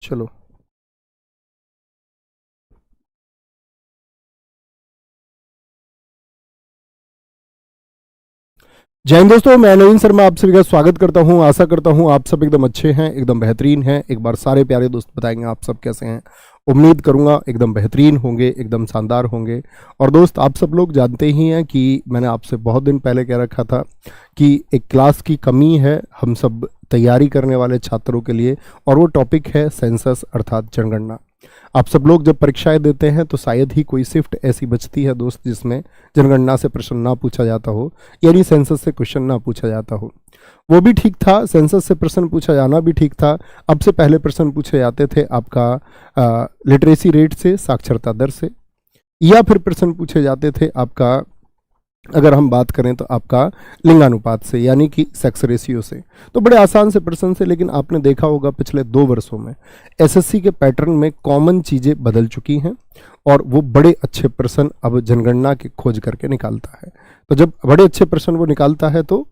चलो। जय हिंद दोस्तों, मैं नवीन शर्मा आप सभी का स्वागत करता हूं। आशा करता हूं आप सब एकदम अच्छे हैं, एकदम बेहतरीन हैं। एक बार सारे प्यारे दोस्त बताएंगे आप सब कैसे हैं। उम्मीद करूंगा एकदम बेहतरीन होंगे, एकदम शानदार होंगे। और दोस्त, आप सब लोग जानते ही हैं कि मैंने आपसे बहुत दिन पहले कह रखा था कि एक क्लास की कमी है हम सब तैयारी करने वाले छात्रों के लिए, और वो टॉपिक है सेंसस अर्थात जनगणना। आप सब लोग जब परीक्षाएं देते हैं तो शायद ही कोई शिफ्ट ऐसी बचती है दोस्त जिसमें जनगणना से प्रश्न ना पूछा जाता हो, यानी सेंसस से क्वेश्चन ना पूछा जाता हो। वो भी ठीक था, सेंसस से प्रश्न पूछा जाना भी ठीक था। अब से पहले प्रश्न पूछे जाते थे आपका लिटरेसी रेट से, साक्षरता दर से, या फिर प्रश्न पूछे जाते थे आपका, अगर हम बात करें तो आपका लिंगानुपात से, यानी कि सेक्स रेशियो से। तो बड़े आसान से प्रश्न से, लेकिन आपने देखा होगा पिछले 2 वर्षों में एसएससी के पैटर्न में कॉमन चीज़ें बदल चुकी हैं, और वो बड़े अच्छे प्रश्न अब जनगणना की खोज करके निकालता है। तो जब बड़े अच्छे प्रश्न वो निकालता है तो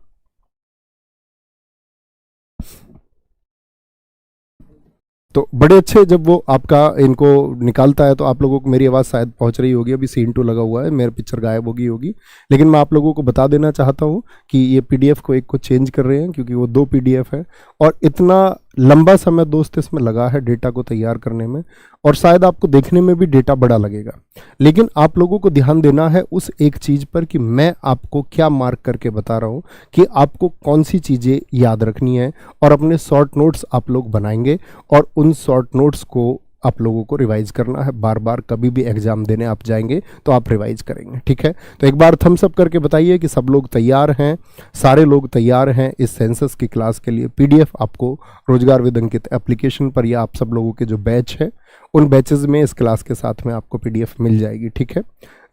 बड़े अच्छे जब वो आपका इनको निकालता है तो आप लोगों को मेरी आवाज़ शायद पहुंच रही होगी। अभी सीन 2 लगा हुआ है, मेरे पिक्चर गायब होगी, लेकिन मैं आप लोगों को बता देना चाहता हूं कि ये पीडीएफ को एक को चेंज कर रहे हैं, क्योंकि वो 2 पीडीएफ है। और इतना लंबा समय दोस्त इसमें लगा है डेटा को तैयार करने में, और शायद आपको देखने में भी डेटा बड़ा लगेगा, लेकिन आप लोगों को ध्यान देना है उस एक चीज़ पर कि मैं आपको क्या मार्क करके बता रहा हूँ कि आपको कौन सी चीज़ें याद रखनी है। और अपने शॉर्ट नोट्स आप लोग बनाएंगे, और उन शॉर्ट नोट्स को आप लोगों को रिवाइज करना है बार बार। कभी भी एग्जाम देने आप जाएंगे तो आप रिवाइज करेंगे, ठीक है। तो एक बार थम्स अप करके बताइए कि सब लोग तैयार हैं, सारे लोग तैयार हैं इस सेंसस की क्लास के लिए। पीडीएफ आपको रोजगार विद अंकित एप्लीकेशन पर, या आप सब लोगों के जो बैच है उन बैचेज में इस क्लास के साथ में आपको पीडीएफ मिल जाएगी, ठीक है।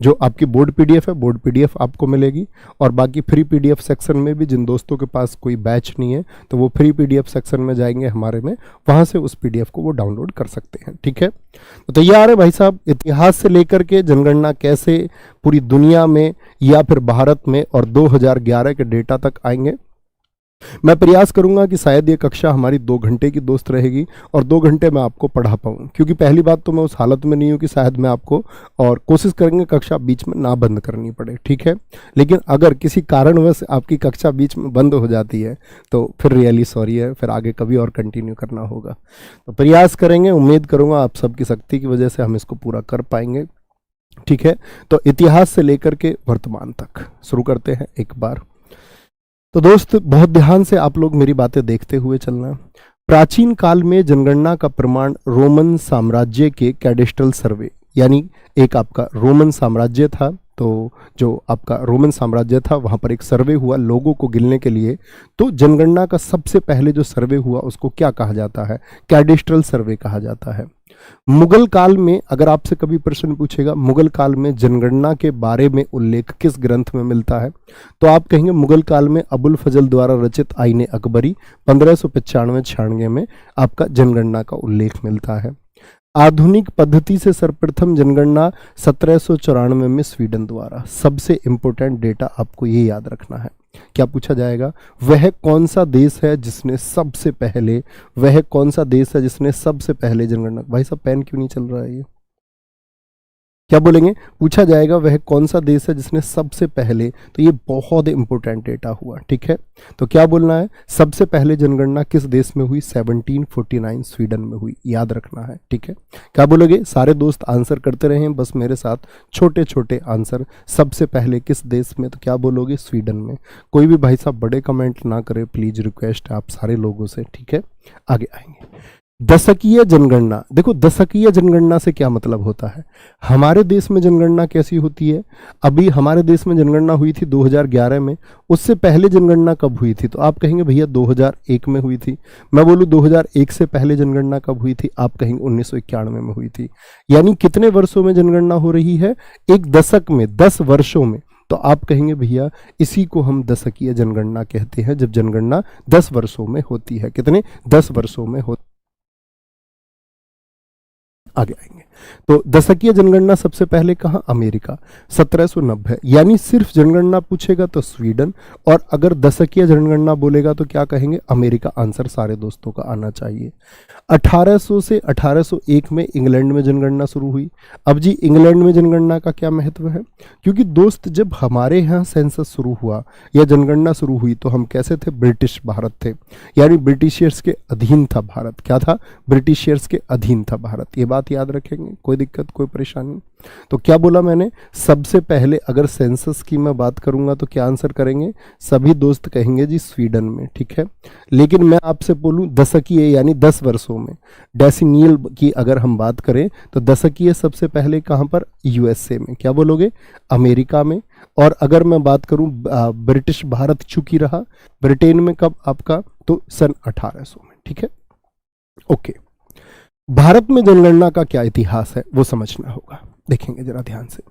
जो आपकी बोर्ड पीडीएफ है, बोर्ड पीडीएफ आपको मिलेगी। और बाकी फ्री पीडीएफ सेक्शन में भी जिन दोस्तों के पास कोई बैच नहीं है तो वो फ्री पीडीएफ सेक्शन में जाएंगे हमारे में, वहाँ से उस पीडीएफ को वो डाउनलोड कर सकते हैं, ठीक है। तो तैयार है भाई साहब, इतिहास से लेकर के जनगणना कैसे पूरी दुनिया में या फिर भारत में और 2011 के डेटा तक आएंगे। मैं प्रयास करूंगा कि शायद ये कक्षा हमारी 2 घंटे की दोस्त रहेगी, और 2 घंटे मैं आपको पढ़ा पाऊँ, क्योंकि पहली बात तो मैं उस हालत में नहीं हूँ कि शायद मैं आपको, और कोशिश करेंगे कक्षा बीच में ना बंद करनी पड़े, ठीक है। लेकिन अगर किसी कारणवश आपकी कक्षा बीच में बंद हो जाती है तो फिर रियली सॉरी है, फिर आगे कभी और कंटिन्यू करना होगा। तो प्रयास करेंगे, उम्मीद करूँगा आप सबकी शक्ति की वजह से हम इसको पूरा कर पाएंगे, ठीक है। तो इतिहास से लेकर के वर्तमान तक शुरू करते हैं एक बार। तो दोस्त, बहुत ध्यान से आप लोग मेरी बातें देखते हुए चलना। प्राचीन काल में जनगणना का प्रमाण रोमन साम्राज्य के कैडेस्ट्रल सर्वे, यानी एक आपका रोमन साम्राज्य था, तो जो आपका रोमन साम्राज्य था वहाँ पर एक सर्वे हुआ लोगों को गिनने के लिए। तो जनगणना का सबसे पहले जो सर्वे हुआ उसको क्या कहा जाता है? कैडेस्ट्रल सर्वे कहा जाता है। मुगल काल में, अगर आपसे कभी प्रश्न पूछेगा मुगल काल में जनगणना के बारे में उल्लेख किस ग्रंथ में मिलता है, तो आप कहेंगे मुगल काल में अबुल फजल द्वारा रचित आईने अकबरी 1595-96 में आपका जनगणना का उल्लेख मिलता है। आधुनिक पद्धति से सर्वप्रथम जनगणना 1794 में स्वीडन द्वारा। सबसे इंपॉर्टेंट डेटा आपको ये याद रखना है। क्या पूछा जाएगा? वह कौन सा देश है जिसने सबसे पहले, वह कौन सा देश है जिसने सबसे पहले जनगणना, भाई साहब पेन क्यों नहीं चल रहा है ये, क्या बोलेंगे? पूछा जाएगा वह कौन सा देश है जिसने सबसे पहले, तो ये बहुत इंपॉर्टेंट डेटा हुआ, ठीक है। तो क्या बोलना है? सबसे पहले जनगणना किस देश में हुई? 1749 स्वीडन में हुई, याद रखना है, ठीक है। क्या बोलोगे? सारे दोस्त आंसर करते रहे बस मेरे साथ, छोटे छोटे आंसर। सबसे पहले किस देश में, तो क्या बोलोगे? स्वीडन में। कोई भी भाई साहब बड़े कमेंट ना करे प्लीज, रिक्वेस्ट है आप सारे लोगों से, ठीक है। आगे आएंगे। दशकीय जनगणना। देखो, दशकीय जनगणना से क्या मतलब होता है? हमारे देश में जनगणना कैसी होती है? अभी हमारे देश में जनगणना हुई थी 2011 में, उससे पहले जनगणना कब हुई थी? तो आप कहेंगे भैया 2001 में हुई थी। मैं बोलूँ 2001 से पहले जनगणना कब हुई थी? आप कहेंगे 1991 में हुई थी। यानी कितने वर्षों में जनगणना हो रही है? एक दशक में, 10 वर्षों में। तो आप कहेंगे भैया इसी को हम दशकीय जनगणना कहते हैं, जब जनगणना 10 वर्षों में होती है। कितने? 10 वर्षों में होती। आगे आएंगे। तो दशकीय जनगणना सबसे पहले कहाँ? अमेरिका, 1790। यानी सिर्फ जनगणना पूछेगा तो स्वीडन, और अगर दशकीय जनगणना बोलेगा तो क्या कहेंगे? अमेरिका। आंसर सारे दोस्तों का आना चाहिए। 1800 से 1801 में इंग्लैंड में जनगणना शुरू हुई। अब जी इंग्लैंड में जनगणना का क्या महत्व है? क्योंकि दोस्त जब हमारे यहाँ सेंसस शुरू हुआ या जनगणना शुरू हुई तो हम कैसे थे? ब्रिटिश भारत थे, यानी ब्रिटिशियर्स के अधीन था भारत। क्या था? ब्रिटिशियर्स के अधीन था भारत। ये बात याद रखेंगे, कोई दिक्कत कोई परेशानी? तो क्या बोला मैंने? सबसे पहले अगर सेंसस की मैं बात करूंगा तो क्या आंसर करेंगे? सभी दोस्त कहेंगे जी स्वीडन में, ठीक है। लेकिन मैं आपसे बोलूं दशकीय यानी 10 वर्षों में, डेसिनियल की अगर हम बात करें तो दशकीय सबसे पहले कहां पर? यूएसए में। क्या बोलोगे? अमेरिका में। और अगर मैं बात करूं ब्रिटिश भारत चूंकि रहा, ब्रिटेन में कब आपका? तो सन 1800 में, ठीक है। ओके, भारत में जनगणना का क्या इतिहास है वो समझना होगा। देखेंगे जरा ध्यान से।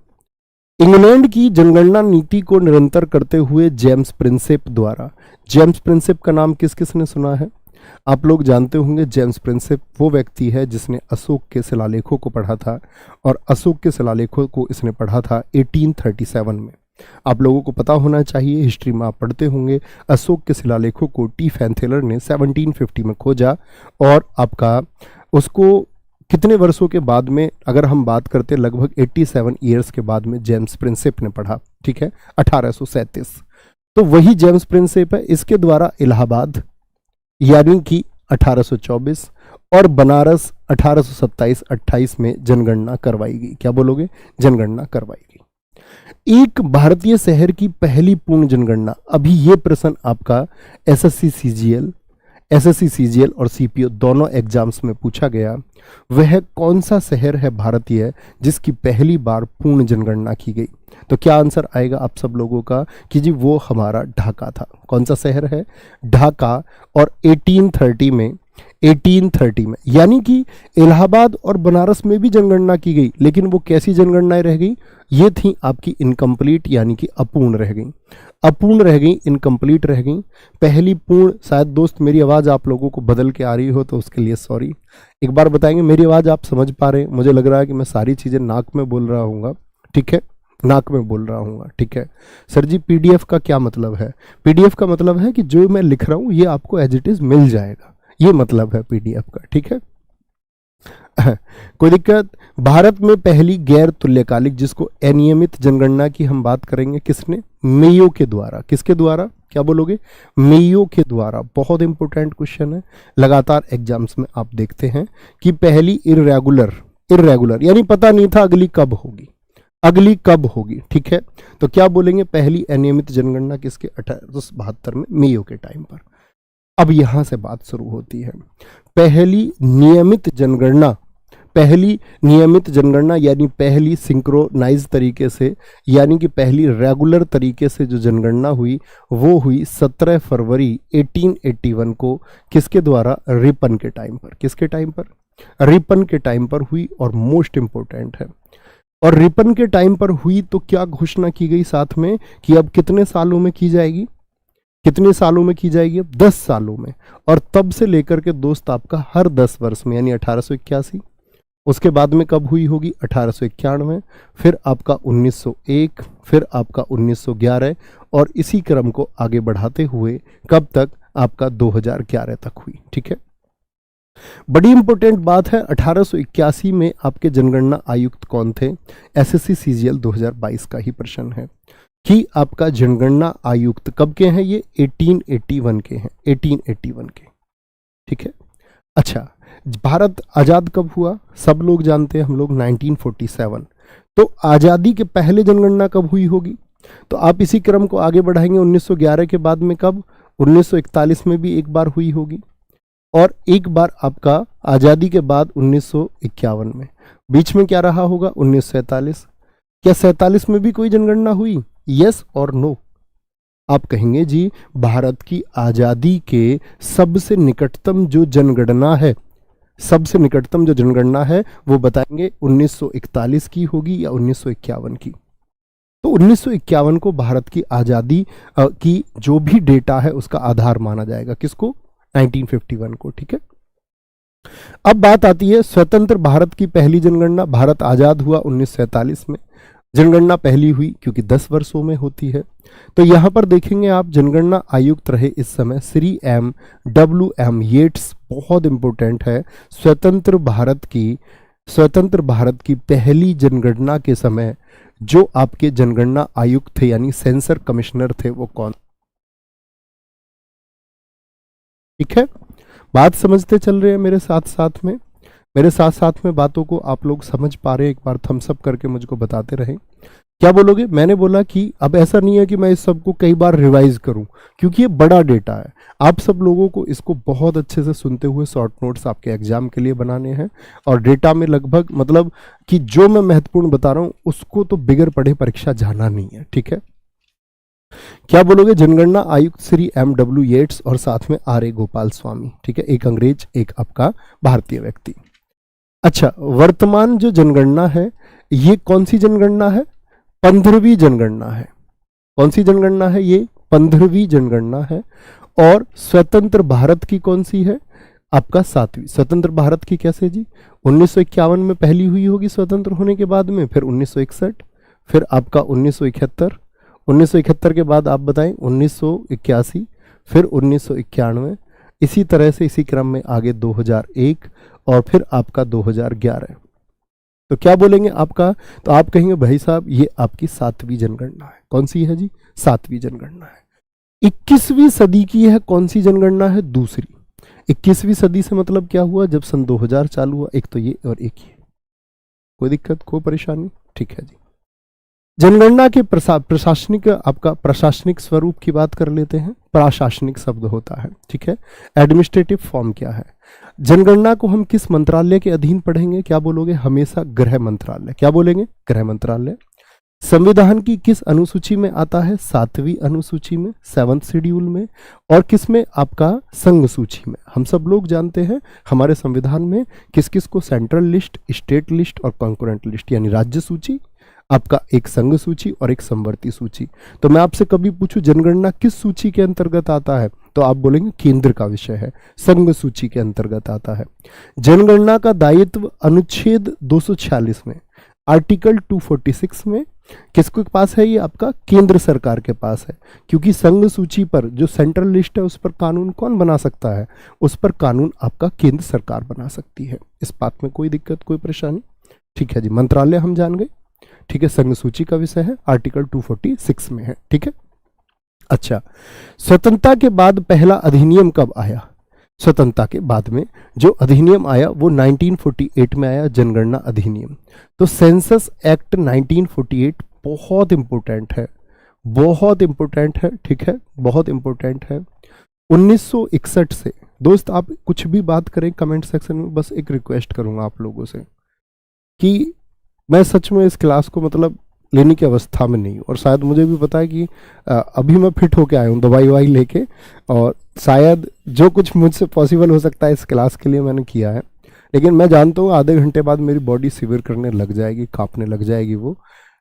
इंग्लैंड की जनगणना नीति को निरंतर करते हुए जेम्स प्रिंसेप द्वारा, जेम्स प्रिंसेप का नाम किस किस ने सुना है? आप लोग जानते होंगे जेम्स प्रिंसेप वो व्यक्ति है जिसने अशोक के शिलालेखों को पढ़ा था, और अशोक के शिलालेखों को इसने पढ़ा था 1837 में। आप लोगों को पता होना चाहिए, हिस्ट्री में आप पढ़ते होंगे, अशोक के शिलालेखों को टी फैंथेलर ने 1750 में खोजा, और आपका उसको कितने वर्षों के बाद में, अगर हम बात करते लगभग 87 ईयर्स के बाद में जेम्स प्रिंसेप ने पढ़ा, ठीक है, 1837। तो वही जेम्स प्रिंसेप है। इसके द्वारा इलाहाबाद यानी कि 1824 और बनारस 1827-28 में जनगणना करवाई गई। क्या बोलोगे? जनगणना करवाई गई। एक भारतीय शहर की पहली पूर्ण जनगणना, अभी ये प्रश्न आपका एसएससी सीजीएल और सीपीओ दोनों एग्जाम्स में पूछा गया। वह कौन सा शहर है भारतीय जिसकी पहली बार पूर्ण जनगणना की गई? तो क्या आंसर आएगा आप सब लोगों का कि जी वो हमारा ढाका था। कौन सा शहर है? ढाका। और 1830 में यानी कि इलाहाबाद और बनारस में भी जनगणना की गई, लेकिन वो कैसी जनगणनाएं रह गई? ये थी आपकी इनकम्प्लीट, यानी कि अपूर्ण रह गई, इनकम्प्लीट रह गई। पहली पूर्ण, शायद दोस्त मेरी आवाज़ आप लोगों को बदल के आ रही हो तो उसके लिए सॉरी। एक बार बताएंगे मेरी आवाज़ आप समझ पा रहे हैं? मुझे लग रहा है कि मैं सारी चीज़ें नाक में बोल रहा हूँगा, ठीक है, नाक में बोल रहा हूँगा, ठीक है। सर जी पीडीएफ का क्या मतलब है? पीडीएफ का मतलब है कि जो मैं लिख रहा हूँ ये आपको एज इट इज़ मिल जाएगा, ये मतलब है पीडीएफ का, ठीक है। कोई दिक्कत? भारत में पहली गैर तुल्यकालिक, जिसको अनियमित जनगणना की हम बात करेंगे, किसने? मेयो के द्वारा। किसके द्वारा? क्या बोलोगे? मेयो के द्वारा। बहुत इंपॉर्टेंट क्वेश्चन है, लगातार एग्जाम्स में आप देखते हैं कि पहली इर्रेगुलर यानी पता नहीं था अगली कब होगी, ठीक है। तो क्या बोलेंगे? पहली अनियमित जनगणना किसके? 1872 में, मेयो के टाइम पर। अब यहां से बात शुरू होती है। पहली नियमित जनगणना यानी पहली सिंक्रोनाइज तरीके से, यानी कि पहली रेगुलर तरीके से जो जनगणना हुई वो हुई 17 फरवरी 1881 को। किसके द्वारा? रिपन के टाइम पर। किसके टाइम पर? रिपन के टाइम पर हुई, और मोस्ट इंपोर्टेंट है। और रिपन के टाइम पर हुई तो क्या घोषणा की गई साथ में कि अब कितने सालों में की जाएगी? कितने सालों में की जाएगी? अब 10 सालों में। और तब से लेकर के दोस्त आपका हर 10 वर्ष में, यानी 1881, उसके बाद में कब हुई होगी? 1891, फिर आपका 1901, फिर आपका 1911, और इसी क्रम को आगे बढ़ाते हुए कब तक? आपका 2011 तक हुई, ठीक है। बड़ी इंपॉर्टेंट बात है, 1881 में आपके जनगणना आयुक्त कौन थे? एसएससी सीजीएल 2022 का ही प्रश्न है कि आपका जनगणना आयुक्त कब के हैं? ये 1881 के हैं, 1881 के, ठीक है। अच्छा, भारत आज़ाद कब हुआ? सब लोग जानते हैं हम लोग 1947। तो आज़ादी के पहले जनगणना कब हुई होगी? तो आप इसी क्रम को आगे बढ़ाएंगे, 1911 के बाद में कब? 1941 में भी एक बार हुई होगी, और एक बार आपका आज़ादी के बाद 1951 में। बीच में क्या रहा होगा? 1947। क्या 47 में भी कोई जनगणना हुई? यस और नो? आप कहेंगे जी भारत की आज़ादी के सबसे निकटतम जो जनगणना है वो बताएंगे 1941 की होगी या 1951 की। तो 1951 को भारत की आज़ादी की जो भी डेटा है उसका आधार माना जाएगा। किसको? 1951 को, ठीक है। अब बात आती है स्वतंत्र भारत की पहली जनगणना। भारत आजाद हुआ 1947 में, जनगणना पहली हुई क्योंकि 10 वर्षों में होती है। तो यहां पर देखेंगे आप, जनगणना आयुक्त रहे इस समय श्री W.M. येट्स। बहुत इंपॉर्टेंट है, स्वतंत्र भारत की पहली जनगणना के समय जो आपके जनगणना आयुक्त थे यानी सेंसर कमिश्नर थे वो कौन। ठीक है, बात समझते चल रहे हैं मेरे साथ साथ में बातों को आप लोग समझ पा रहे हैं? एक बार थम्स अप करके मुझको बताते रहें। क्या बोलोगे? मैंने बोला कि अब ऐसा नहीं है कि मैं इस सब को कई बार रिवाइज करूं, क्योंकि ये बड़ा डेटा है। आप सब लोगों को इसको बहुत अच्छे से सुनते हुए शॉर्ट नोट्स आपके एग्जाम के लिए बनाने हैं, और डेटा में लगभग मतलब कि जो मैं महत्वपूर्ण बता रहा हूं उसको तो बिगर पढ़े परीक्षा जाना नहीं है। ठीक है, क्या बोलोगे? जनगणना आयुक्त श्री M.W. येट्स और साथ में R.A. गोपाल स्वामी। ठीक है, एक अंग्रेज एक आपका भारतीय व्यक्ति। अच्छा, वर्तमान जो जनगणना है ये कौन सी जनगणना है? 15वीं जनगणना है। कौन सी जनगणना है ये? 15वीं जनगणना है। और स्वतंत्र भारत की कौन सी है? आपका 7वीं। स्वतंत्र भारत की कैसे जी? 1951 में पहली हुई होगी स्वतंत्र होने के बाद में, फिर 1961, फिर आपका 1971 के बाद आप बताएं 1981, फिर 1991, इसी तरह से इसी क्रम में आगे 2001 और फिर आपका 2011। तो क्या बोलेंगे आपका? तो आप कहेंगे भाई साहब ये आपकी 7वीं जनगणना है। कौन सी है जी? 7वीं जनगणना है। 21वीं सदी की है कौन सी जनगणना है? दूसरी। 21वीं सदी से मतलब क्या हुआ? जब सन 2000 चालू हुआ, एक तो ये और एक ये। कोई दिक्कत, कोई परेशानी? ठीक है जी। जनगणना के प्रशासनिक स्वरूप की बात कर लेते हैं। प्रशासनिक शब्द होता है, ठीक है। एडमिनिस्ट्रेटिव फॉर्म क्या है? जनगणना को हम किस मंत्रालय के अधीन पढ़ेंगे? क्या बोलोगे? हमेशा गृह मंत्रालय। क्या बोलेंगे? गृह मंत्रालय। संविधान की किस अनुसूची में आता है? 7वीं अनुसूची में, 7th शेड्यूल में। और किस में? आपका संघ सूची में। हम सब लोग जानते हैं हमारे संविधान में किस किस को सेंट्रल लिस्ट, स्टेट लिस्ट और कॉन्करेंट लिस्ट यानी राज्य सूची, आपका एक संघ सूची और एक समवर्ती सूची। तो मैं आपसे कभी पूछूं जनगणना किस सूची के अंतर्गत आता है, तो आप बोलेंगे केंद्र का विषय है, संघ सूची के अंतर्गत आता है। जनगणना का दायित्व अनुच्छेद 246 में, आर्टिकल 246 में किसके पास है? ये आपका केंद्र सरकार के पास है, क्योंकि संघ सूची पर जो सेंट्रल लिस्ट है उस पर कानून कौन बना सकता है? उस पर कानून आपका केंद्र सरकार बना सकती है। इस बात में कोई दिक्कत, कोई परेशानी? ठीक है जी, मंत्रालय हम जान गए। ठीक है, संघ सूची का विषय है, आर्टिकल 246 में है। ठीक है, अच्छा, स्वतंत्रता के बाद पहला अधिनियम कब आया? स्वतंत्रता के बाद में जो अधिनियम आया वो 1948 में आया, जनगणना अधिनियम। तो सेंसस एक्ट 1948 बहुत इंपॉर्टेंट है, बहुत इंपॉर्टेंट है। ठीक है, बहुत इंपॉर्टेंट है। 1961 से, दोस्त आप कुछ भी बात करें कमेंट सेक्शन में, बस एक रिक्वेस्ट करूंगा आप लोगों से कि मैं सच में इस क्लास को मतलब लेने की अवस्था में नहीं हूँ, और शायद मुझे भी पता है कि अभी मैं फिट होके आया हूँ दवाई ववाई लेके, और शायद जो कुछ मुझसे पॉसिबल हो सकता है इस क्लास के लिए मैंने किया है। लेकिन मैं जानता हूँ आधे घंटे बाद मेरी बॉडी सिवियर करने लग जाएगी, कांपने लग जाएगी वो।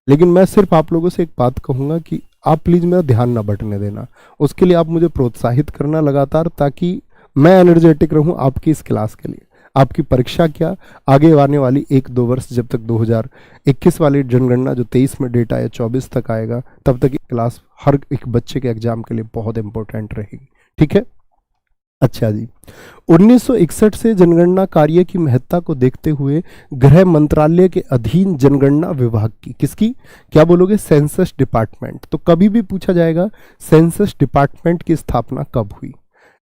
लेकिन मैं सिर्फ आप लोगों से एक बात कहूँगा कि आप प्लीज़ मेरा ध्यान ना बटने देना, उसके लिए आप मुझे प्रोत्साहित करना लगातार, ताकि मैं एनर्जेटिक रहूँ आपकी इस क्लास के लिए। आपकी परीक्षा क्या, आगे आने वाली 1-2 वर्ष, जब तक 2021 वाली जनगणना जो 23 में डेटा है 24 तक आएगा, तब तक ये क्लास हर एक बच्चे के एग्जाम के लिए बहुत इंपॉर्टेंट रहेगी। ठीक है, अच्छा जी। 1961 से जनगणना कार्य की महत्ता को देखते हुए गृह मंत्रालय के अधीन जनगणना विभाग की, किसकी? क्या बोलोगे? Census department. तो कभी भी पूछा जाएगा सेंसस डिपार्टमेंट की स्थापना कब हुई।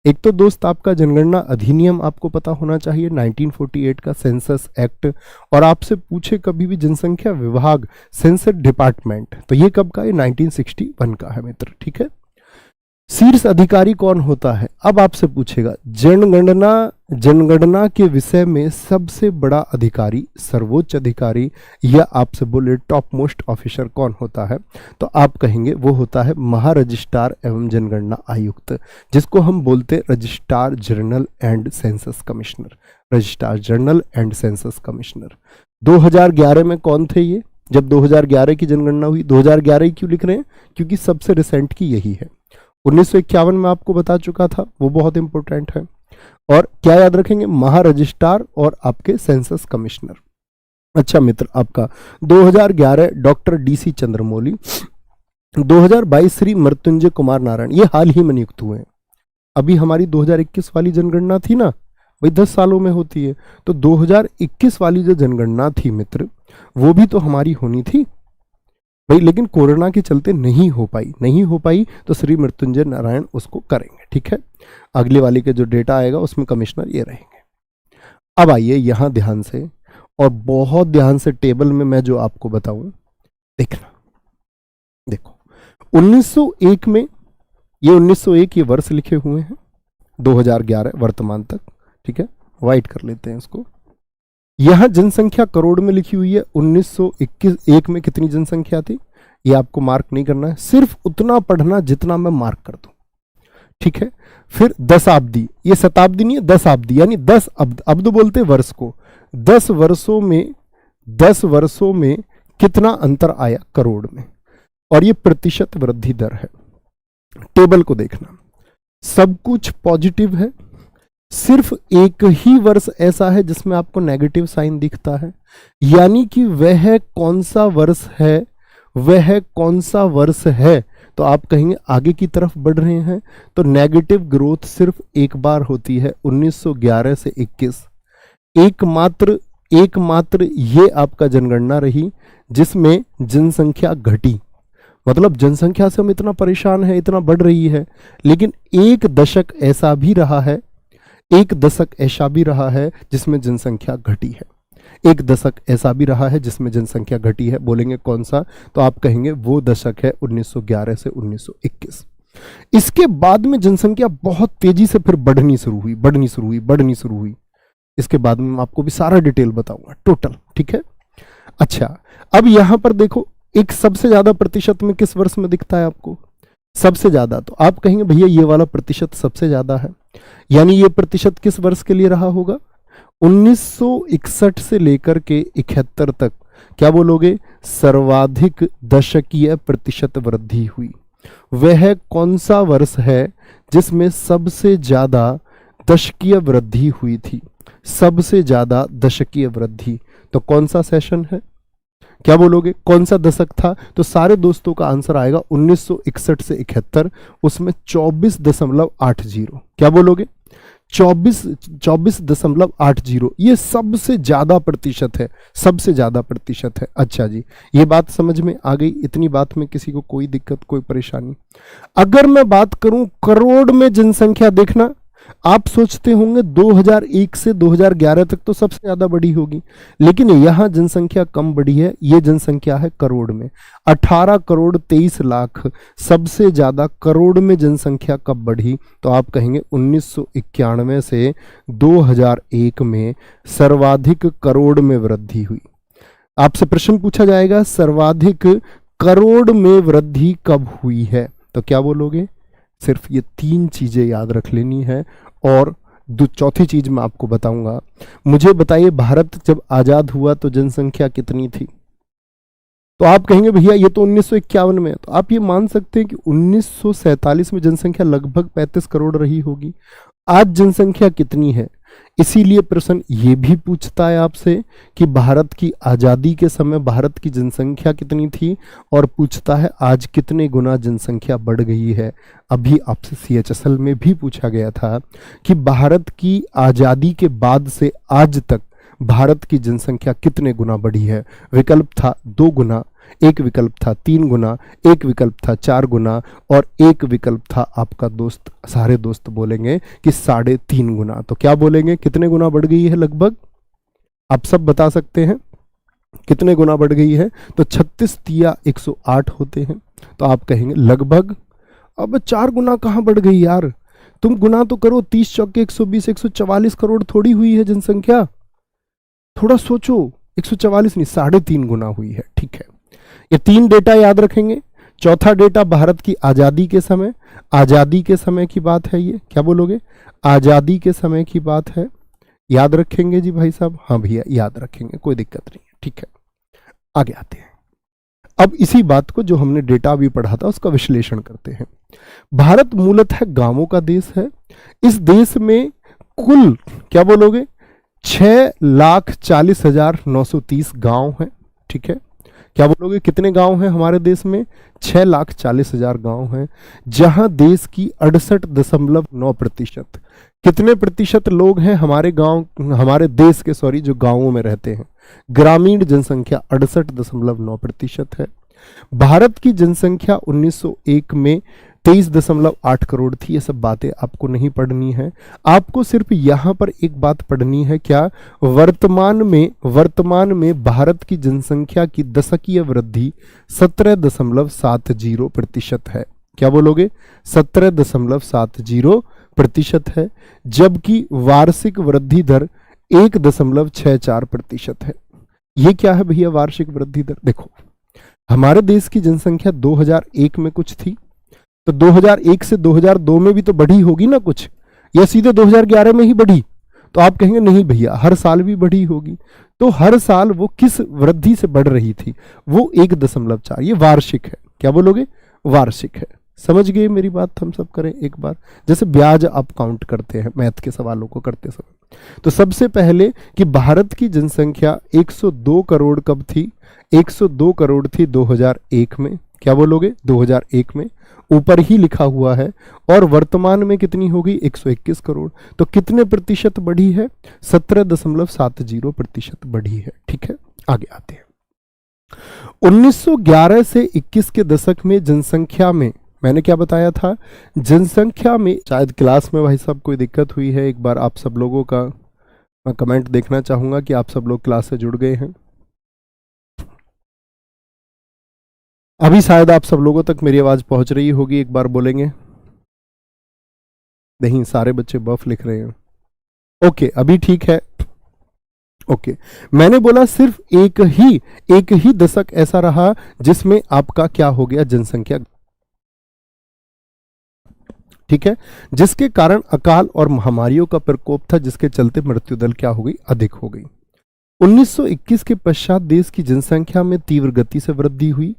एक तो दोस्त आपका जनगणना अधिनियम आपको पता होना चाहिए, 1948 का सेंसस एक्ट, और आपसे पूछे कभी भी जनसंख्या विभाग, सेंसस डिपार्टमेंट, तो ये कब का है? 1961 का है मित्र। ठीक है, शीर्ष अधिकारी कौन होता है? अब आपसे पूछेगा जनगणना के विषय में सबसे बड़ा अधिकारी, सर्वोच्च अधिकारी, या आपसे बोले टॉप मोस्ट ऑफिसर कौन होता है? तो आप कहेंगे वो होता है महारजिस्ट्रार एवं जनगणना आयुक्त, जिसको हम बोलते registrar general and census commissioner. Registrar general and census commissioner 2011 में कौन थे ये? जब 2011 की जनगणना हुई, 2011 क्यों लिख रहे हैं? क्योंकि सबसे रिसेंट की यही है। 1951 में आपको बता चुका था, वो बहुत इंपॉर्टेंट है। और क्या याद रखेंगे, महारजिस्ट्रार और आपके सेंसस कमिश्नर। अच्छा मित्र, आपका 2011 डॉक्टर डीसी चंद्रमौली, 2022 श्री मृत्युंजय कुमार नारायण, ये हाल ही में नियुक्त हुए हैं। अभी हमारी 2021 वाली जनगणना थी ना भाई, 10 सालों में होती है, तो 2021 वाली जो जनगणना थी मित्र, वो भी तो हमारी होनी थी भाई, लेकिन कोरोना के चलते नहीं हो पाई, तो श्री मृत्युंजय नारायण उसको करेंगे। ठीक है, अगले वाले के जो डेटा आएगा उसमें कमिश्नर ये रहेंगे। अब आइए यहां ध्यान से, और बहुत ध्यान से टेबल में मैं जो आपको बताऊं देखना। देखो 1901 में, ये 1901 ये वर्ष लिखे हुए हैं, 2011 वर्तमान तक। ठीक है, वाइट कर लेते हैं इसको। यहां जनसंख्या करोड़ में लिखी हुई है। 1921 में कितनी जनसंख्या थी ये आपको मार्क नहीं करना है, सिर्फ उतना पढ़ना जितना मैं मार्क कर दूं। ठीक है, फिर दशाब्दी, ये शताब्दी नहीं है, दशाब्दी, यानी 10 अब्द बोलते वर्ष को। 10 वर्षों में कितना अंतर आया करोड़ में, और ये प्रतिशत वृद्धि दर है। टेबल को देखना, सब कुछ पॉजिटिव है, सिर्फ एक ही वर्ष ऐसा है जिसमें आपको नेगेटिव साइन दिखता है, यानी कि वह कौन सा वर्ष है, तो आप कहेंगे आगे की तरफ बढ़ रहे हैं। तो नेगेटिव ग्रोथ सिर्फ एक बार होती है, 1911 से 21। एकमात्र ये आपका जनगणना रही जिसमें जनसंख्या घटी, मतलब जनसंख्या से हम इतना परेशान है, इतना बढ़ रही है, लेकिन एक दशक ऐसा भी रहा है जिसमें जनसंख्या घटी है। एक दशक ऐसा भी रहा है जिसमें जनसंख्या घटी है। बोलेंगे कौन सा, तो आप कहेंगे वो दशक है 1911 से 1921। इसके बाद में जनसंख्या बहुत तेजी से फिर बढ़नी शुरू हुई। इसके बाद में मैं आपको भी सारा डिटेल बताऊंगा टोटल। ठीक है, अच्छा अब यहां पर देखो, एक सबसे ज्यादा प्रतिशत में किस वर्ष में दिखता है आपको, सबसे ज्यादा, तो आप कहेंगे भैया ये वाला प्रतिशत सबसे ज्यादा है, यानी ये प्रतिशत किस वर्ष के लिए रहा होगा, 1961 से लेकर के 71 तक। क्या बोलोगे, सर्वाधिक दशकीय प्रतिशत वृद्धि हुई। वह कौन सा वर्ष है जिसमें सबसे ज्यादा दशकीय वृद्धि हुई थी, सबसे ज्यादा दशकीय वृद्धि, तो कौन सा सेशन है, क्या बोलोगे, कौन सा दशक था, तो सारे दोस्तों का आंसर आएगा 1961 से 71, उसमें 24.80। क्या बोलोगे, 24.80, ये सबसे ज्यादा प्रतिशत है। अच्छा जी, ये बात समझ में आ गई। इतनी बात में किसी को कोई दिक्कत, कोई परेशानी? अगर मैं बात करूं करोड़ में जनसंख्या, देखना आप सोचते होंगे 2001 से 2011 तक तो सबसे ज्यादा बढ़ी होगी, लेकिन यहां जनसंख्या कम बढ़ी है। ये जनसंख्या है करोड़ में, 18 करोड़ 23 लाख। सबसे ज्यादा करोड़ में जनसंख्या कब बढ़ी, तो आप कहेंगे 1991 से 2001 में सर्वाधिक करोड़ में वृद्धि हुई। आपसे प्रश्न पूछा जाएगा सर्वाधिक करोड़ में वृद्धि कब हुई है, तो क्या बोलोगे, सिर्फ ये 3 चीजें याद रख लेनी है। और चौथी चीज मैं आपको बताऊंगा। मुझे बताइए, भारत जब आजाद हुआ तो जनसंख्या कितनी थी, तो आप कहेंगे भैया ये तो 1951 में है, तो आप ये मान सकते हैं कि 1947 में जनसंख्या लगभग 35 करोड़ रही होगी। आज जनसंख्या कितनी है, इसीलिए प्रश्न ये भी पूछता है आपसे कि भारत की आजादी के समय भारत की जनसंख्या कितनी थी, और पूछता है आज कितने गुना जनसंख्या बढ़ गई है। अभी आपसे CHSL में भी पूछा गया था कि भारत की आजादी के बाद से आज तक भारत की जनसंख्या कितने गुना बढ़ी है। विकल्प था 2 गुना, एक विकल्प था 3 गुना, एक विकल्प था 4 गुना, और एक विकल्प था आपका दोस्त, सारे दोस्त बोलेंगे कि 3.5 गुना। तो क्या बोलेंगे, कितने गुना बढ़ गई है लगभग, आप सब बता सकते हैं कितने गुना बढ़ गई है, तो 36 तिया 108 होते हैं। तो आप कहेंगे लगभग, अब 4 गुना कहाँ बढ़ गई यार, तुम गुना तो करो, 30 चौके 120, 144 करोड़ थोड़ी हुई है जनसंख्या, थोड़ा सोचो, 144 नहीं 3.5 गुना हुई है। ठीक है, ये 3 डेटा याद रखेंगे। चौथा डेटा भारत की आजादी के समय की बात है। ये क्या बोलोगे, आजादी के समय की बात है, याद रखेंगे जी भाई साहब? हाँ भैया याद रखेंगे, कोई दिक्कत नहीं है। ठीक है, आगे आते हैं। अब इसी बात को जो हमने डेटा भी पढ़ा था उसका विश्लेषण करते हैं। भारत मूलतः गांवों का देश है। इस देश में कुल क्या बोलोगे 6,40,930 गांव हैं। ठीक है, क्या बोलोगे कितने गांव हैं हमारे देश में? 6,40,000 गांव हैं, जहां देश की 68.9%, कितने प्रतिशत लोग हैं हमारे गांव, हमारे देश के जो गांवों में रहते हैं? ग्रामीण जनसंख्या 68.9% है। भारत की जनसंख्या 1901 में 23.8 करोड़ थी। ये सब बातें आपको नहीं पढ़नी है, आपको सिर्फ यहां पर एक बात पढ़नी है, क्या? वर्तमान में भारत की जनसंख्या की दशकीय वृद्धि 17.70% है। क्या बोलोगे? 17.70% है, जबकि वार्षिक वृद्धि दर 1.64% है। ये क्या है भैया वार्षिक वृद्धि दर? देखो, हमारे देश की जनसंख्या 2001 में कुछ थी, तो 2001 से 2002 में भी तो बढ़ी होगी ना कुछ, या सीधे 2011 में ही बढ़ी? तो आप कहेंगे नहीं भैया, हर साल भी बढ़ी होगी। तो हर साल वो किस वृद्धि से बढ़ रही थी? वो 1.4। ये वार्षिक है। क्या बोलोगे? वार्षिक है। समझ गए मेरी बात? हम सब करें एक बार, जैसे ब्याज आप काउंट करते हैं मैथ के सवालों को करते समय। तो सबसे पहले कि भारत की जनसंख्या 102 करोड़ कब थी? 102 करोड़ थी 2001 में। क्या बोलोगे? 2001 में, ऊपर ही लिखा हुआ है। और वर्तमान में कितनी होगी? 121 करोड़। तो कितने प्रतिशत बढ़ी है? 17.70% बढ़ी है। ठीक है, आगे आते हैं। 1911 से 21 के दशक में जनसंख्या में, मैंने क्या बताया था? जनसंख्या में, शायद क्लास में भाई साहब कोई दिक्कत हुई है, एक बार आप सब लोगों का मैं कमेंट देखना चाहूंगा कि आप सब लोग क्लास से जुड़ गए हैं। अभी शायद आप सब लोगों तक मेरी आवाज पहुंच रही होगी, एक बार बोलेंगे? नहीं, सारे बच्चे बफ लिख रहे हैं। ओके, अभी ठीक है। ओके, मैंने बोला सिर्फ एक ही दशक ऐसा रहा जिसमें आपका क्या हो गया? जनसंख्या, ठीक है, जिसके कारण अकाल और महामारियों का प्रकोप था, जिसके चलते मृत्यु दर क्या हो गई? अधिक हो गई। 1921 के पश्चात देश की जनसंख्या में तीव्र गति से वृद्धि हुई,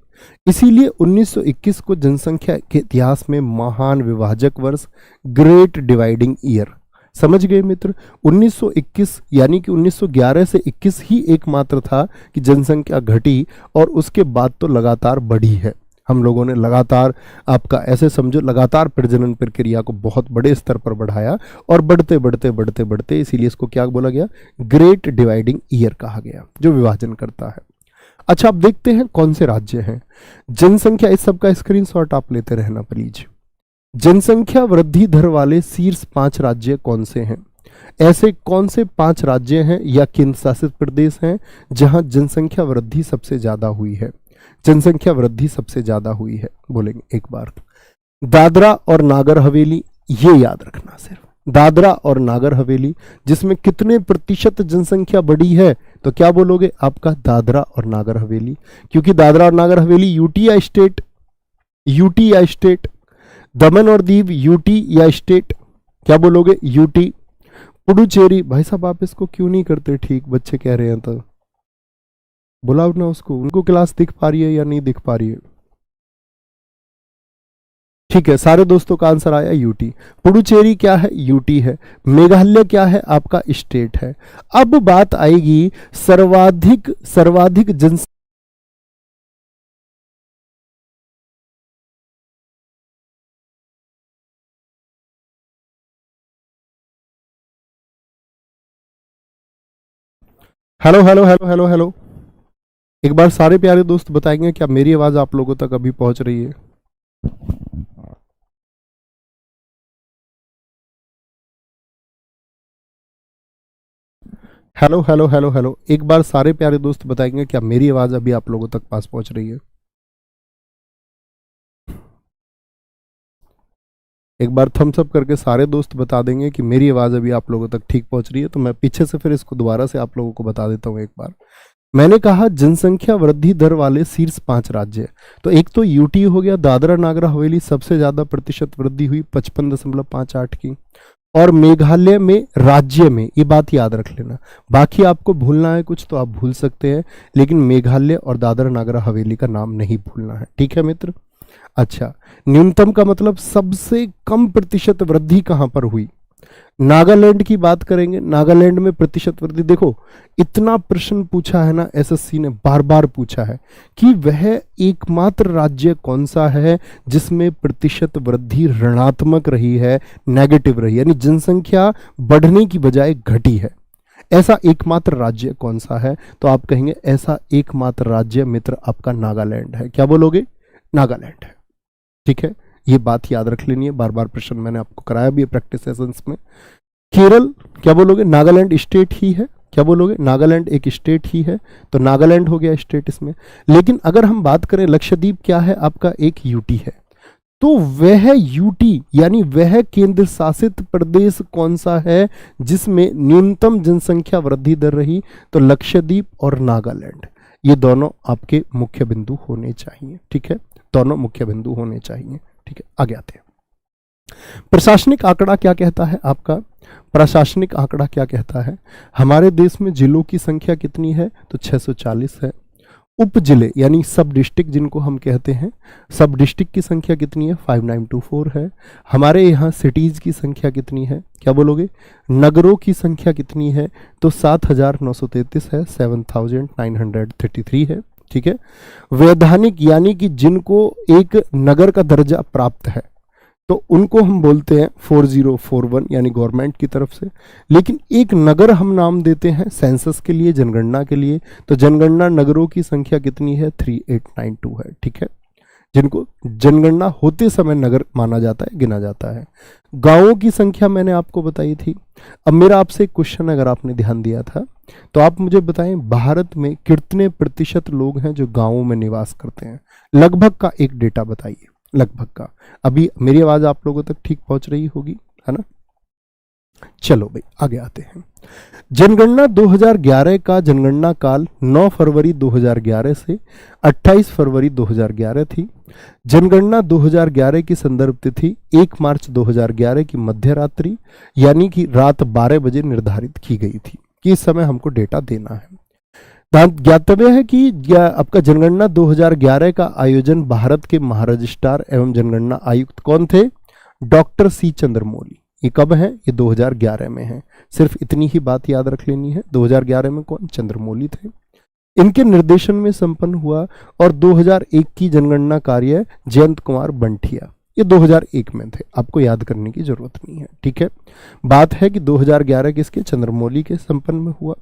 इसीलिए 1921 को जनसंख्या के इतिहास में महान विभाजक वर्ष, ग्रेट डिवाइडिंग ईयर। समझ गए मित्र? 1921 यानी कि 1911 से 21 ही एकमात्र था कि जनसंख्या घटी, और उसके बाद तो लगातार बढ़ी है। हम लोगों ने लगातार, आपका ऐसे समझो, लगातार प्रजनन प्रक्रिया को बहुत बड़े स्तर पर बढ़ाया, और बढ़ते बढ़ते बढ़ते बढ़ते, इसीलिए इसको क्या बोला गया? ग्रेट डिवाइडिंग ईयर कहा गया, जो विभाजन करता है। अच्छा, अब देखते हैं कौन से राज्य हैं। जनसंख्या, इस सब का स्क्रीनशॉट आप लेते रहना प्लीज। जनसंख्या वृद्धि दर वाले शीर्ष 5 राज्य कौन से हैं? ऐसे कौन से 5 राज्य हैं या केंद्र शासित प्रदेश हैं जहां जनसंख्या वृद्धि सबसे ज्यादा हुई है? जनसंख्या वृद्धि सबसे ज्यादा हुई है, बोलेंगे एक बार। दादरा और नागर हवेली, ये याद रखना सिर्फ, दादरा और नागर हवेली, जिसमें कितने प्रतिशत जनसंख्या बढ़ी है? तो क्या बोलोगे? आपका दादरा और नागर हवेली, क्योंकि दादरा और नागर हवेली यूटी या स्टेट? यूटी या स्टेट? दमन और दीव यूटी या स्टेट? क्या बोलोगे? यूटी। पुडुचेरी, भाई साहब आप इसको क्यों नहीं करते ठीक? बच्चे कह रहे हैं तो बुलाओ ना उसको, उनको क्लास दिख पा रही है या नहीं दिख पा रही है? ठीक है, सारे दोस्तों का आंसर आया यूटी। पुडुचेरी क्या है? यूटी है। मेघालय क्या है? आपका स्टेट है। अब बात आएगी सर्वाधिक जन, hello hello hello hello hello, एक बार सारे प्यारे दोस्त बताएंगे क्या मेरी आवाज आप लोगों तक अभी पहुंच रही है? हेलो हेलो हेलो हेलो, एक बार सारे प्यारे दोस्त बताएंगे क्या मेरी आवाज अभी आप लोगों तक पास पहुंच रही है? एक बार थम्स अप करके सारे दोस्त बता देंगे कि मेरी आवाज अभी आप लोगों तक ठीक पहुंच रही है, तो मैं पीछे से फिर इसको दोबारा से आप लोगों को बता देता हूं एक बार। मैंने कहा जनसंख्या वृद्धि दर वाले शीर्ष 5 राज्य, तो एक तो यूटी हो गया, दादरा नागर हवेली सबसे ज्यादा प्रतिशत वृद्धि हुई 55.58 की, और मेघालय में, राज्य में, ये बात याद रख लेना। बाकी आपको भूलना है कुछ तो आप भूल सकते हैं, लेकिन मेघालय और दादरा नागर हवेली का नाम नहीं भूलना है। ठीक है मित्र? अच्छा, न्यूनतम का मतलब सबसे कम प्रतिशत वृद्धि कहां पर हुई? नागालैंड की बात करेंगे, नागालैंड में प्रतिशत वृद्धि देखो, इतना प्रश्न पूछा है ना एसएससी ने, बार बार पूछा है कि वह एकमात्र राज्य कौन सा है जिसमें प्रतिशत वृद्धि ऋणात्मक रही है, नेगेटिव रही, यानी जनसंख्या बढ़ने की बजाय घटी है। ऐसा एकमात्र राज्य कौन सा है? तो आप कहेंगे ऐसा एकमात्र राज्य मित्र आपका नागालैंड है। क्या बोलोगे? नागालैंड है। ठीक है, ये बात याद रख लेनी है, बार बार प्रश्न मैंने आपको कराया भी है प्रैक्टिस सेशंस में। केरल, क्या बोलोगे? नागालैंड स्टेट ही है। क्या बोलोगे? नागालैंड एक स्टेट ही है, तो नागालैंड हो गया स्टेट इसमें। लेकिन अगर हम बात करें लक्षद्वीप, क्या है आपका? एक यूटी है। तो वह यूटी यानी वह केंद्र शासित प्रदेश कौन सा है जिसमें न्यूनतम जनसंख्या वृद्धि दर रही? तो लक्षद्वीप और नागालैंड, ये दोनों आपके मुख्य बिंदु होने चाहिए। ठीक है, दोनों मुख्य बिंदु होने चाहिए। ठीक है, आगे आते हैं। प्रशासनिक आंकड़ा क्या कहता है आपका? प्रशासनिक आंकड़ा क्या कहता है? हमारे देश में जिलों की संख्या कितनी है? तो 640 है। उप जिले यानी सब डिस्ट्रिक्ट जिनको हम कहते हैं, सब डिस्ट्रिक्ट की संख्या कितनी है? 5924 है। हमारे यहाँ सिटीज की संख्या कितनी है? क्या बोलोगे? नगरों की संख्या कितनी है? तो 7933 है, 7933 है। ठीक है, वैधानिक यानी कि जिनको एक नगर का दर्जा प्राप्त है तो उनको हम बोलते हैं 4041 यानी गवर्नमेंट की तरफ से। लेकिन एक नगर हम नाम देते हैं सेंसस के लिए, जनगणना के लिए, तो जनगणना नगरों की संख्या कितनी है? 3892 है। ठीक है, जिनको जनगणना होते समय नगर माना जाता है, गिना जाता है। गांवों की संख्या मैंने आपको बताई थी। अब मेरा आपसे एक क्वेश्चन अगर आपने ध्यान दिया था तो आप मुझे बताएं भारत में कितने प्रतिशत लोग हैं जो गांवों में निवास करते हैं? लगभग का एक डेटा बताइए, लगभग का। अभी मेरी आवाज आप लोगों तक ठीक पहुंच रही होगी, है ना? चलो भाई आगे आते हैं। जनगणना 2011 का जनगणना काल 9 फरवरी 2011 से 28 फरवरी 2011 थी। जनगणना 2011 की संदर्भ तिथि 1 मार्च 2011 की मध्य रात्रि यानी कि रात 12 बजे निर्धारित की गई थी कि इस समय हमको डेटा देना है। ज्ञातव्य है कि आपका जनगणना 2011 का आयोजन भारत के महारजिस्ट्रार एवं जनगणना आयुक्त कौन थे? Doctor C Chandramouli. ये कब है? ये 2011 में है। सिर्फ इतनी ही बात याद रख लेनी है, 2011 में कौन? चंद्रमौली थे। इनके निर्देशन में संपन्न हुआ। और 2001 की जनगणना कार्य जयंत कुमार बंठिया, ये 2001 में थे, आपको याद करने की जरूरत नहीं है। ठीक है, बात है कि 2011 किसके? चंद्रमौली के संपन्न में हुआ।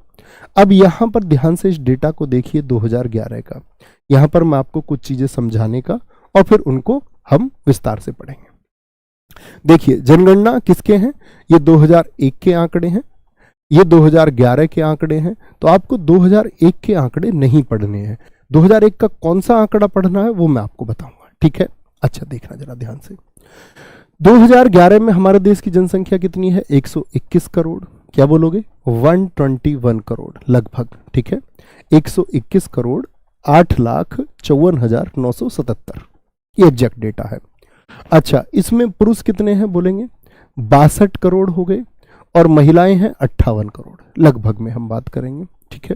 अब यहां पर ध्यान से इस डेटा को देखिए 2011 का। यहां पर मैं आपको कुछ चीजें समझाने का और फिर उनको हम विस्तार से पढ़ेंगे। देखिए जनगणना किसके हैं? ये 2001 के आंकड़े हैं, ये 2011 के आंकड़े हैं। तो आपको 2001 के आंकड़े नहीं पढ़ने हैं, 2001 का कौन सा आंकड़ा पढ़ना है वो मैं आपको बताऊंगा। ठीक है, अच्छा देखना जरा ध्यान से। 2011 में हमारे देश की जनसंख्या कितनी है? 121 करोड़। क्या बोलोगे? 121 करोड़ लगभग। ठीक है, 121 करोड़ 8,54,977 ये एग्जैक्ट डेटा है। अच्छा, इसमें पुरुष कितने हैं बोलेंगे? 62 करोड़ हो गए और महिलाएं हैं 58 करोड़ लगभग में हम बात करेंगे। ठीक है,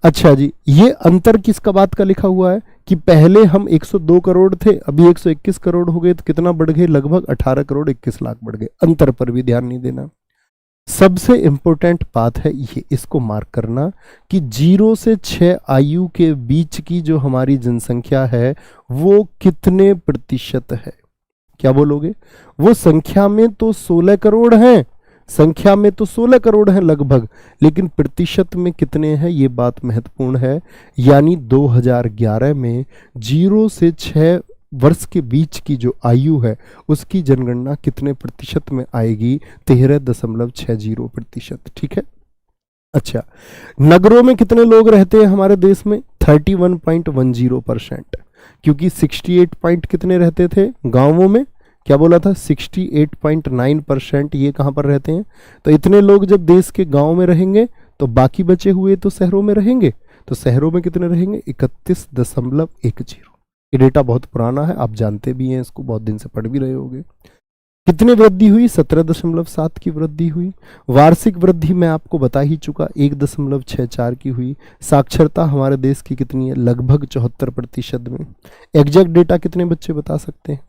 अच्छा जी, ये अंतर किसका बात का लिखा हुआ है कि पहले हम 102 करोड़ थे, अभी 121 करोड़ हो गए, तो कितना बढ़ गए? लगभग 18 करोड़ 21 लाख बढ़ गए। अंतर पर भी ध्यान नहीं देना। सबसे इंपॉर्टेंट बात है ये, इसको मार्क करना कि 0 से 6 आयु के बीच की जो हमारी जनसंख्या है वो कितने प्रतिशत है? क्या बोलोगे? वो संख्या में तो 16 करोड़ हैं, संख्या में तो 16 करोड़ हैं लगभग, लेकिन प्रतिशत में कितने हैं ये बात महत्वपूर्ण है। यानी 2011 में 0 से 6 वर्ष के बीच की जो आयु है उसकी जनगणना कितने प्रतिशत में आएगी? 13.60%। ठीक है, अच्छा नगरों में कितने लोग रहते हैं हमारे देश में? 31.10%, क्योंकि 68 पॉइंट कितने रहते थे गांवों में? क्या बोला था? 68.9% ये कहां पर रहते हैं? तो इतने लोग जब देश के गांव में रहेंगे तो बाकी बचे हुए तो शहरों में रहेंगे। तो शहरों में कितने रहेंगे? 31.10। ये डेटा बहुत पुराना है, आप जानते भी हैं इसको, बहुत दिन से पढ़ भी रहे होंगे। कितनी वृद्धि हुई? 17.7 की वृद्धि हुई। वार्षिक वृद्धि मैं आपको बता ही चुका, 1.64 की हुई। साक्षरता हमारे देश की कितनी है? लगभग 74% में। एग्जैक्ट डेटा कितने बच्चे बता सकते हैं?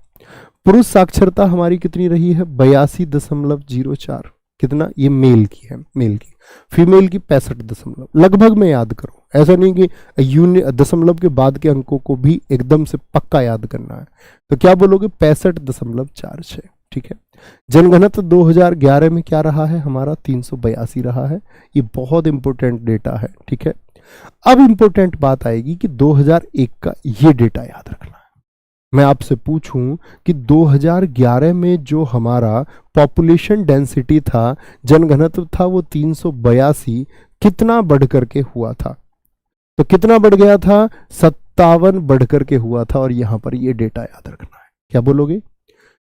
पुरुष साक्षरता हमारी कितनी रही है? 82.04। कितना? ये मेल की है, मेल की। फीमेल की 65 लगभग में याद करो, ऐसा नहीं कि दशमलव के बाद के अंकों को भी एकदम से पक्का याद करना है। तो क्या बोलोगे? 65.46। ठीक है। जनघनत्व 2011 में क्या रहा है हमारा? 382 रहा है। ये बहुत इंपॉर्टेंट डेटा है। ठीक है। अब इंपॉर्टेंट बात आएगी कि 2001 का ये डेटा याद रखना है। मैं आपसे पूछूं कि 2011 में जो हमारा पॉपुलेशन डेंसिटी था, जनघनत्व था, वो 382 कितना बढ़ करके हुआ था? तो कितना बढ़ गया था? 57 बढ़ करके हुआ था। और यहां पर ये डेटा याद रखना है। क्या बोलोगे?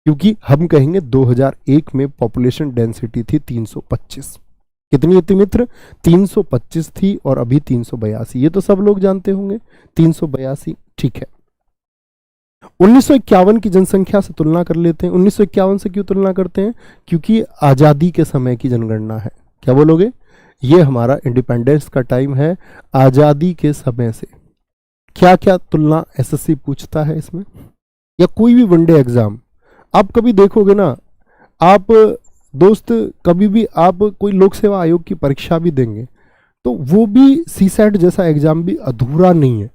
क्योंकि हम कहेंगे 2001 में पॉपुलेशन डेंसिटी थी 325। कितनी थी मित्र? 325 थी और अभी 382। ये तो सब लोग जानते होंगे, 382। ठीक है। 1951 की जनसंख्या से तुलना कर लेते हैं। 1951 से क्यों तुलना करते हैं? क्योंकि आज़ादी के समय की जनगणना है। क्या बोलोगे? ये हमारा इंडिपेंडेंस का टाइम है, आज़ादी के समय से। क्या क्या तुलना एसएससी पूछता है इसमें, या कोई भी वनडे एग्जाम आप कभी देखोगे ना, आप दोस्त कभी भी आप कोई लोक सेवा आयोग की परीक्षा भी देंगे तो वो भी सीसैट जैसा एग्जाम भी अधूरा नहीं है,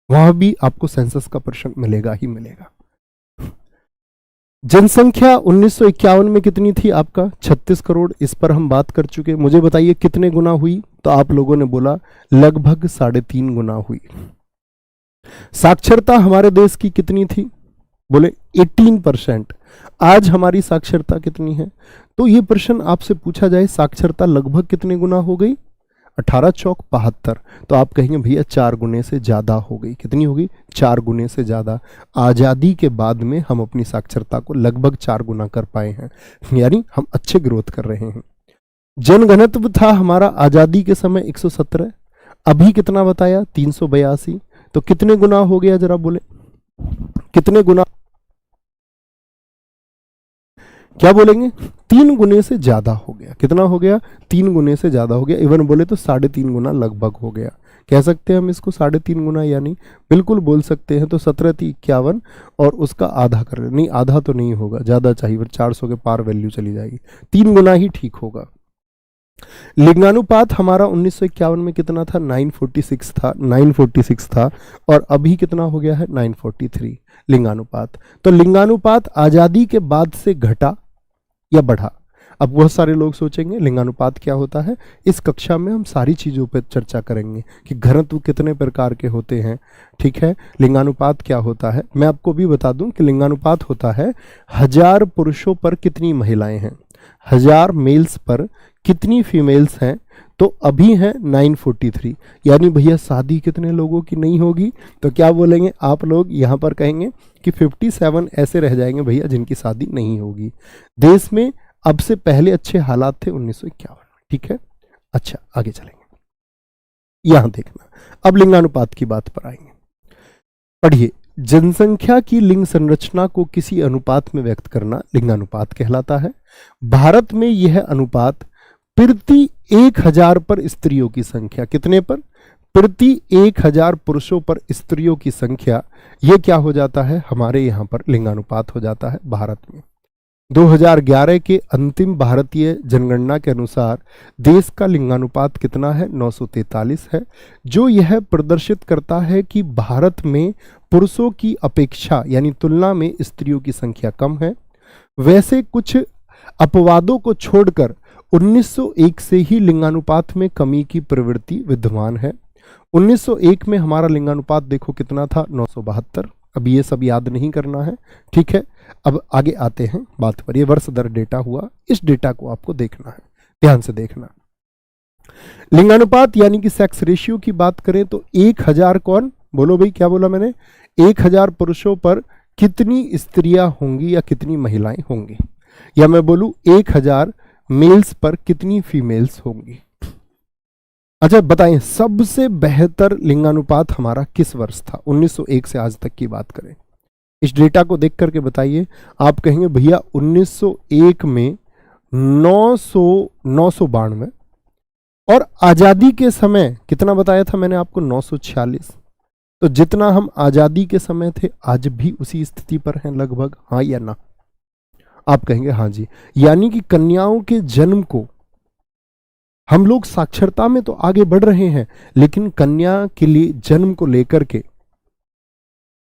वहां भी आपको सेंसस का प्रश्न मिलेगा ही मिलेगा। जनसंख्या 1951 में कितनी थी आपका? 36 करोड़। इस पर हम बात कर चुके। मुझे बताइए कितने गुना हुई? तो आप लोगों ने बोला लगभग 3.5 गुना हुई। साक्षरता हमारे देश की कितनी थी? बोले 18%। आज हमारी साक्षरता कितनी है? तो ये प्रश्न आपसे पूछा जाए साक्षरता लगभग कितने गुना हो गई? 18 चौक 72। तो आप कहेंगे भैया 4 गुने से ज्यादा हो गई। कितनी होगी? 4 गुने से ज्यादा। आजादी के बाद में हम अपनी साक्षरता को लगभग 4 गुना कर पाए हैं, यानी हम अच्छे ग्रोथ कर रहे हैं। जनघनत्व था हमारा आजादी के समय 117, अभी कितना बताया? 382। तो कितने गुना हो गया जरा बोले, कितने गुना? क्या बोलेंगे? 3 गुने से ज्यादा हो गया। कितना हो गया? 3 गुने से ज्यादा हो गया। इवन बोले तो 3.5 गुना लगभग हो गया। कह सकते हैं हम इसको 3.5 गुना, यानी बिल्कुल बोल सकते हैं। तो 1751 और उसका आधा कर रहे, नहीं आधा तो नहीं होगा, ज्यादा चाहिए, फिर 400 के पार वैल्यू चली जाएगी। 3 गुना ही ठीक होगा। लिंगानुपात हमारा 1951 में कितना था? 946 था, 946 था। और अभी कितना हो गया है? 943 लिंगानुपात। तो लिंगानुपात आजादी के बाद से घटा या बढ़ा? अब बहुत सारे लोग सोचेंगे लिंगानुपात क्या होता है। इस कक्षा में हम सारी चीज़ों पर चर्चा करेंगे कि घनत्व कितने प्रकार के होते हैं। ठीक है। लिंगानुपात क्या होता है मैं आपको भी बता दूं कि लिंगानुपात होता है 1000 पुरुषों पर कितनी महिलाएं हैं, 1000 मेल्स पर कितनी फीमेल्स हैं। तो अभी है 943, यानी भैया शादी कितने लोगों की नहीं होगी? तो क्या बोलेंगे आप लोग यहाँ पर? कहेंगे कि 57 ऐसे रह जाएंगे भैया जिनकी शादी नहीं होगी। देश में अब से पहले अच्छे हालात थे 1951 में। ठीक है। अच्छा आगे चलेंगे, यहां देखना। अब लिंगानुपात की बात पर आएंगे। पढ़िए, जनसंख्या की लिंग संरचना को किसी अनुपात में व्यक्त करना लिंगानुपात कहलाता है। भारत में यह अनुपात प्रति 1000 पर स्त्रियों की संख्या, कितने पर? प्रति 1000 पुरुषों पर स्त्रियों की संख्या, यह क्या हो जाता है? हमारे यहां पर लिंगानुपात हो जाता है भारत में। 2011 के अंतिम भारतीय जनगणना के अनुसार देश का लिंगानुपात कितना है? 943 है, जो यह प्रदर्शित करता है कि भारत में पुरुषों की अपेक्षा यानी तुलना में स्त्रियों की संख्या कम है। वैसे कुछ अपवादों को छोड़कर 1901 से ही लिंगानुपात में कमी की प्रवृत्ति विद्यमान है। 1901 में हमारा लिंगानुपात देखो कितना था? 972। अब ये सब याद नहीं करना है। ठीक है। अब आगे आते हैं बात पर। ये वर्ष दर डेटा हुआ, इस डेटा को आपको देखना है, ध्यान से देखना। लिंगानुपात यानी कि सेक्स रेशियो की बात करें तो 1000 कौन? बोलो भाई, क्या बोला मैंने? 1000 पुरुषों पर कितनी स्त्रियां होंगी या कितनी महिलाएं होंगी? या मैं बोलूं 1000 मेल्स पर कितनी फीमेल्स होंगी? अच्छा बताएं, सबसे बेहतर लिंगानुपात हमारा किस वर्ष था? 1901 से आज तक की बात करें, इस डेटा को देख करके बताइए। आप कहेंगे भैया 1901 में 992 और आजादी के समय कितना बताया था मैंने आपको? 946। तो जितना हम आजादी के समय थे आज भी उसी स्थिति पर हैं लगभग, हाँ या ना? आप कहेंगे हाँ जी। यानी कि कन्याओं के जन्म को हम लोग साक्षरता में तो आगे बढ़ रहे हैं, लेकिन कन्या के लिए जन्म को लेकर के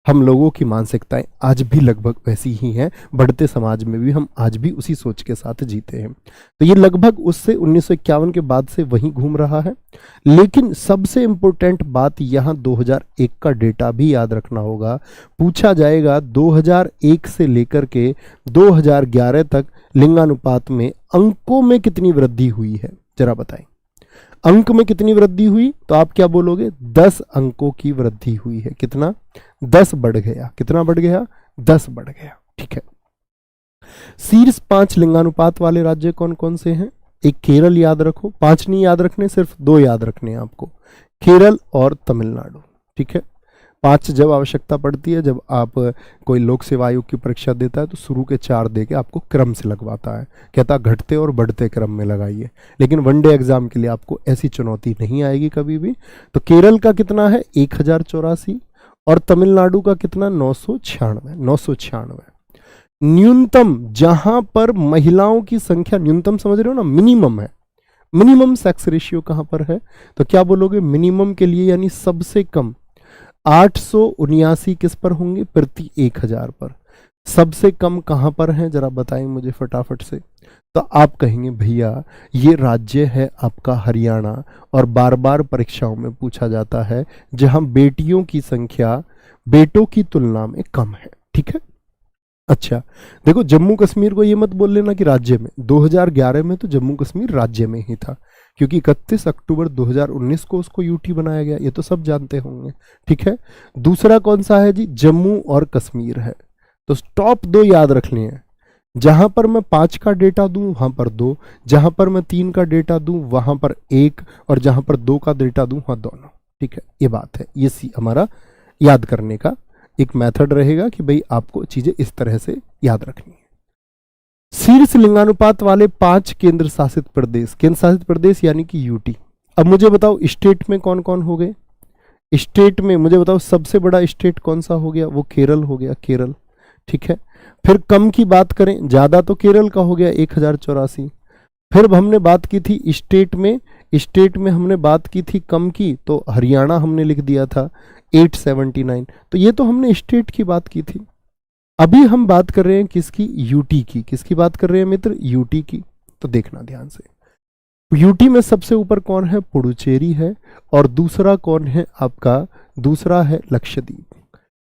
हम लोगों की मानसिकताएं आज भी लगभग वैसी ही हैं। बढ़ते समाज में भी हम आज भी उसी सोच के साथ जीते हैं। तो ये लगभग उससे 1951 के बाद से वहीं घूम रहा है। लेकिन सबसे इंपॉर्टेंट बात यहाँ 2001 का डेटा भी याद रखना होगा। पूछा जाएगा 2001 से लेकर के 2011 तक लिंगानुपात में अंकों में कितनी वृद्धि हुई है, जरा बताएं। अंक में कितनी वृद्धि हुई? तो आप क्या बोलोगे? 10 अंकों की वृद्धि हुई है। कितना? 10 बढ़ गया। कितना बढ़ गया? 10 बढ़ गया। ठीक है। शीर्ष 5 लिंगानुपात वाले राज्य कौन कौन से हैं? एक केरल याद रखो, 5 नहीं याद रखने, सिर्फ 2 याद रखने हैं आपको, केरल और तमिलनाडु। ठीक है। 5 जब आवश्यकता पड़ती है, जब आप कोई लोक सेवा आयोग की परीक्षा देता है तो शुरू के 4 दे के आपको क्रम से लगवाता है, कहता घटते और बढ़ते क्रम में लगाइए। लेकिन वनडे एग्जाम के लिए आपको ऐसी चुनौती नहीं आएगी कभी भी। तो केरल का कितना है? 1084 और तमिलनाडु का कितना? 996। न्यूनतम जहां पर महिलाओं की संख्या, न्यूनतम समझ रहे हो ना, मिनिमम है। मिनिमम सेक्स रेशियो कहां पर है? तो क्या बोलोगे? मिनिमम के लिए यानी सबसे कम 879 किस पर होंगे? प्रति 1000 पर। सबसे कम कहां पर है, जरा बताएं मुझे फटाफट से। तो आप कहेंगे भैया ये राज्य है आपका हरियाणा, और बार बार परीक्षाओं में पूछा जाता है जहां बेटियों की संख्या बेटों की तुलना में कम है। ठीक है। अच्छा देखो, जम्मू कश्मीर को ये मत बोल लेना कि राज्य में, 2011 में तो जम्मू कश्मीर राज्य में ही था, क्योंकि 31 अक्टूबर 2019 को उसको यूटी बनाया गया, ये तो सब जानते होंगे। ठीक है। दूसरा कौन सा है जी? जम्मू और कश्मीर है। तो टॉप 2 याद रखने हैं। जहां पर मैं 5 का डेटा दूं वहां पर 2, जहां पर मैं 3 का डेटा दूं वहां पर 1, और जहां पर 2 का डेटा दूं वहां दोनों। ठीक है, ये बात है। ये हमारा याद करने का एक मेथड रहेगा कि भाई आपको चीजें इस तरह से याद रखनी है। शीर्ष लिंगानुपात वाले 5 केंद्र शासित प्रदेश, केंद्र शासित प्रदेश यानी कि यूटी। अब मुझे बताओ स्टेट में कौन कौन हो गए? स्टेट में मुझे बताओ सबसे बड़ा स्टेट कौन सा हो गया? वो केरल हो गया, केरल। ठीक है। फिर कम की बात करें, ज्यादा तो केरल का हो गया 1084। फिर हमने बात की थी स्टेट में हमने बात की थी कम की, तो हरियाणा हमने लिख दिया था 879। तो ये तो हमने स्टेट की बात की थी। अभी हम बात कर रहे हैं किसकी? यूटी की। किसकी बात कर रहे हैं मित्र? यूटी की। तो देखना ध्यान से, यूटी में सबसे ऊपर कौन है? पुडुचेरी है। और दूसरा कौन है आपका? दूसरा है लक्षद्वीप।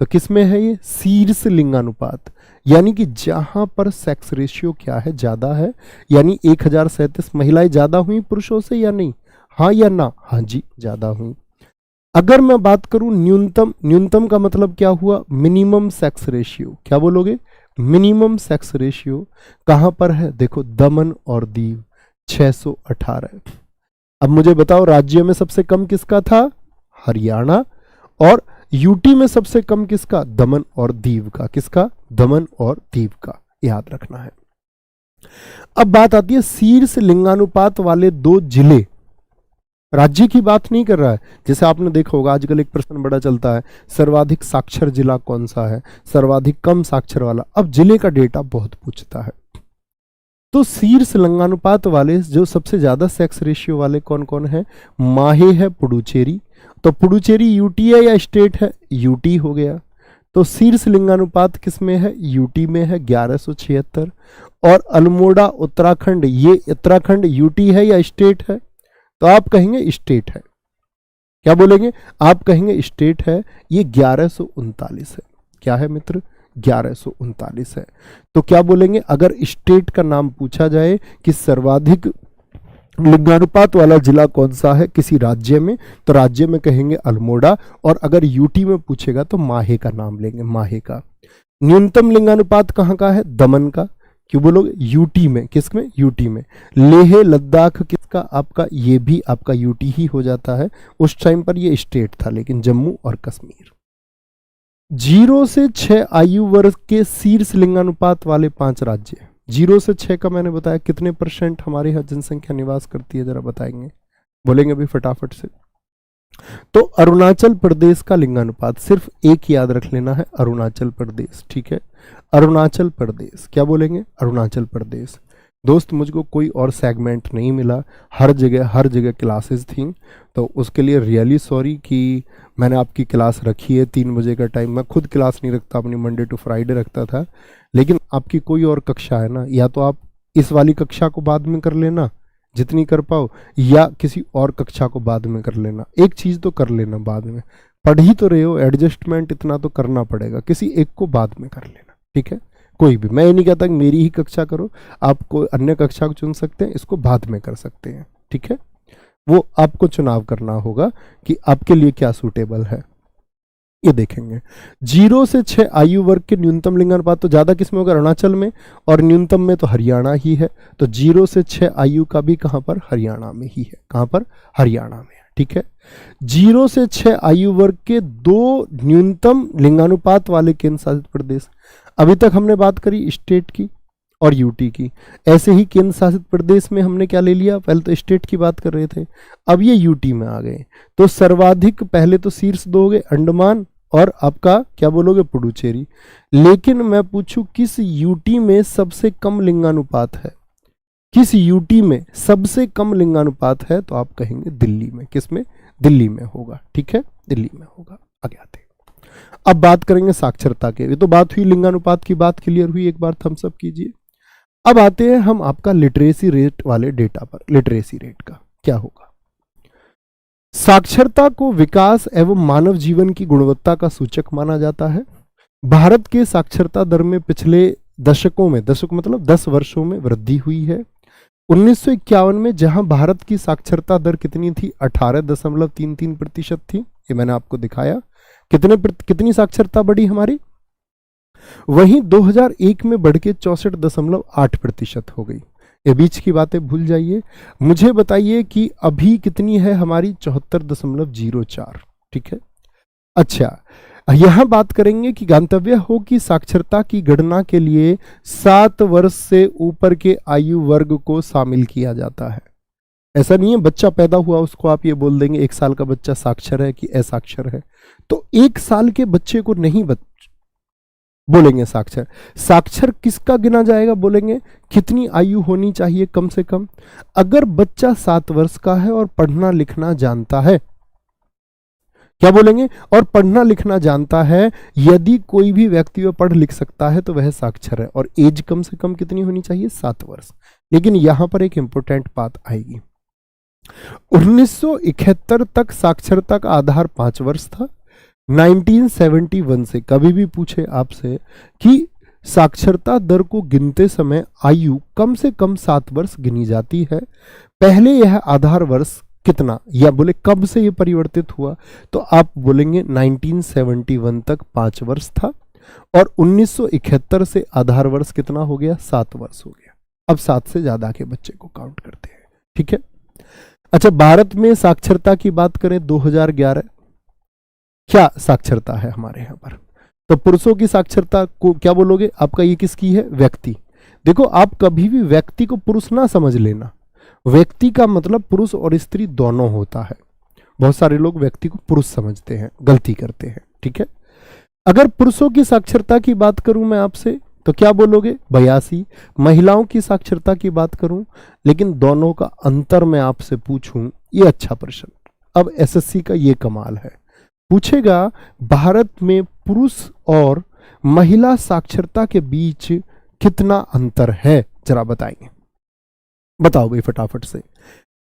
तो किस में है ये? शीर्ष लिंगानुपात, यानी कि जहां पर सेक्स रेशियो क्या है? ज्यादा है। यानी 1037 महिलाएं ज्यादा हुई पुरुषों से या नहीं? हाँ या ना? हाँ जी, ज्यादा हुई। अगर मैं बात करूं न्यूनतम, न्यूनतम का मतलब क्या हुआ? Minimum sex ratio. क्या बोलोगे? मिनिमम सेक्स रेशियो कहां पर है? देखो, दमन और दीव 618। अब मुझे बताओ राज्य में सबसे कम किसका था? हरियाणा। और यूटी में सबसे कम किसका? दमन और दीव का। किसका? दमन और दीव का। याद रखना है। अब बात आती है शीर्ष लिंगानुपात वाले 2 जिले। राज्य की बात नहीं कर रहा है। जैसे आपने देखा होगा आजकल एक प्रश्न बड़ा चलता है, सर्वाधिक साक्षर जिला कौन सा है, सर्वाधिक कम साक्षर वाला। अब जिले का डेटा बहुत पूछता है। तो शीर्ष लिंगानुपात वाले जो सबसे ज्यादा सेक्स रेशियो वाले कौन कौन है? माहे है, पुडुचेरी। तो पुडुचेरी यूटी है या स्टेट है? यूटी हो गया। तो शीर्ष लिंगानुपात किस में है? यूटी में है, 1176। और अल्मोड़ा उत्तराखंड, ये उत्तराखंड यूटी है या स्टेट है? तो आप कहेंगे स्टेट है। क्या बोलेंगे? आप कहेंगे स्टेट है। ये 1139 है। क्या है मित्र? 1139 है। तो क्या बोलेंगे अगर स्टेट का नाम पूछा जाए कि सर्वाधिक लिंगानुपात वाला जिला कौन सा है किसी राज्य में, तो राज्य में कहेंगे अल्मोड़ा। और अगर यूटी में पूछेगा तो माहे का नाम लेंगे, माहे का। न्यूनतम लिंगानुपात कहाँ का है? दमन का। क्यों बोलोगे? यूटी में। किस में? यूटी में। लेह लद्दाख किसका? आपका, ये भी आपका यूटी ही हो जाता है। उस टाइम पर ये स्टेट था, लेकिन जम्मू और कश्मीर। 0 से 6 आयु वर्ग के शीर्ष लिंगानुपात वाले 5 राज्य। 0 से 6 का मैंने बताया कितने % हमारे यहाँ जनसंख्या निवास करती है, जरा बताएंगे? बोलेंगे अभी फटाफट से। तो अरुणाचल प्रदेश का लिंगानुपात सिर्फ एक याद रख लेना है, अरुणाचल प्रदेश, ठीक है। अरुणाचल प्रदेश, क्या बोलेंगे, अरुणाचल प्रदेश। दोस्त मुझको कोई और सेगमेंट नहीं मिला, हर जगह क्लासेस थी, तो उसके लिए रियली सॉरी कि मैंने आपकी क्लास रखी है 3 बजे का टाइम। मैं खुद क्लास नहीं रखता, अपनी मंडे टू फ्राइडे रखता था, लेकिन आपकी कोई और कक्षा है ना, या तो आप इस वाली कक्षा को बाद में कर लेना जितनी कर पाओ, या किसी और कक्षा को बाद में कर लेना। एक चीज़ तो कर लेना बाद में, पढ़ ही तो रहे हो, एडजस्टमेंट इतना तो करना पड़ेगा, किसी एक को बाद में कर लेना, ठीक है। कोई भी, मैं ये नहीं कहता कि मेरी ही कक्षा करो, आप कोई अन्य कक्षा को चुन सकते हैं, इसको बाद में कर सकते हैं, ठीक है। वो आपको चुनाव करना होगा कि आपके लिए क्या सूटेबल है, ये देखेंगे। 0 से 6 आयु वर्ग के न्यूनतम लिंगानुपात तो ज्यादा किसमें होगा, अरुणाचल में, और न्यूनतम में तो हरियाणा ही है। तो 0 से 6 आयु का भी कहां पर, हरियाणा में ही है। कहां पर, हरियाणा में, ठीक है। 0 से 6 आयु वर्ग के 2 न्यूनतम लिंगानुपात वाले केंद्र शासित प्रदेश। अभी तक हमने बात करी स्टेट की और यूटी की, ऐसे ही केंद्र शासित प्रदेश में हमने क्या ले लिया, पहले तो स्टेट की बात कर रहे थे, अब ये यूटी में आ गए। तो सर्वाधिक पहले तो शीर्ष 2 हो गए, अंडमान और आपका क्या बोलोगे, पुडुचेरी। लेकिन मैं पूछूं किस यूटी में सबसे कम लिंगानुपात है, किस यूटी में सबसे कम लिंगानुपात है, तो आप कहेंगे दिल्ली में। किसमें, दिल्ली में होगा, ठीक है, दिल्ली में होगा। आगे आते हैं, अब बात करेंगे साक्षरता के। ये तो बात हुई लिंगानुपात की, बात क्लियर हुई, एक बार थम्स अप कीजिए। अब आते हैं हम आपका लिटरेसी रेट वाले डेटा पर। लिटरेसी रेट का क्या होगा, साक्षरता को विकास एवं मानव जीवन की गुणवत्ता का सूचक माना जाता है। भारत के साक्षरता दर में पिछले दशकों में, दशक मतलब 10 वर्षों में वृद्धि हुई है। 1951 में जहां भारत की साक्षरता दर कितनी थी, 18.33% थी, ये मैंने आपको दिखाया। कितनी साक्षरता बढ़ी हमारी, वहीं 2001 में बढ़ के 64.8% हो गई। ये बीच की बातें भूल जाइए, मुझे बताइए कि अभी कितनी है हमारी, 74.04, ठीक है। अच्छा, यहां बात करेंगे कि गंतव्य हो कि साक्षरता की गणना के लिए 7 वर्ष से ऊपर के आयु वर्ग को शामिल किया जाता है। ऐसा नहीं है बच्चा पैदा हुआ उसको आप ये बोल देंगे 1 साल का बच्चा साक्षर है कि असाक्षर है, तो 1 साल के बच्चे को नहीं बोलेंगे साक्षर। साक्षर किसका गिना जाएगा, बोलेंगे कितनी आयु होनी चाहिए कम से कम। अगर बच्चा 7 वर्ष का है और पढ़ना लिखना जानता है, क्या बोलेंगे, और पढ़ना लिखना जानता है, यदि कोई भी व्यक्ति वह पढ़ लिख सकता है तो वह साक्षर है। और एज कम से कम कितनी होनी चाहिए, 7 वर्ष। लेकिन यहां पर एक इंपॉर्टेंट बात आएगी, 1971 तक साक्षरता का आधार 5 वर्ष था। 1971 से कभी भी पूछे आपसे कि साक्षरता दर को गिनते समय आयु कम से कम 7 वर्ष गिनी जाती है, पहले यह आधार वर्ष कितना, या बोले कब से यह परिवर्तित हुआ, तो आप बोलेंगे 1971 तक 5 वर्ष था और 1971 से आधार वर्ष कितना हो गया, 7 वर्ष हो गया। अब 7 से ज्यादा के बच्चे को काउंट करते हैं, ठीक है। अच्छा, भारत में साक्षरता की बात करें 2011, क्या साक्षरता है हमारे यहां पर, तो पुरुषों की साक्षरता को क्या बोलोगे, आपका ये किसकी है, व्यक्ति। देखो, आप कभी भी व्यक्ति को पुरुष ना समझ लेना, व्यक्ति का मतलब पुरुष और स्त्री दोनों होता है। बहुत सारे लोग व्यक्ति को पुरुष समझते हैं, गलती करते हैं, ठीक है। अगर पुरुषों की साक्षरता की बात करूं मैं आपसे तो क्या बोलोगे, 82। महिलाओं की साक्षरता की बात करूं, लेकिन दोनों का अंतर मैं आपसे पूछूं, ये अच्छा प्रश्न। अब एसएससी का ये कमाल है, पूछेगा भारत में पुरुष और महिला साक्षरता के बीच कितना अंतर है, जरा बताएंगे, बताओ भाई फटाफट से।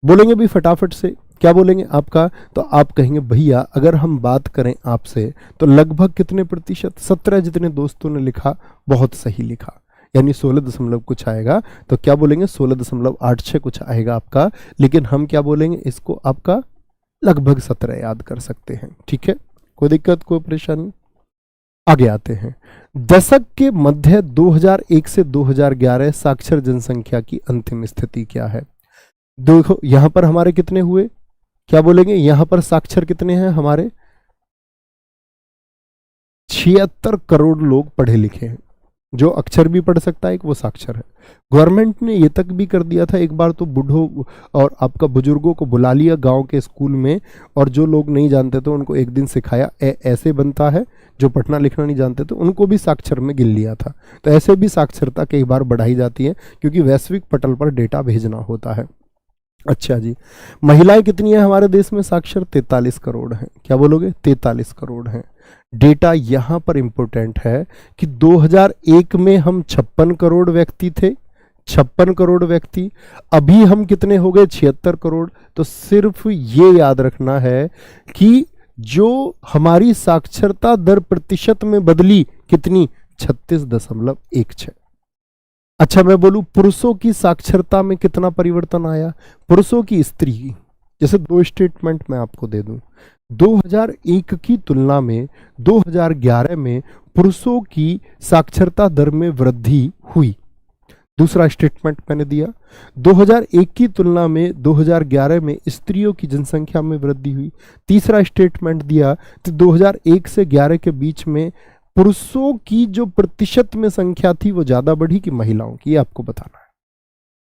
बोलेंगे भी फटाफट से, क्या बोलेंगे आपका, तो आप कहेंगे भैया अगर हम बात करें आपसे तो लगभग कितने प्रतिशत, 17 जितने दोस्तों ने लिखा बहुत सही लिखा, यानी 16 दशमलव कुछ आएगा, तो क्या बोलेंगे 16.86 कुछ आएगा आपका। लेकिन हम क्या बोलेंगे इसको, आपका लगभग 17 याद कर सकते हैं, ठीक है, कोई दिक्कत कोई परेशानी। आगे आते हैं, दशक के मध्य 2001 से 2011 साक्षर जनसंख्या की अंतिम स्थिति क्या है। देखो यहां पर हमारे कितने हुए, क्या बोलेंगे, यहां पर साक्षर कितने हैं हमारे, 76 करोड़ लोग पढ़े लिखे हैं। जो अक्षर भी पढ़ सकता है एक वो साक्षर है। गवर्नमेंट ने ये तक भी कर दिया था, एक बार तो बूढ़ों और आपका बुजुर्गों को बुला लिया गांव के स्कूल में, और जो लोग नहीं जानते थे उनको एक दिन सिखाया ऐसे बनता है, जो पढ़ना लिखना नहीं जानते थे उनको भी साक्षर में गिन लिया था। तो ऐसे भी साक्षरता कई बार बढ़ाई जाती है, क्योंकि वैश्विक पटल पर डेटा भेजना होता है। अच्छा जी, महिलाएं कितनी है हमारे देश में साक्षर? 43 करोड़ हैं। क्या बोलोगे? 43 करोड़ हैं। डेटा यहां पर इंपॉर्टेंट है कि 2001 में हम 56 करोड़ व्यक्ति थे, 56 करोड़ व्यक्ति। अभी हम कितने हो गए? 76 करोड़। तो सिर्फ ये याद रखना है कि जो हमारी साक्षरता दर प्रतिशत में बदली कितनी? 36.16। अच्छा, मैं बोलूं पुरुषों की साक्षरता में कितना परिवर्तन आया? पुरुषों की, स्त्री की, जैसे दो स्टेटमेंट मैं आपको दे दूं। 2001 की तुलना में 2011 में पुरुषों की साक्षरता दर में वृद्धि हुई। दूसरा स्टेटमेंट मैंने दिया, 2001 की तुलना में 2011 में स्त्रियों की जनसंख्या में वृद्धि हुई। तीसरा स्टेटमेंट दिया तो 2001 से 11 के बीच में पुरुषों की जो प्रतिशत में संख्या थी वो ज्यादा बढ़ी कि महिलाओं की, ये आपको बताना है।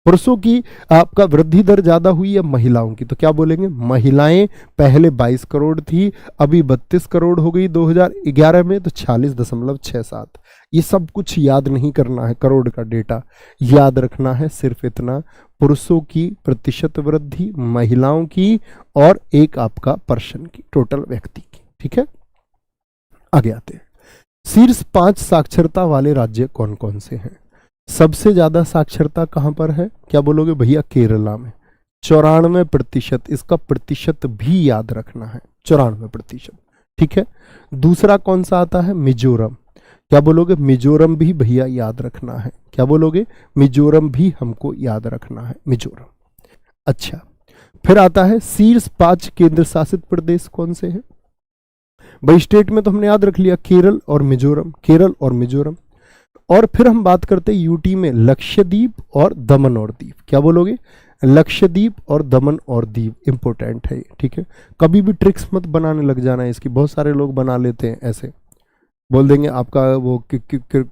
पुरुषों की आपका वृद्धि दर ज्यादा हुई या महिलाओं की? तो क्या बोलेंगे? महिलाएं पहले 22 करोड़ थी, अभी 32 करोड़ हो गई 2011 में, तो 46.67। ये सब कुछ याद नहीं करना है, करोड़ का डेटा याद रखना है, सिर्फ इतना, पुरुषों की प्रतिशत वृद्धि, महिलाओं की, और एक आपका पर्सन की, टोटल व्यक्ति की। ठीक है, आगे आते हैं। शीर्ष 5 साक्षरता वाले राज्य कौन कौन से हैं? सबसे ज्यादा साक्षरता कहां पर है? क्या बोलोगे भैया? केरला में 94%। इसका प्रतिशत भी याद रखना है, 94%। ठीक है, दूसरा कौन सा आता है? मिजोरम। क्या बोलोगे? मिजोरम भी भैया याद रखना है। क्या बोलोगे? मिजोरम भी हमको याद रखना है, मिजोरम। अच्छा, फिर आता है शीर्ष 5 केंद्र शासित प्रदेश कौन से हैं? भाई स्टेट में तो हमने याद रख लिया, केरल और मिजोरम, केरल और मिजोरम। और फिर हम बात करते हैं यूटी में लक्षद्वीप और दमन और दीव। क्या बोलोगे? लक्षद्वीप और दमन और दीव इंपॉर्टेंट है। ठीक है, कभी भी ट्रिक्स मत बनाने लग जाना है इसकी, बहुत सारे लोग बना लेते हैं ऐसे, बोल देंगे आपका वो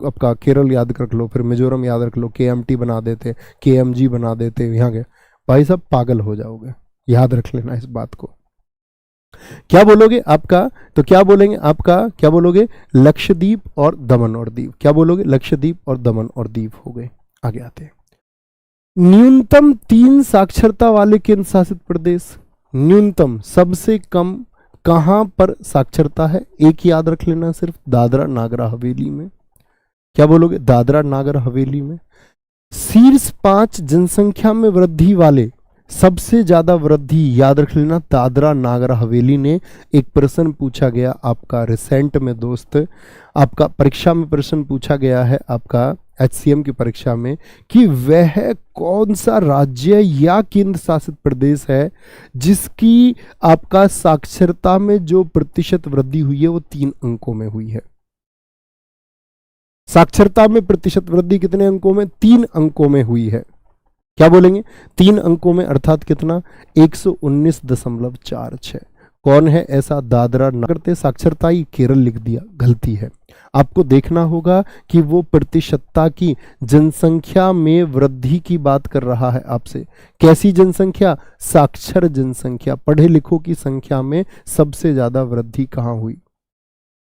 आपका केरल याद रख लो, फिर मिजोरम याद रख लो, केएमटी बना देते, केएमजी बना देते, यहाँ के भाई सब पागल हो जाओगे। याद रख लेना इस बात को। क्या बोलोगे आपका? तो क्या बोलेंगे आपका? क्या बोलोगे? लक्षद्वीप और दमन और दीव। क्या बोलोगे? लक्षद्वीप और दमन और दीव हो गए। आगे आते हैं, न्यूनतम 3 साक्षरता वाले केंद्र शासित प्रदेश। न्यूनतम, सबसे कम कहां पर साक्षरता है? एक याद रख लेना, सिर्फ दादरा नागर हवेली में। क्या बोलोगे? दादरा नागर हवेली में। शीर्ष 5 जनसंख्या में वृद्धि वाले, सबसे ज्यादा वृद्धि याद रख लेना, दादरा नागर हवेली ने। एक प्रश्न पूछा गया आपका रिसेंट में दोस्त, आपका परीक्षा में प्रश्न पूछा गया है आपका HCM की परीक्षा में, कि वह कौन सा राज्य या केंद्र शासित प्रदेश है जिसकी आपका साक्षरता में जो प्रतिशत वृद्धि हुई है वो 3 अंकों में हुई है। साक्षरता में प्रतिशत वृद्धि कितने अंकों में? 3 अंकों में हुई है। क्या बोलेंगे? 3 अंकों में, अर्थात कितना? 119.46। कौन है ऐसा? दादरा नगर। साक्षरता ही केरल लिख दिया, गलती है। आपको देखना होगा कि वो प्रतिशतता की, जनसंख्या में वृद्धि की बात कर रहा है आपसे। कैसी जनसंख्या? साक्षर जनसंख्या, पढ़े लिखों की संख्या में सबसे ज्यादा वृद्धि कहां हुई?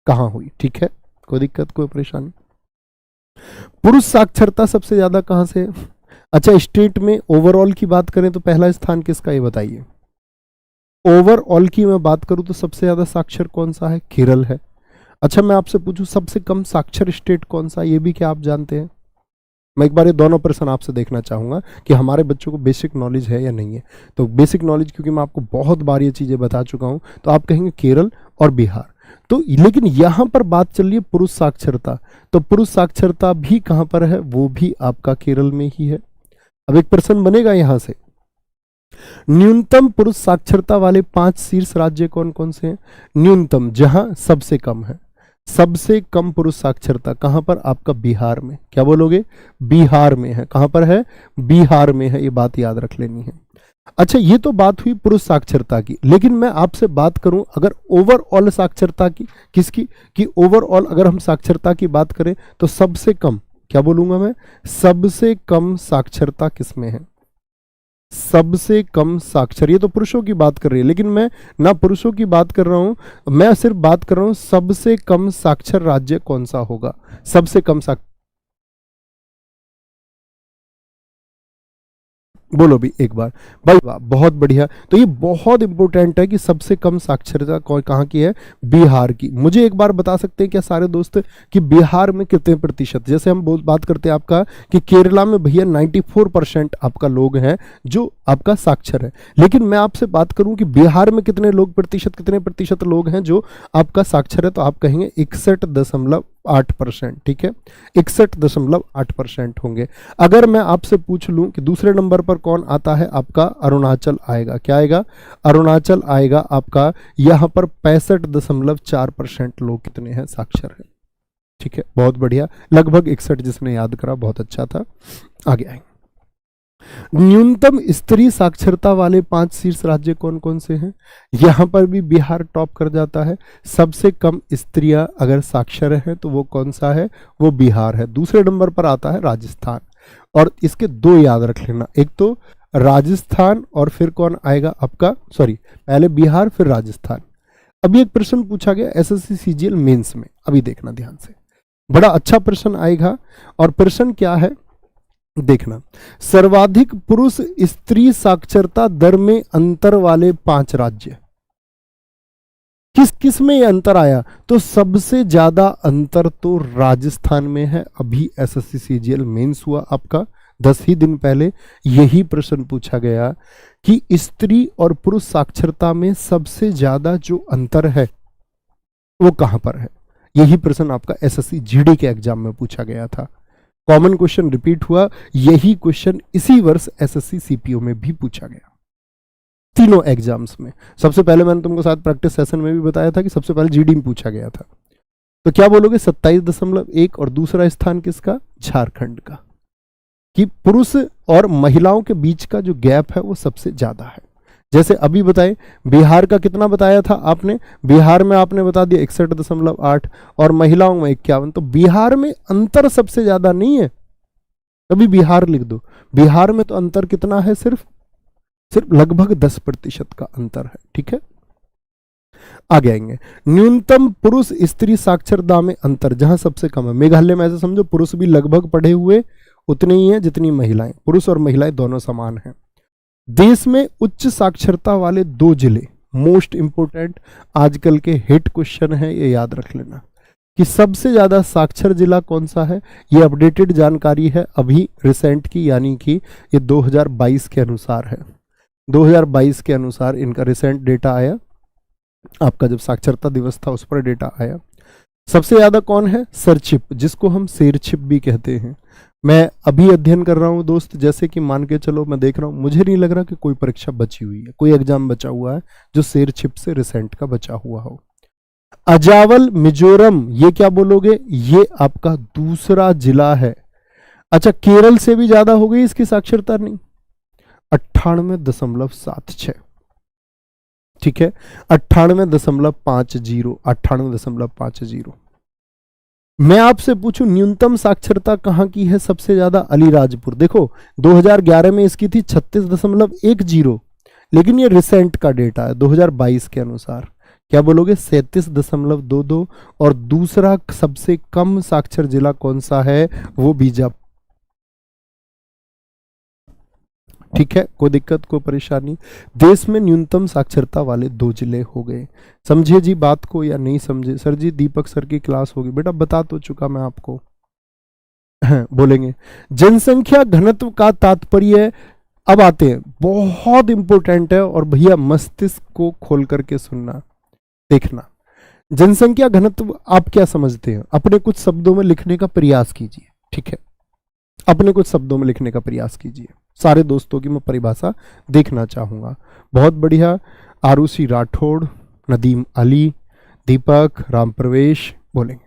कहां हुई? ठीक है, कोई दिक्कत, कोई परेशानी? पुरुष साक्षरता सबसे ज्यादा कहां से है? अच्छा, स्टेट में ओवरऑल की बात करें तो पहला स्थान किसका, ये बताइए। ओवरऑल की मैं बात करूं तो सबसे ज्यादा साक्षर कौन सा है? केरल है। अच्छा, मैं आपसे पूछूं सबसे कम साक्षर स्टेट कौन सा, ये भी क्या आप जानते हैं? मैं एक बार ये दोनों प्रश्न आपसे देखना चाहूंगा कि हमारे बच्चों को बेसिक नॉलेज है या नहीं है। तो बेसिक नॉलेज, क्योंकि मैं आपको बहुत बार ये चीजें बता चुका हूं, तो आप कहेंगे केरल और बिहार। तो लेकिन यहां पर बात चल रही है पुरुष साक्षरता, तो पुरुष साक्षरता भी कहां पर है? वो भी आपका केरल में ही है। अब एक प्रश्न बनेगा यहां से, न्यूनतम पुरुष साक्षरता वाले 5 शीर्ष राज्य कौन कौन से हैं? न्यूनतम, जहां सबसे कम है, सबसे कम पुरुष साक्षरता कहां पर? आपका बिहार में। क्या बोलोगे? बिहार में है। कहां पर है? बिहार में है, ये बात याद रख लेनी है। अच्छा, ये तो बात हुई पुरुष साक्षरता की, लेकिन मैं आपसे बात करूं अगर ओवरऑल साक्षरता की, किसकी, कि ओवरऑल अगर हम साक्षरता की बात करें तो सबसे कम, क्या बोलूंगा मैं, सबसे कम साक्षरता किसमें है? सबसे कम साक्षर, ये तो पुरुषों की बात कर रही है, लेकिन मैं ना पुरुषों की बात कर रहा हूं, मैं सिर्फ बात कर रहा हूं सबसे कम साक्षर राज्य कौन सा होगा, सबसे कम साक्षर, बोलो भी एक बार भाई, वाह बहुत बढ़िया। तो ये बहुत इंपॉर्टेंट है कि सबसे कम साक्षरता कहाँ की है, बिहार की। मुझे एक बार बता सकते हैं क्या सारे दोस्त कि बिहार में कितने प्रतिशत, जैसे हम बात करते हैं आपका कि केरला में भैया 94% आपका लोग हैं जो आपका साक्षर है, लेकिन मैं आपसे बात करूं कि बिहार में कितने लोग प्रतिशत, कितने प्रतिशत लोग हैं जो आपका साक्षर है, तो आप कहेंगे 61.8%। ठीक है, 61.8% होंगे। अगर मैं आपसे पूछ लूं कि दूसरे नंबर पर कौन आता है, आपका अरुणाचल आएगा, क्या आएगा, अरुणाचल आएगा आपका, यहां पर 65.4% लोग कितने हैं, साक्षर है। ठीक है, बहुत बढ़िया, लगभग 61, जिसने याद करा बहुत अच्छा था। आगे आएंगे, न्यूनतम स्त्री साक्षरता वाले 5 शीर्ष राज्य कौन कौन से हैं? यहां पर भी बिहार टॉप कर जाता है। सबसे कम स्त्रियां अगर साक्षर हैं तो वो कौन सा है, वो बिहार है। दूसरे नंबर पर आता है राजस्थान, और इसके दो याद रख लेना, एक तो राजस्थान और फिर कौन आएगा आपका, सॉरी पहले बिहार फिर राजस्थान। अभी एक प्रश्न पूछा गया एसएससी सीजीएल मेंस में, अभी देखना ध्यान से, बड़ा अच्छा प्रश्न आएगा। और प्रश्न क्या है देखना, सर्वाधिक पुरुष स्त्री साक्षरता दर में अंतर वाले 5 राज्य, किस किस में ये अंतर आया, तो सबसे ज्यादा अंतर तो राजस्थान में है। अभी एसएससी सीजीएल मेंस हुआ आपका 10 ही दिन पहले, यही प्रश्न पूछा गया कि स्त्री और पुरुष साक्षरता में सबसे ज्यादा जो अंतर है वो कहां पर है। यही प्रश्न आपका एसएससी जीडी के एग्जाम में पूछा गया था, कॉमन क्वेश्चन रिपीट हुआ। यही क्वेश्चन इसी वर्ष एसएससी सीपीओ में भी पूछा गया, तीनों एग्जाम्स में। सबसे पहले मैंने तुमको साथ प्रैक्टिस सेशन में भी बताया था कि सबसे पहले जीडी में पूछा गया था। तो क्या बोलोगे, 27.1, और दूसरा स्थान किसका, झारखंड का, कि पुरुष और महिलाओं के बीच का जो गैप है वो सबसे ज्यादा है। जैसे अभी बताए, बिहार का कितना बताया था आपने, बिहार में आपने बता दिया 61.8 और महिलाओं में 51, तो बिहार में अंतर सबसे ज्यादा नहीं है। अभी बिहार लिख दो, बिहार में तो अंतर कितना है, सिर्फ लगभग 10% का अंतर है। ठीक है, आगे आएंगे, न्यूनतम पुरुष स्त्री साक्षरता में अंतर जहां सबसे कम है, मेघालय में ऐसे समझो पुरुष भी लगभग पढ़े हुए उतने ही हैं जितनी महिलाएं, पुरुष और महिलाएं दोनों समान हैं। देश में उच्च साक्षरता वाले 2 जिले, मोस्ट इंपोर्टेंट आजकल के हिट क्वेश्चन है, ये याद रख लेना कि सबसे ज्यादा साक्षर जिला कौन सा है। ये अपडेटेड जानकारी है अभी रिसेंट की, यानी कि ये 2022 के अनुसार है, 2022 के अनुसार इनका रिसेंट डेटा आया, आपका जब साक्षरता दिवस था उस पर डेटा आया। सबसे ज्यादा कौन है, सरछिप, जिसको हम शेरछिप भी कहते हैं। मैं अभी अध्ययन कर रहा हूं दोस्त, जैसे कि मान के चलो मैं देख रहा हूं, मुझे नहीं लग रहा कि कोई परीक्षा बची हुई है, कोई एग्जाम बचा हुआ है जो शेरछिप से रिसेंट का बचा हुआ हो। अजावल मिजोरम, ये क्या बोलोगे, ये आपका दूसरा जिला है। अच्छा, केरल से भी ज्यादा हो गई इसकी साक्षरता, नहीं, 98.76। ठीक है, 98.50, 98.50। मैं आपसे पूछूं न्यूनतम साक्षरता कहां की है सबसे ज्यादा, अलीराजपुर। देखो 2011 में इसकी थी 36.10, लेकिन ये रिसेंट का डेटा है 2022 के अनुसार, क्या बोलोगे, 37.22। और दूसरा सबसे कम साक्षर जिला कौन सा है, वो बीजापुर। ठीक है, कोई दिक्कत कोई परेशानी। देश में न्यूनतम साक्षरता वाले 2 जिले हो गए। समझे जी बात को या नहीं समझे? सर जी दीपक सर की क्लास होगी, बेटा बता तो चुका मैं आपको। बोलेंगे जनसंख्या घनत्व का तात्पर्य, अब आते हैं, बहुत इंपॉर्टेंट है, और भैया मस्तिष्क को खोल करके सुनना देखना। जनसंख्या घनत्व आप क्या समझते हैं, अपने कुछ शब्दों में लिखने का प्रयास कीजिए। ठीक है, अपने कुछ शब्दों में लिखने का प्रयास कीजिए, सारे दोस्तों की मैं परिभाषा देखना चाहूंगा। बहुत बढ़िया, आरुषि राठौड़, नदीम अली, दीपक, राम प्रवेश बोलेंगे।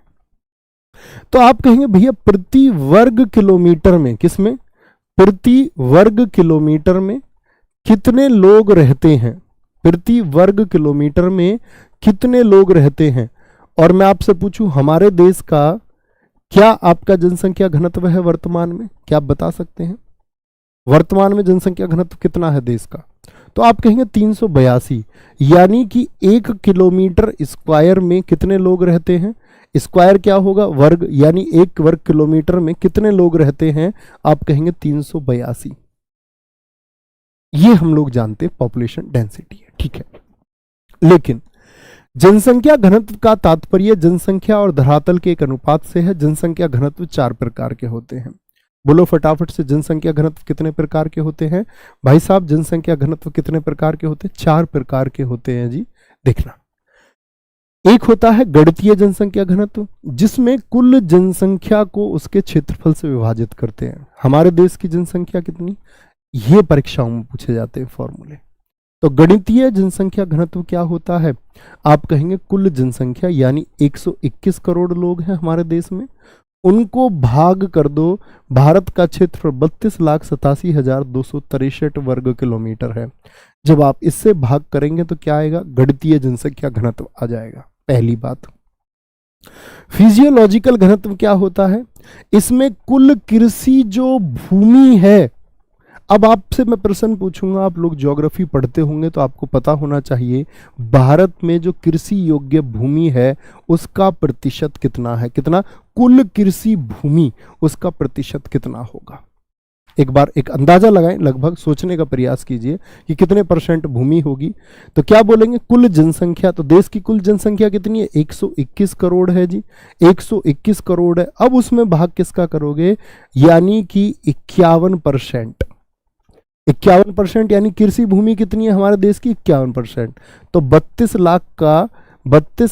तो आप कहेंगे भैया प्रति वर्ग किलोमीटर में, किसमें, प्रति वर्ग किलोमीटर में कितने लोग रहते हैं, प्रति वर्ग किलोमीटर में कितने लोग रहते हैं। और मैं आपसे पूछूं हमारे देश का क्या आपका जनसंख्या घनत्व है वर्तमान में, क्या आप बता सकते हैं वर्तमान में जनसंख्या घनत्व कितना है देश का? तो आप कहेंगे 382, यानी कि 1 किलोमीटर स्क्वायर में कितने लोग रहते हैं। स्क्वायर क्या होगा, वर्ग, यानी 1 वर्ग किलोमीटर में कितने लोग रहते हैं, आप कहेंगे 382। ये हम लोग जानते हैं पॉपुलेशन डेंसिटी है, ठीक है। लेकिन जनसंख्या घनत्व का तात्पर्य जनसंख्या और धरातल के एक अनुपात से है। जनसंख्या घनत्व 4 प्रकार के होते हैं। बोलो फटाफट से, जनसंख्या घनत्व कितने प्रकार के होते हैं भाई साहब? जनसंख्या घनत्व कितने प्रकार के होते हैं? 4 प्रकार के होते हैं जी। देखना, एक होता है गणितीय जनसंख्या घनत्व, जिसमें कुल जनसंख्या को उसके क्षेत्रफल से विभाजित करते हैं। हमारे देश की जनसंख्या कितनी, ये परीक्षाओं में पूछे जाते हैं फॉर्मूले। तो गणितीय जनसंख्या घनत्व क्या होता है? आप कहेंगे कुल जनसंख्या, यानी 121 करोड़ लोग हैं हमारे देश में, उनको भाग कर दो, भारत का क्षेत्र 32,87,263 वर्ग किलोमीटर है। जब आप इससे भाग करेंगे तो क्या आएगा? गणितीय जनसंख्या घनत्व आ जाएगा। पहली बात। फिजियोलॉजिकल घनत्व क्या होता है? इसमें कुल कृषि जो भूमि है। अब आपसे मैं प्रश्न पूछूंगा, आप लोग ज्योग्राफी पढ़ते होंगे तो आपको पता होना चाहिए भारत में जो कृषि योग्य भूमि है उसका प्रतिशत कितना है। कितना? कुल कृषि भूमि, उसका प्रतिशत कितना होगा? एक बार एक अंदाजा लगाएं, लगभग सोचने का प्रयास कीजिए कि कितने % भूमि होगी। तो क्या बोलेंगे? कुल जनसंख्या। तो देश की कुल जनसंख्या कितनी है? 121 करोड़ है जी, 121 करोड़ है। अब उसमें भाग किसका करोगे? यानी कि 51%। 51% यानी कृषि भूमि कितनी है हमारे देश की? 51%। तो 32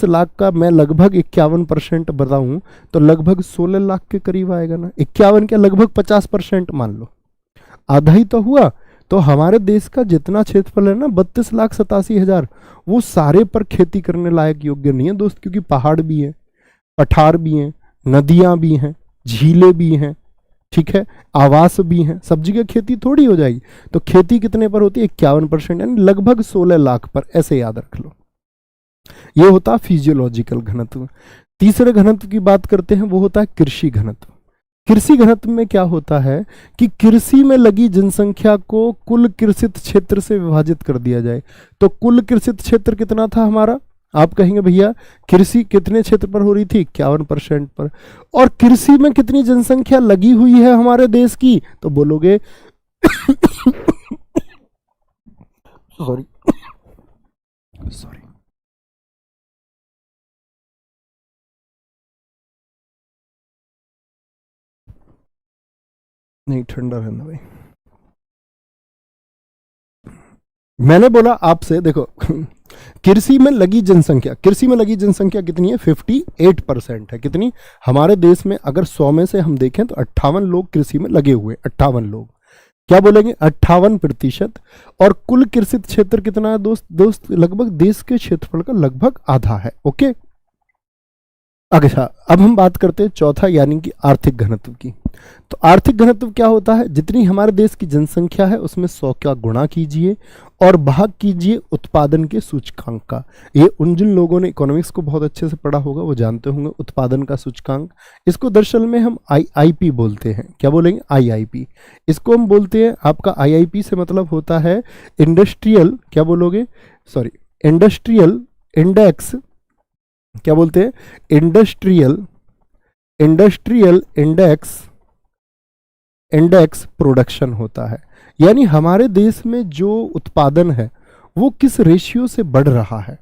लाख का मैं लगभग 51% बताऊं तो लगभग 16 लाख के करीब आएगा ना। 51 क्या, लगभग 50% मान लो, आधा ही तो हुआ। तो हमारे देश का जितना क्षेत्रफल है ना 32,87,000, वो सारे पर खेती करने लायक योग्य नहीं है दोस्त, क्योंकि पहाड़ भी है, पठार भी हैं, नदियां भी हैं, झीलें भी हैं, ठीक है, आवास भी हैं, सब जगह खेती थोड़ी हो जाएगी। तो खेती कितने पर होती है? 51%, यानी लगभग 16 लाख पर, ऐसे याद रख लो। ये होता फिजियोलॉजिकल घनत्व। तीसरे घनत्व की बात करते हैं, वो होता है कृषि घनत्व। कृषि घनत्व में क्या होता है कि कृषि में लगी जनसंख्या को कुल कृषित क्षेत्र से विभाजित कर दिया जाए। तो कुल कृषित क्षेत्र कितना था हमारा? आप कहेंगे भैया कृषि कितने क्षेत्र पर हो रही थी? 51% पर। और कृषि में कितनी जनसंख्या लगी हुई है हमारे देश की? तो बोलोगे सॉरी सॉरी, नहीं ठंडा रहना भाई। मैंने बोला आपसे, देखो कृषि में लगी जनसंख्या, कृषि में लगी जनसंख्या कितनी है? 58% है। कितनी? हमारे देश में अगर 100 में से हम देखें तो 58 लोग कृषि में लगे हुए, 58 लोग। क्या बोलेंगे? 58%। और कुल कृषित क्षेत्र कितना है दोस्त? लगभग देश के क्षेत्रफल का लगभग आधा है। ओके, अच्छा अब हम बात करते हैं चौथा, यानी कि आर्थिक घनत्व की। तो आर्थिक घनत्व क्या होता है? जितनी हमारे देश की जनसंख्या है उसमें 100 का गुणा कीजिए और भाग कीजिए उत्पादन के सूचकांक का। ये उन जिन लोगों ने इकोनॉमिक्स को बहुत अच्छे से पढ़ा होगा वो जानते होंगे, उत्पादन का सूचकांक। इसको दरअसल में हम आईआईपी बोलते हैं। क्या बोलेंगे? आईआईपी। इसको हम बोलते हैं, आपका आईआईपी से मतलब होता है इंडस्ट्रियल, क्या बोलोगे, सॉरी, इंडस्ट्रियल इंडेक्स, क्या बोलते हैं? इंडस्ट्रियल इंडस्ट्रियल इंडेक्स प्रोडक्शन होता है। यानी हमारे देश में जो उत्पादन है वो किस रेशियो से बढ़ रहा है।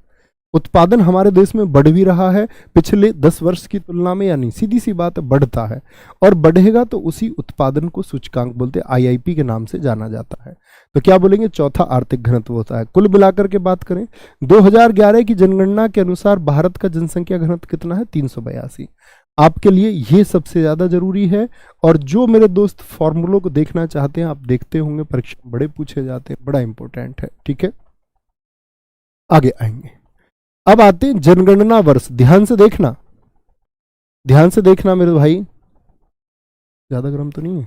उत्पादन हमारे देश में बढ़ भी रहा है पिछले 10 वर्ष की तुलना में, यानी सीधी सी बात है बढ़ता है और बढ़ेगा, तो उसी उत्पादन को सूचकांक बोलते हैं, आईआईपी के नाम से जाना जाता है। तो क्या बोलेंगे? चौथा आर्थिक घनत्व होता है। कुल मिलाकर के बात करें 2011 की जनगणना के अनुसार भारत का जनसंख्या घनत्व कितना है? 382। आपके लिए ये सबसे ज्यादा जरूरी है। और जो मेरे दोस्त फॉर्मूलों को देखना चाहते हैं, आप देखते होंगे परीक्षा बड़े पूछे जाते हैं, बड़ा इंपॉर्टेंट है, ठीक है। आगे आएंगे, अब आते हैं जनगणना वर्ष। ध्यान से देखना, ध्यान से देखना मेरे भाई, ज्यादा गर्म तो नहीं है।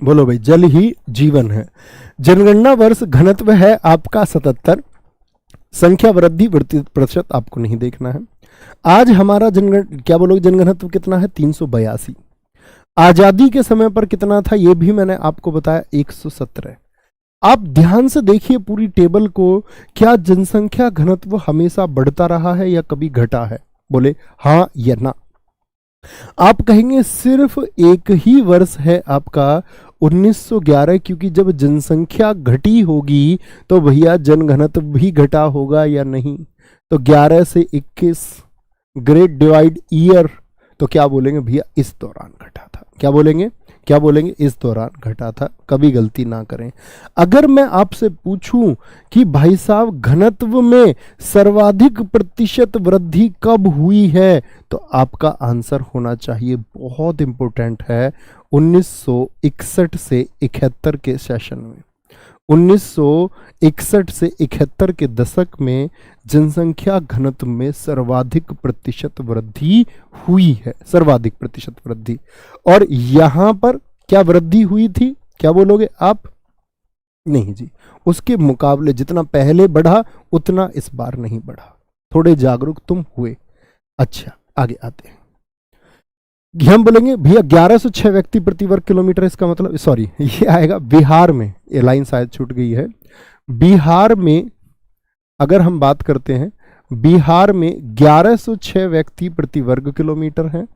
बोलो भाई, जल ही जीवन है। जनगणना वर्ष घनत्व है आपका 77, संख्या वृद्धि प्रतिशत आपको नहीं देखना है। आज हमारा क्या बोलोगे, जनघनत्व कितना है, 382। आजादी के समय पर कितना था ये भी मैंने आपको बताया, 117। आप ध्यान से देखिए पूरी टेबल को, क्या जनसंख्या घनत्व हमेशा बढ़ता रहा है या कभी घटा है? बोले हाँ या ना। आप कहेंगे सिर्फ एक ही वर्ष है आपका 1911, क्योंकि जब जनसंख्या घटी होगी तो भैया जनघनत्व भी घटा होगा या नहीं? तो 11 से 21 ग्रेट डिवाइड ईयर, तो क्या बोलेंगे भैया, इस दौरान घटा था। क्या बोलेंगे, क्या बोलेंगे, इस दौरान घटा था। कभी गलती ना करें। अगर मैं आपसे पूछूं कि भाई साहब घनत्व में सर्वाधिक प्रतिशत वृद्धि कब हुई है, तो आपका आंसर होना चाहिए, बहुत इंपॉर्टेंट है, 1961 से 71 के सेशन में। 1961 से 71 के दशक में जनसंख्या घनत्व में सर्वाधिक प्रतिशत वृद्धि हुई है, सर्वाधिक प्रतिशत वृद्धि। और यहां पर क्या वृद्धि हुई थी, क्या बोलोगे आप? नहीं जी, उसके मुकाबले जितना पहले बढ़ा उतना इस बार नहीं बढ़ा। थोड़े जागरूक तुम हुए। अच्छा, आगे आते हैं। हम बोलेंगे भैया 1106 व्यक्ति प्रति वर्ग किलोमीटर, इसका मतलब सॉरी ये आएगा बिहार में, ये लाइन शायद छूट गई है। बिहार में अगर हम बात करते हैं, बिहार में 1106 व्यक्ति प्रति वर्ग किलोमीटर है।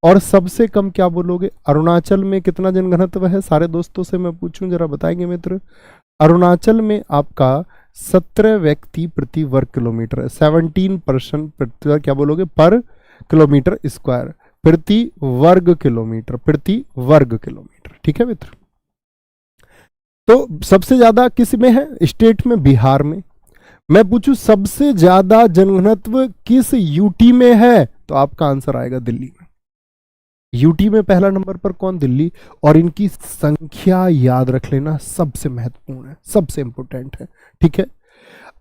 और सबसे कम क्या बोलोगे, अरुणाचल में कितना जनघनत्व है? सारे दोस्तों से मैं पूछूं, जरा बताएंगे मित्र। अरुणाचल में आपका 17 व्यक्ति प्रति वर्ग किलोमीटर है, 17% प्रति, क्या बोलोगे, पर किलोमीटर स्क्वायर, प्रति वर्ग किलोमीटर, प्रति वर्ग किलोमीटर। ठीक है मित्र। तो सबसे ज्यादा किस में है? स्टेट में, बिहार में। मैं पूछूं सबसे ज्यादा जनघनत्व किस यूटी में है, तो आपका आंसर आएगा दिल्ली में। यूटी में पहला नंबर पर कौन? दिल्ली। और इनकी संख्या याद रख लेना, सबसे महत्वपूर्ण है, सबसे इंपॉर्टेंट है। ठीक है।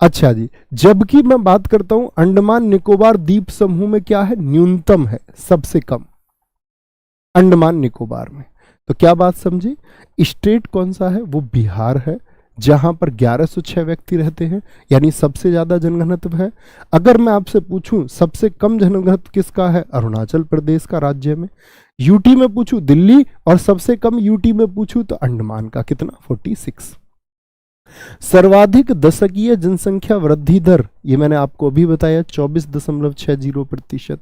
अच्छा जी, जबकि मैं बात करता हूं अंडमान निकोबार द्वीप समूह में क्या है? न्यूनतम है, सबसे कम अंडमान निकोबार में। तो क्या बात समझी? स्टेट कौन सा है? वो बिहार है, जहां पर 1106 व्यक्ति रहते हैं, यानी सबसे ज्यादा जनघनत्व है। अगर मैं आपसे पूछूं सबसे कम जनघनत्व किसका है? अरुणाचल प्रदेश का, राज्य में। यूटी में पूछूं दिल्ली, और सबसे कम यूटी में पूछूं तो अंडमान का, कितना? 46। सर्वाधिक दशकीय जनसंख्या वृद्धि दर, ये मैंने आपको अभी बताया, 24.60%।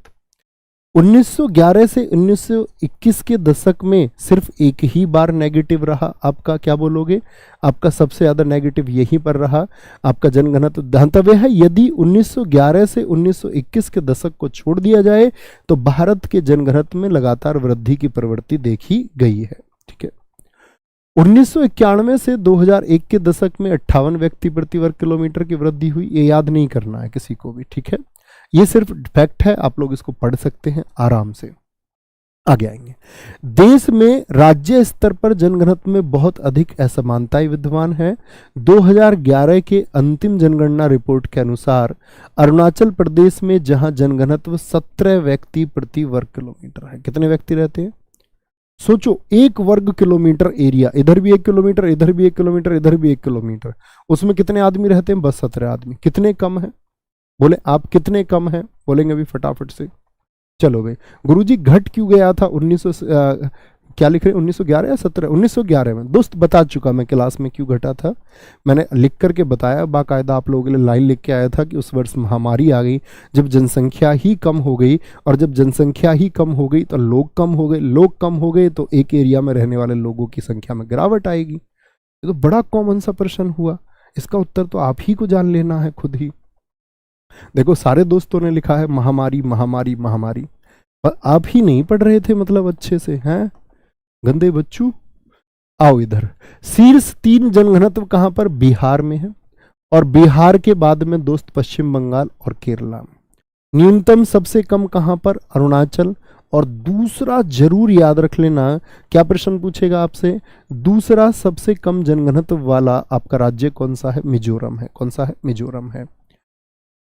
1911 से 1921 के दशक में सिर्फ एक ही बार नेगेटिव रहा आपका, क्या बोलोगे? आपका सबसे ज्यादा नेगेटिव यहीं पर रहा। आपका जनघनत्व धंतव्य है, यदि 1911 से 1921 के दशक को छोड़ दिया जाए तो भारत के जनघनत्व में लगातार वृद्धि की प्रवृत्ति देखी गई है। ठीक है। 1991 से 2001 के दशक में 58 व्यक्ति प्रति वर्ग किलोमीटर की वृद्धि हुई। ये याद नहीं करना है किसी को भी, ठीक है। ये सिर्फ फैक्ट है, आप लोग इसको पढ़ सकते हैं आराम से। आगे आएंगे। देश में राज्य स्तर पर जनघनत्व में बहुत अधिक असमानताएं विद्यमान है। 2011 के अंतिम जनगणना रिपोर्ट के अनुसार अरुणाचल प्रदेश में जहां जनघनत्व 17 व्यक्ति प्रति वर्ग किलोमीटर है। कितने व्यक्ति रहते हैं? सोचो, 1 वर्ग किलोमीटर एरिया, इधर भी 1 किलोमीटर, इधर भी 1 किलोमीटर, इधर भी 1 किलोमीटर, उसमें कितने आदमी रहते हैं? बस 17 आदमी। कितने कम है? बोले आप कितने कम है? बोलेंगे अभी फटाफट से। चलो भाई, गुरुजी घट क्यों गया था 1900 क्या लिख रहे हैं, 1911 या 17? 1911 में। दोस्त बता चुका मैं क्लास में क्यों घटा था, मैंने लिख करके बताया, बाकायदा आप लोगों के लिए लाइन लिख के आया था कि उस वर्ष महामारी आ गई, जब जनसंख्या ही कम हो गई, और जब जनसंख्या ही कम हो गई तो लोग कम हो गए, लोग कम हो गए तो एक एरिया में रहने वाले लोगों की संख्या में गिरावट आएगी। ये तो बड़ा कॉमन सा प्रश्न हुआ, इसका उत्तर तो आप ही को जान लेना है खुद ही। देखो सारे दोस्तों ने लिखा है महामारी महामारी महामारी, पर आप ही नहीं पढ़ रहे थे मतलब अच्छे से, हैं गंदे बच्चू। आओ इधर। शीर्ष 3 जनघनत्व कहां पर? बिहार में है, और बिहार के बाद में दोस्त पश्चिम बंगाल और केरला में। न्यूनतम सबसे कम कहां पर? अरुणाचल। और दूसरा जरूर याद रख लेना, क्या प्रश्न पूछेगा आपसे, दूसरा सबसे कम जनघनत्व वाला आपका राज्य कौन सा है? मिजोरम है। कौन सा है? मिजोरम है।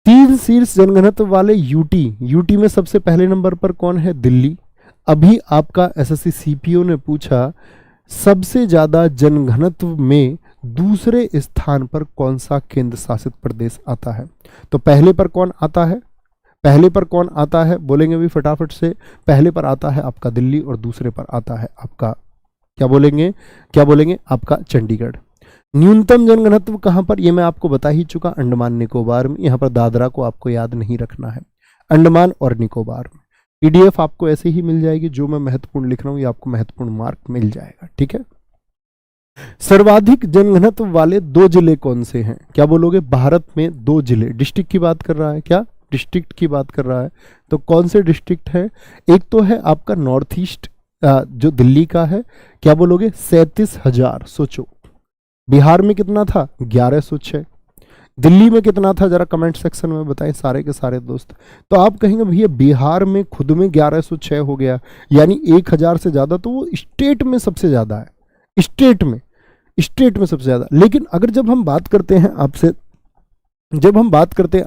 3 शीर्ष जनघनत्व वाले यूटी, यूटी में सबसे पहले नंबर पर कौन है? दिल्ली। अभी आपका एसएससी सीपीओ ने पूछा सबसे ज्यादा जनघनत्व में दूसरे स्थान पर कौन सा केंद्र शासित प्रदेश आता है? तो पहले पर कौन आता है? पहले पर कौन आता है बोलेंगे भी फटाफट से। पहले पर आता है आपका दिल्ली और दूसरे पर आता है आपका क्या बोलेंगे, क्या बोलेंगे, आपका चंडीगढ़। न्यूनतम जनघनत्व कहां पर, ये मैं आपको बता ही चुका, अंडमान निकोबार में। यहां पर दादरा को आपको याद नहीं रखना है, अंडमान और निकोबार में। पीडीएफ आपको ऐसे ही मिल जाएगी, जो मैं महत्वपूर्ण लिख रहा हूं ये आपको महत्वपूर्ण मार्क मिल जाएगा, ठीक है। सर्वाधिक जनघनत्व वाले 2 जिले कौन से हैं? क्या बोलोगे? भारत में 2 जिले, डिस्ट्रिक्ट की बात कर रहा है क्या? डिस्ट्रिक्ट की बात कर रहा है। तो कौन से डिस्ट्रिक्ट है? एक तो है आपका नॉर्थ ईस्ट जो दिल्ली का है, क्या बोलोगे? 37,000। सोचो बिहार में कितना था? 1106। दिल्ली में कितना था? जरा कमेंट सेक्शन में बताएं सारे के सारे दोस्त। तो आप कहेंगे भैया बिहार में खुद में 1106 हो गया, यानी 1000 से ज्यादा, तो वो स्टेट में सबसे ज्यादा है, स्टेट में सबसे ज्यादा। लेकिन अगर जब हम बात करते हैं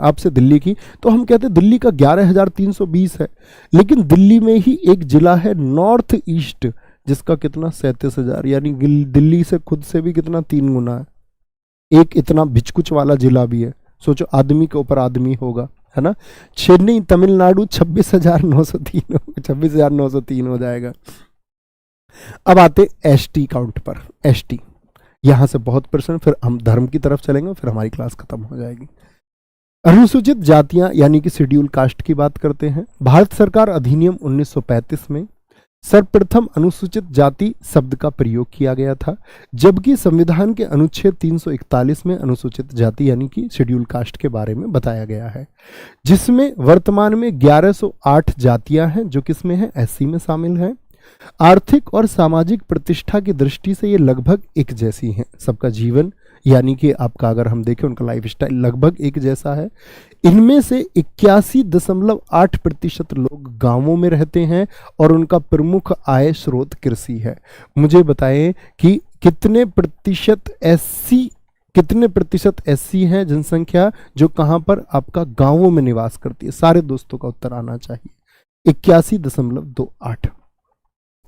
आपसे दिल्ली की, तो हम कहते हैं दिल्ली का 11,320 है। लेकिन दिल्ली में ही एक जिला है नॉर्थ ईस्ट, जिसका कितना? 37,000, यानी दिल्ली से खुद से भी कितना? 3 गुना है। एक इतना भिचकुच वाला जिला भी है। सोचो आदमी के ऊपर आदमी होगा, है ना। चेन्नई तमिलनाडु 26,903 हो जाएगा। अब आते एसटी काउंट पर। एसटी यहां से बहुत प्रश्न, फिर हम धर्म की तरफ चलेंगे, फिर हमारी क्लास खत्म हो जाएगी। अनुसूचित जातियां यानी कि शेड्यूल कास्ट की बात करते हैं। भारत सरकार अधिनियम 1935 में सर्वप्रथम अनुसूचित जाति शब्द का प्रयोग किया गया था, जबकि संविधान के अनुच्छेद 341 में अनुसूचित जाति यानी कि शेड्यूल कास्ट के बारे में बताया गया है, जिसमें वर्तमान में 1108 जातियां हैं, जो किसमें है? एससी में शामिल हैं। आर्थिक और सामाजिक प्रतिष्ठा की दृष्टि से ये लगभग एक जैसी हैं। सबका जीवन यानी कि आपका अगर हम देखें उनका लाइफस्टाइल लगभग एक जैसा है। इनमें से 81.8% लोग गांवों में रहते हैं और उनका प्रमुख आय स्रोत कृषि है। मुझे बताएं कि कितने प्रतिशत एससी हैं जनसंख्या जो कहां पर? आपका गांवों में निवास करती है। सारे दोस्तों का उत्तर आना चाहिए। 81.28।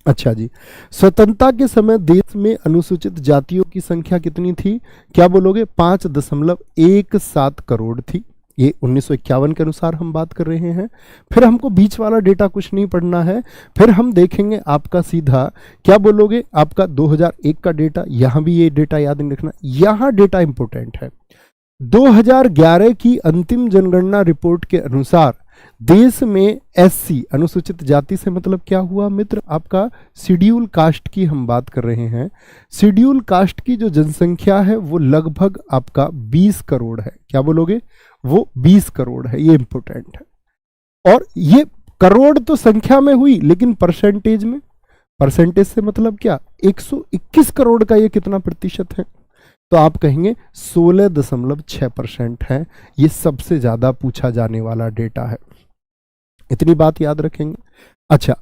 अच्छा जी, स्वतंत्रता के समय देश में अनुसूचित जातियों की संख्या कितनी थी? क्या बोलोगे? 5.17 करोड़ थी। ये 1951 के अनुसार हम बात कर रहे हैं। फिर हमको बीच वाला डेटा कुछ नहीं पढ़ना है, फिर हम देखेंगे आपका सीधा क्या बोलोगे? आपका 2001 का डेटा। यहां भी ये डेटा याद नहीं रखना, यहां डेटा इंपोर्टेंट है। 2011 की अंतिम जनगणना रिपोर्ट के अनुसार देश में एससी अनुसूचित जाति से मतलब क्या हुआ मित्र? आपका शेड्यूल कास्ट की हम बात कर रहे हैं। शेड्यूल कास्ट की जो जनसंख्या है वो लगभग आपका 20 करोड़ है। क्या बोलोगे? वो 20 करोड़ है। ये इंपोर्टेंट है। और ये करोड़ तो संख्या में हुई, लेकिन परसेंटेज में, परसेंटेज से मतलब क्या? 121 करोड़ का ये कितना प्रतिशत है? तो आप कहेंगे 16.6% है। ये सबसे ज्यादा पूछा जाने वाला डेटा है, इतनी बात याद रखेंगे। अच्छा,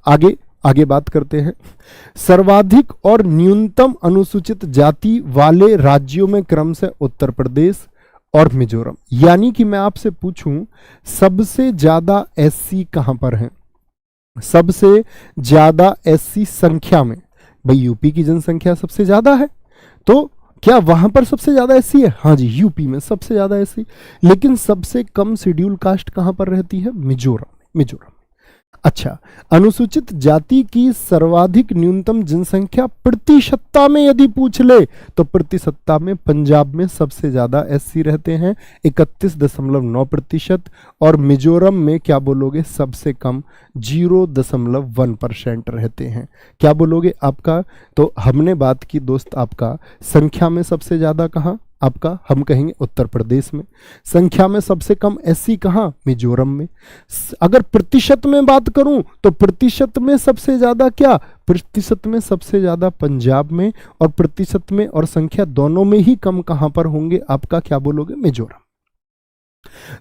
आगे बात करते हैं। सर्वाधिक और न्यूनतम अनुसूचित जाति वाले राज्यों में क्रम से उत्तर प्रदेश और मिजोरम। यानी कि मैं आपसे पूछूं सबसे ज्यादा एससी कहां पर हैं? सबसे ज्यादा एससी संख्या में, भाई यूपी की जनसंख्या सबसे ज्यादा है, तो क्या वहां पर सबसे ज्यादा एससी है? हाँ जी, यूपी में सबसे ज्यादा एससी। लेकिन सबसे कम शेड्यूल कास्ट कहां पर रहती है? मिजोरम। अच्छा, अनुसूचित जाति की सर्वाधिक न्यूनतम जनसंख्या प्रतिशतता में यदि पूछ ले तो प्रतिशतता में पंजाब में सबसे ज्यादा एससी रहते हैं 31.9%, और मिजोरम में क्या बोलोगे? सबसे कम 0.1% रहते हैं। क्या बोलोगे आपका? तो हमने बात की दोस्त आपका संख्या में सबसे ज्यादा कहां? आपका हम कहेंगे उत्तर प्रदेश में। संख्या में सबसे कम एससी कहां? मिजोरम में। अगर प्रतिशत में बात करूं तो प्रतिशत में सबसे ज्यादा क्या? प्रतिशत में सबसे ज्यादा पंजाब में, और प्रतिशत में और संख्या दोनों में ही कम कहां पर होंगे? आपका क्या बोलोगे? मिजोरम।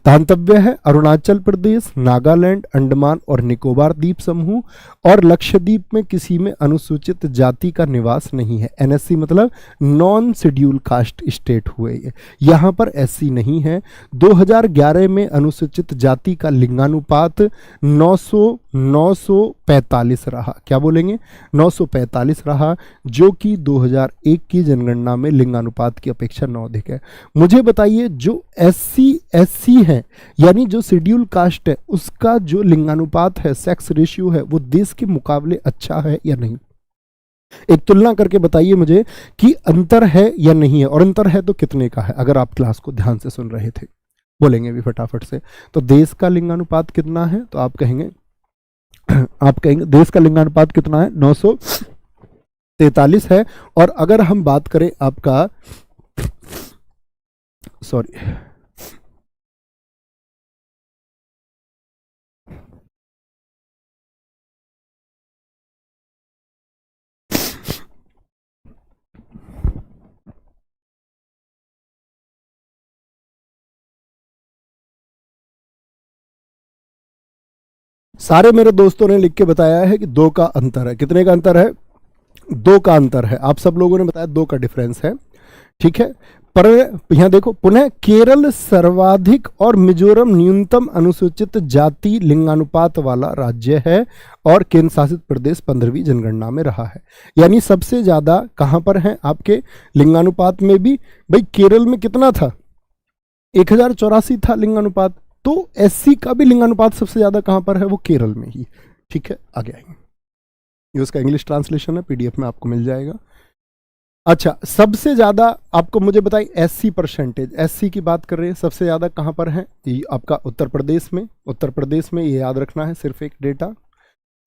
गंतव्य है अरुणाचल प्रदेश, नागालैंड, अंडमान और निकोबार द्वीप समूह और लक्षद्वीप में किसी में अनुसूचित जाति का निवास नहीं है। एनएससी मतलब नॉन शेड्यूल कास्ट स्टेट हुए ये, यहाँ पर एससी नहीं है। 2011 में अनुसूचित जाति का लिंगानुपात 945 रहा। क्या बोलेंगे? 945 रहा, जो कि 2001 की जनगणना में लिंगानुपात की अपेक्षा 9 अधिक है। मुझे बताइए जो एससी है यानी जो शेड्यूल कास्ट है उसका जो लिंगानुपात है, सेक्स रेशियो है, वो देश के मुकाबले अच्छा है या नहीं? एक तुलना करके बताइए मुझे कि अंतर है या नहीं है, और अंतर है तो कितने का है? अगर आप क्लास को ध्यान से सुन रहे थे, बोलेंगे भी फटाफट से। तो देश का लिंगानुपात कितना है? तो आप कहेंगे देश का लिंगानुपात कितना है? 943 है। और अगर हम बात करें आपका सारे मेरे दोस्तों ने लिख के बताया है कि 2 का अंतर है। कितने का अंतर है? 2 का अंतर है। आप सब लोगों ने बताया 2 का डिफरेंस है, ठीक है। पर यहां देखो, पुनः केरल सर्वाधिक और मिजोरम न्यूनतम अनुसूचित जाति लिंगानुपात वाला राज्य है और केंद्र शासित प्रदेश 15वीं जनगणना में रहा है। यानी सबसे ज्यादा कहां पर है आपके लिंगानुपात में भी? भाई केरल में कितना था? 1084 था लिंगानुपात। तो एससी का भी लिंगानुपात सबसे ज्यादा कहां पर है? वो केरल में ही, ठीक है। आगे आएंगे, ये उसका इंग्लिश ट्रांसलेशन है, पीडीएफ में आपको मिल जाएगा। अच्छा, सबसे ज्यादा आपको मुझे बताइए एससी परसेंटेज, एससी की बात कर रहे हैं, सबसे ज्यादा कहां पर है? ये आपका उत्तर प्रदेश में। उत्तर प्रदेश में, ये याद रखना है सिर्फ एक डेटा।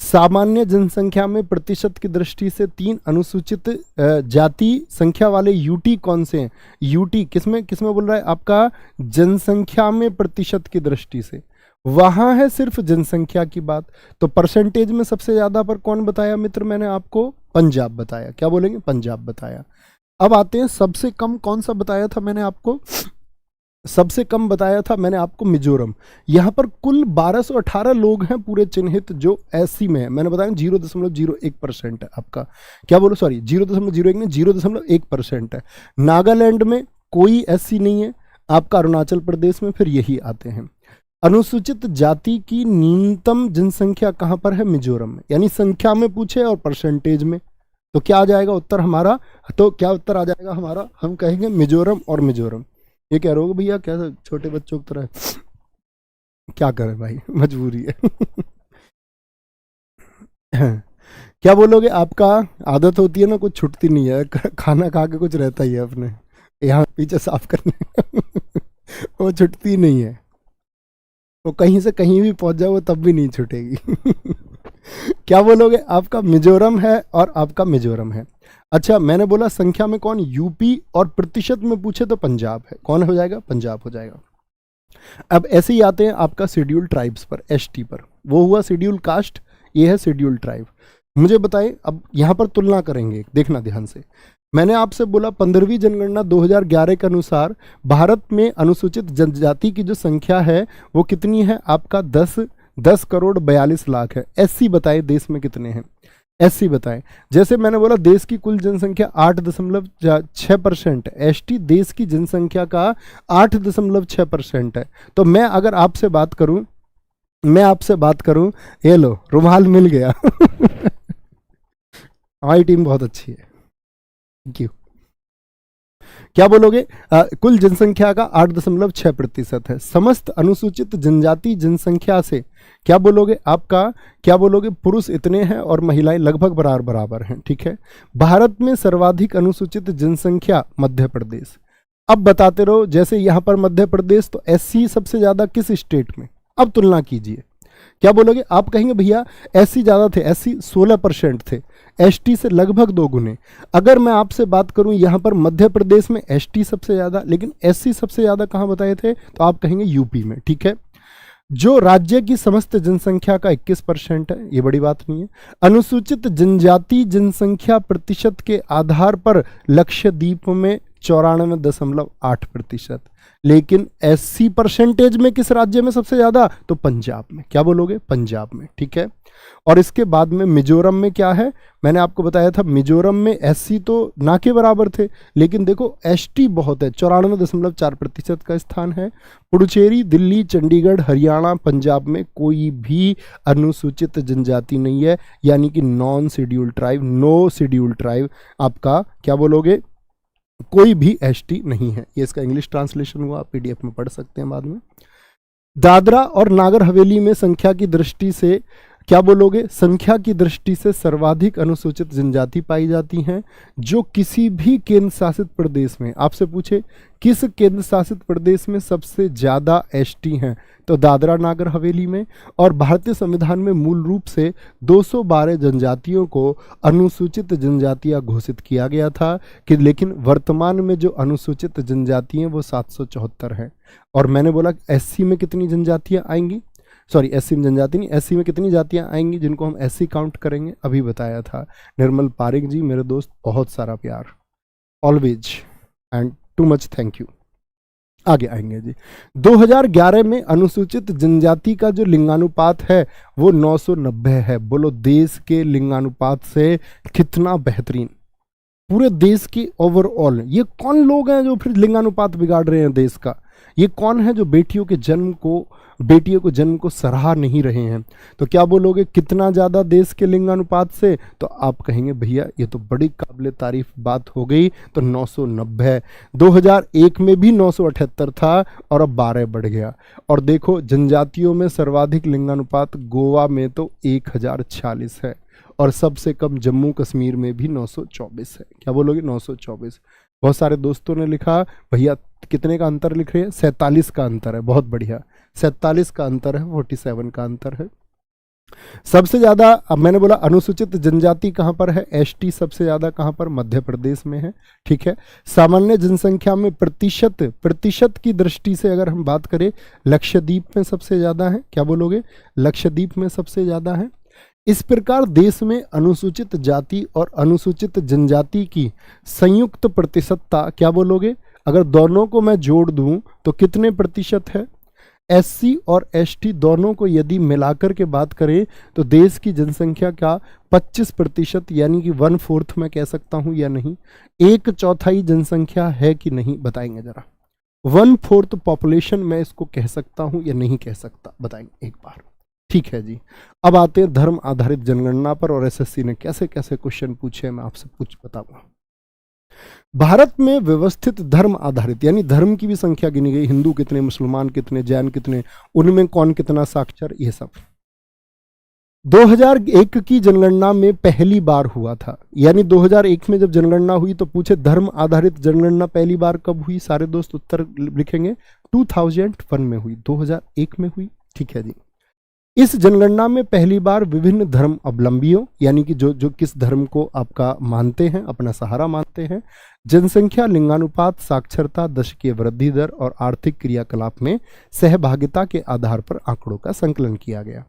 सामान्य जनसंख्या में प्रतिशत की दृष्टि से 3 अनुसूचित जाति संख्या वाले यूटी कौन से हैं? यूटी किसमें बोल रहा है? आपका जनसंख्या में प्रतिशत की दृष्टि से, वहां है सिर्फ जनसंख्या की बात। तो परसेंटेज में सबसे ज्यादा पर कौन बताया मित्र? मैंने आपको पंजाब बताया। क्या बोलेंगे? पंजाब बताया। अब आते हैं सबसे कम कौन सा बताया था मैंने आपको? सबसे कम बताया था मैंने आपको मिजोरम। यहां पर कुल 1218 लोग हैं पूरे चिन्हित जो एससी में है। मैंने बताया 0.01% है आपका। क्या बोलो? सॉरी, 0.01 नहीं, 0.1% है। नागालैंड में कोई एससी नहीं है आपका। अरुणाचल प्रदेश में फिर यही आते हैं। अनुसूचित जाति की न्यूनतम जनसंख्या कहां पर है? मिजोरम में। यानी संख्या में पूछे और परसेंटेज में, तो क्या आ जाएगा उत्तर हमारा? तो क्या उत्तर आ जाएगा हमारा? हम कहेंगे मिजोरम और मिजोरम। ये कह रहे हो भैया क्या छोटे बच्चों की तरह? क्या करें भाई, मजबूरी है। क्या बोलोगे? आपका आदत होती है ना, कुछ छुटती नहीं है, खाना खा के कुछ रहता ही है अपने यहाँ पीछे साफ करने। वो छुटती नहीं है, वो कहीं से कहीं भी पहुंच जाओ वो तब भी नहीं छूटेगी। क्या बोलोगे? आपका मिजोरम है और आपका मिजोरम है। अच्छा, मैंने बोला संख्या में कौन? यूपी। और प्रतिशत में पूछे तो पंजाब है। कौन हो जाएगा? पंजाब हो जाएगा। अब ऐसे ही आते हैं आपका शेड्यूल ट्राइब्स पर, एसटी पर। वो हुआ शेड्यूल कास्ट, ये है शेड्यूल ट्राइब। मुझे बताइए, अब यहां पर तुलना करेंगे, देखना ध्यान से। मैंने आपसे बोला 15वीं जनगणना 2011 के अनुसार भारत में अनुसूचित जनजाति की जो संख्या है वो कितनी है? आपका 10 करोड़ 42 लाख है। एससी बताए देश में कितने हैं? एससी बताएं। जैसे मैंने बोला देश की कुल जनसंख्या 8.6% है। एसटी देश की जनसंख्या का 8.6% है। तो मैं अगर आपसे बात करूं, ये लो रुमाल मिल गया। हमारी टीम बहुत अच्छी है, थैंक यू। क्या बोलोगे? कुल जनसंख्या का 8.6% है। समस्त अनुसूचित जनजाति जनसंख्या से क्या बोलोगे? आपका क्या बोलोगे? पुरुष इतने हैं और महिलाएं लगभग बराबर हैं, ठीक है। भारत में सर्वाधिक अनुसूचित जनसंख्या मध्य प्रदेश। अब बताते रहो, जैसे यहां पर मध्य प्रदेश, तो एससी सबसे ज्यादा किस स्टेट में? अब तुलना कीजिए, क्या बोलोगे? आप कहेंगे भैया एससी ज्यादा थे, एससी 16% थे, एसटी से लगभग 2 गुने। अगर मैं आपसे बात करूं यहां पर मध्य प्रदेश में एसटी सबसे ज्यादा, लेकिन एससी सबसे ज्यादा कहां बताए थे? तो आप कहेंगे यूपी में, ठीक है। जो राज्य की समस्त जनसंख्या का 21% है, ये बड़ी बात नहीं है। अनुसूचित जनजाति जनसंख्या प्रतिशत के आधार पर लक्षद्वीप में 94.8%। लेकिन एससी परसेंटेज में किस राज्य में सबसे ज्यादा? तो पंजाब में। क्या बोलोगे? पंजाब में, ठीक है। और इसके बाद में मिजोरम में क्या है? मैंने आपको बताया था मिजोरम में एससी तो ना के बराबर थे, लेकिन देखो एसटी बहुत है, 94.4% का स्थान है। पुडुचेरी, दिल्ली, चंडीगढ़, हरियाणा, पंजाब में कोई भी अनुसूचित जनजाति नहीं है, यानी कि non schedule tribe, no schedule tribe आपका, क्या बोलोगे, कोई भी एसटी नहीं है। ये इसका इंग्लिश ट्रांसलेशन हुआ, आप पीडीएफ में पढ़ सकते हैं बाद में। दादरा और नागर हवेली में संख्या की दृष्टि से क्या बोलोगे? संख्या की दृष्टि से सर्वाधिक अनुसूचित जनजाति पाई जाती हैं, जो किसी भी केंद्र शासित प्रदेश में, आपसे पूछे किस केंद्र शासित प्रदेश में सबसे ज्यादा एसटी हैं, तो दादरा नागर हवेली में। और भारतीय संविधान में मूल रूप से 212 जनजातियों को अनुसूचित जनजातियां घोषित किया गया था कि, लेकिन वर्तमान में जो अनुसूचित जनजाति हैं वो 774 हैं। और मैंने बोला एससी में कितनी जनजातियां आएंगी, सॉरी एससी में जनजाति नहीं, एससी में कितनी जातियां आएंगी जिनको हम एससी काउंट करेंगे, अभी बताया था। निर्मल पारिक जी मेरे दोस्त, बहुत सारा प्यार, always and too much thank you. आगे आएंगे जी। 2011 में अनुसूचित जनजाति का जो लिंगानुपात है वो 990 है। बोलो देश के लिंगानुपात से कितना बेहतरीन, पूरे देश की ओवरऑल। ये कौन लोग हैं जो फिर लिंगानुपात बिगाड़ रहे हैं देश का? ये कौन है जो बेटियों के जन्म को सराहा नहीं रहे हैं? तो क्या बोलोगे कितना ज़्यादा देश के लिंगानुपात से? तो आप कहेंगे भैया ये तो बड़ी काबिल तारीफ बात हो गई, तो 990। 2001 में भी 978 था और अब 12 बढ़ गया। और देखो जनजातियों में सर्वाधिक लिंगानुपात गोवा में तो 1046 है, और सबसे कम जम्मू कश्मीर में भी 924 है। क्या बोलोगे? 924। बहुत सारे दोस्तों ने लिखा भैया कितने का अंतर लिख रहे हैं? 47 का अंतर है। बहुत बढ़िया, 47 का अंतर है, 47 का अंतर है। सबसे ज्यादा, अब मैंने बोला अनुसूचित जनजाति कहां पर है, एसटी सबसे ज्यादा कहां पर? मध्य प्रदेश में है, ठीक है। सामान्य जनसंख्या में प्रतिशत की दृष्टि से अगर हम बात करें, लक्षद्वीप में सबसे ज्यादा है। क्या बोलोगे? लक्षद्वीप में सबसे ज्यादा है। इस प्रकार देश में अनुसूचित जाति और अनुसूचित जनजाति की संयुक्त प्रतिशतता, क्या बोलोगे, अगर दोनों को मैं जोड़ दूं तो कितने प्रतिशत है? एससी और एसटी दोनों को यदि मिलाकर के बात करें तो देश की जनसंख्या का 25%, यानी कि 1/4 मैं कह सकता हूं या नहीं? 1/4 जनसंख्या है कि नहीं, बताएंगे जरा। 1/4 पॉपुलेशन मैं इसको कह सकता हूं या नहीं कह सकता, बताएंगे एक बार। ठीक है जी। अब आते हैं धर्म आधारित जनगणना पर, और एसएससी ने कैसे कैसे क्वेश्चन पूछे मैं आपसे बताऊंगा। भारत में व्यवस्थित धर्म आधारित, यानी धर्म की भी संख्या गिनी गई, हिंदू कितने, मुसलमान कितने, जैन कितने, उनमें कौन कितना साक्षर, ये सब 2001 की जनगणना में पहली बार हुआ था। यानी 2001 में जब जनगणना हुई तो पूछे धर्म आधारित जनगणना पहली बार कब हुई? सारे दोस्त उत्तर लिखेंगे 2001 में हुई, 2001 में हुई, ठीक है जी। इस जनगणना में पहली बार विभिन्न धर्म अवलंबियों, यानी कि जो किस धर्म को आपका मानते हैं, अपना सहारा मानते हैं, जनसंख्या, लिंगानुपात, साक्षरता, दशकीय वृद्धि दर और आर्थिक क्रियाकलाप में सहभागिता के आधार पर आंकड़ों का संकलन किया गया।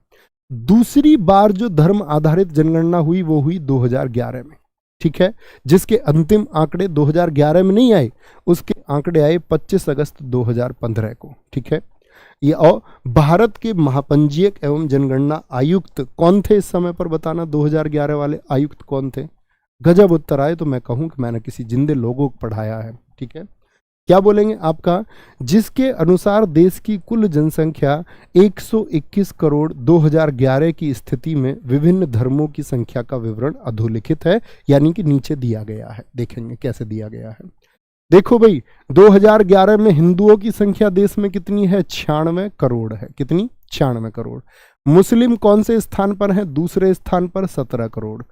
दूसरी बार जो धर्म आधारित जनगणना हुई वो हुई 2011 में, ठीक है, जिसके अंतिम आंकड़े 2011 में नहीं आए, उसके आंकड़े आए 25 अगस्त 2015 को, ठीक है। ये और भारत के महापंजीयक एवं जनगणना आयुक्त कौन थे इस समय पर, बताना 2011 वाले आयुक्त कौन थे? गजब उत्तर आए तो मैं कहूं कि मैंने किसी जिंदे लोगों को पढ़ाया है, ठीक है। क्या बोलेंगे आपका? जिसके अनुसार देश की कुल जनसंख्या 121 करोड़ 2011 की स्थिति में विभिन्न धर्मों की संख्या का विवरण अधोलिखित है, यानी कि नीचे दिया गया है। देखेंगे कैसे दिया गया है। देखो भाई 2011 में हिंदुओं की संख्या देश में कितनी है? 96 करोड़ है। कितनी? 96 करोड़। मुस्लिम कौन से स्थान पर है? दूसरे स्थान पर 17 करोड़।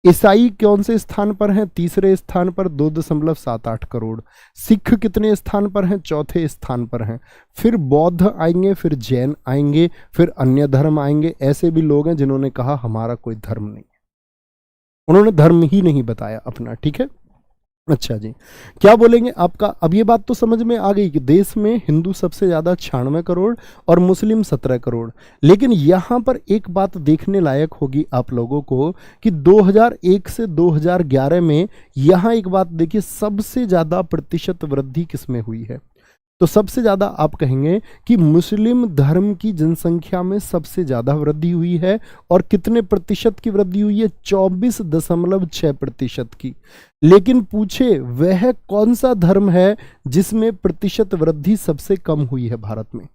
ईसाई कौन से स्थान पर हैं? तीसरे स्थान पर 2.78 करोड़। सिख कितने स्थान पर हैं? चौथे स्थान पर हैं। फिर बौद्ध आएंगे, फिर जैन आएंगे, फिर अन्य धर्म आएंगे। ऐसे भी लोग हैं जिन्होंने कहा हमारा कोई धर्म नहीं, उन्होंने धर्म ही नहीं बताया अपना, ठीक है। अच्छा जी, क्या बोलेंगे आपका? अब ये बात तो समझ में आ गई कि देश में हिंदू सबसे ज़्यादा 96 करोड़ और मुस्लिम 17 करोड़। लेकिन यहाँ पर एक बात देखने लायक होगी आप लोगों को कि 2001 से 2011 में यहाँ एक बात देखिए, सबसे ज़्यादा प्रतिशत वृद्धि किसमें हुई है? तो सबसे ज़्यादा आप कहेंगे कि मुस्लिम धर्म की जनसंख्या में सबसे ज़्यादा वृद्धि हुई है। और कितने प्रतिशत की वृद्धि हुई है? 24.6% की। लेकिन पूछे वह कौन सा धर्म है जिसमें प्रतिशत वृद्धि सबसे कम हुई है भारत में?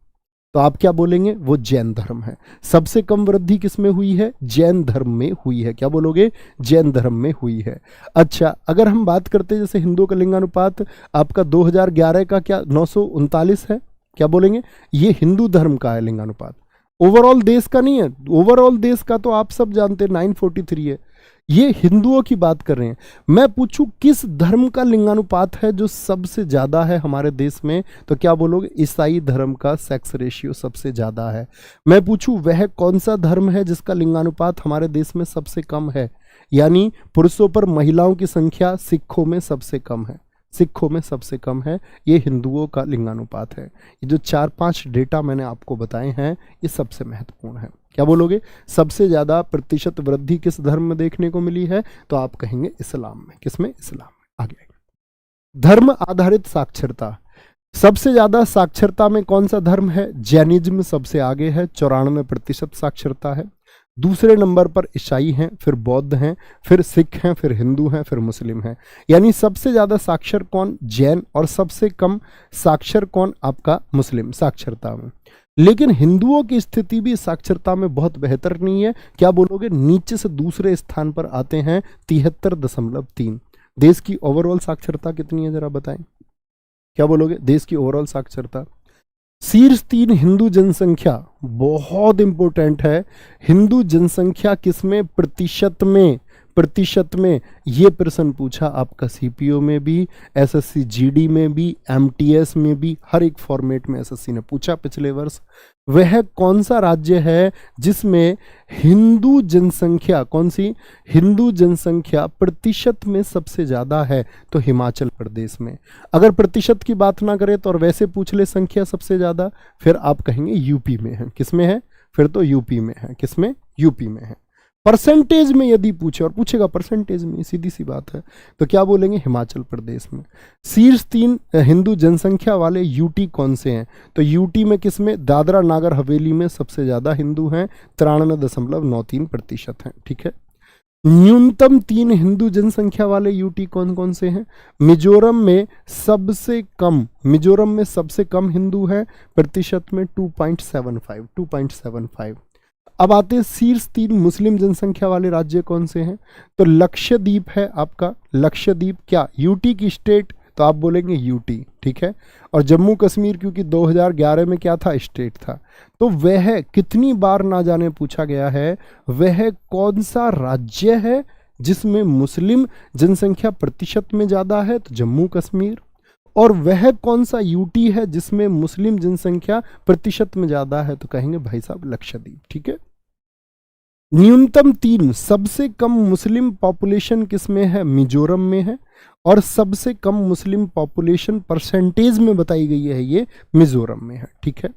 तो आप क्या बोलेंगे? वो जैन धर्म है। सबसे कम वृद्धि किसमें हुई है? जैन धर्म में हुई है। क्या बोलोगे? जैन धर्म में हुई है। अच्छा, अगर हम बात करते हैं जैसे हिंदुओं का लिंगानुपात आपका 2011 का क्या 939 है? क्या बोलेंगे? ये हिंदू धर्म का है लिंगानुपात, ओवरऑल देश का नहीं है। ओवरऑल देश का तो आप सब जानते हैं 943 है। ये हिंदुओं की बात कर रहे हैं। मैं पूछूं किस धर्म का लिंगानुपात है जो सबसे ज्यादा है हमारे देश में? तो क्या बोलोगे? ईसाई धर्म का सेक्स रेशियो सबसे ज्यादा है। मैं पूछूं वह कौन सा धर्म है जिसका लिंगानुपात हमारे देश में सबसे कम है? यानी पुरुषों पर महिलाओं की संख्या सिखों में सबसे कम है। सिखों में सबसे कम है। ये हिंदुओं का लिंगानुपात है। ये जो 4-5 डेटा मैंने आपको बताए हैं ये सबसे महत्वपूर्ण है। क्या बोलोगे? सबसे ज़्यादा प्रतिशत वृद्धि किस धर्म में देखने को मिली है? तो आप कहेंगे इस्लाम में। किसमें? इस्लाम में। आगे धर्म आधारित साक्षरता, सबसे ज्यादा साक्षरता में कौन सा धर्म है? जैनिज्म सबसे आगे है, 94% साक्षरता है। दूसरे नंबर पर ईसाई हैं, फिर बौद्ध हैं, फिर सिख हैं, फिर हिंदू हैं, फिर मुस्लिम हैं। यानी सबसे ज़्यादा साक्षर कौन? जैन। और सबसे कम साक्षर कौन? आपका मुस्लिम साक्षरता में। लेकिन हिंदुओं की स्थिति भी साक्षरता में बहुत बेहतर नहीं है। क्या बोलोगे? नीचे से दूसरे स्थान पर आते हैं, 73.3। देश की ओवरऑल साक्षरता कितनी है जरा बताएं? क्या बोलोगे? देश की ओवरऑल साक्षरता शीर्ष 3 हिंदू जनसंख्या बहुत इंपॉर्टेंट है। हिंदू जनसंख्या किसमें? प्रतिशत में। प्रतिशत में ये प्रश्न पूछा आपका सीपीओ में भी, एसएससी जीडी में भी, एमटीएस में भी, हर एक फॉर्मेट में एसएससी ने पूछा पिछले वर्ष। वह कौन सा राज्य है जिसमें हिंदू जनसंख्या, कौन सी हिंदू जनसंख्या प्रतिशत में सबसे ज्यादा है? तो हिमाचल प्रदेश में। अगर प्रतिशत की बात ना करें तो और वैसे पूछ ले संख्या सबसे ज्यादा, फिर आप कहेंगे यूपी में है। किसमें है? फिर तो यूपी में है। किसमें? यूपी में है। परसेंटेज में यदि पूछे, और पूछेगा परसेंटेज में, सीधी सी बात है, तो क्या बोलेंगे? हिमाचल प्रदेश में। शीर्ष 3 हिंदू जनसंख्या वाले यूटी कौन से हैं? तो यूटी में किसमें? दादरा नागर हवेली में सबसे ज्यादा हिंदू हैं, 93.93% हैं। ठीक है। न्यूनतम 3 हिंदू जनसंख्या वाले यूटी कौन कौन से हैं? मिजोरम में सबसे कम, मिजोरम में सबसे कम हिंदू हैं, प्रतिशत में 2.75। अब आते हैं शीर्ष 3 मुस्लिम जनसंख्या वाले राज्य कौन से हैं? तो लक्षद्वीप है आपका। लक्षद्वीप क्या यूटी की स्टेट? तो आप बोलेंगे यूटी। ठीक है। और जम्मू कश्मीर क्योंकि 2011 में क्या था? स्टेट था। तो वह कितनी बार ना जाने पूछा गया है, वह कौन सा राज्य है जिसमें मुस्लिम जनसंख्या प्रतिशत में ज्यादा है? तो जम्मू कश्मीर। और वह कौन सा यूटी है जिसमें मुस्लिम जनसंख्या प्रतिशत में ज्यादा है? तो कहेंगे भाई साहब लक्षद्वीप। ठीक है। न्यूनतम 3 सबसे कम मुस्लिम पॉपुलेशन किसमें है? मिजोरम में है। और सबसे कम मुस्लिम पॉपुलेशन परसेंटेज में बताई गई है, ये मिजोरम में है। ठीक है।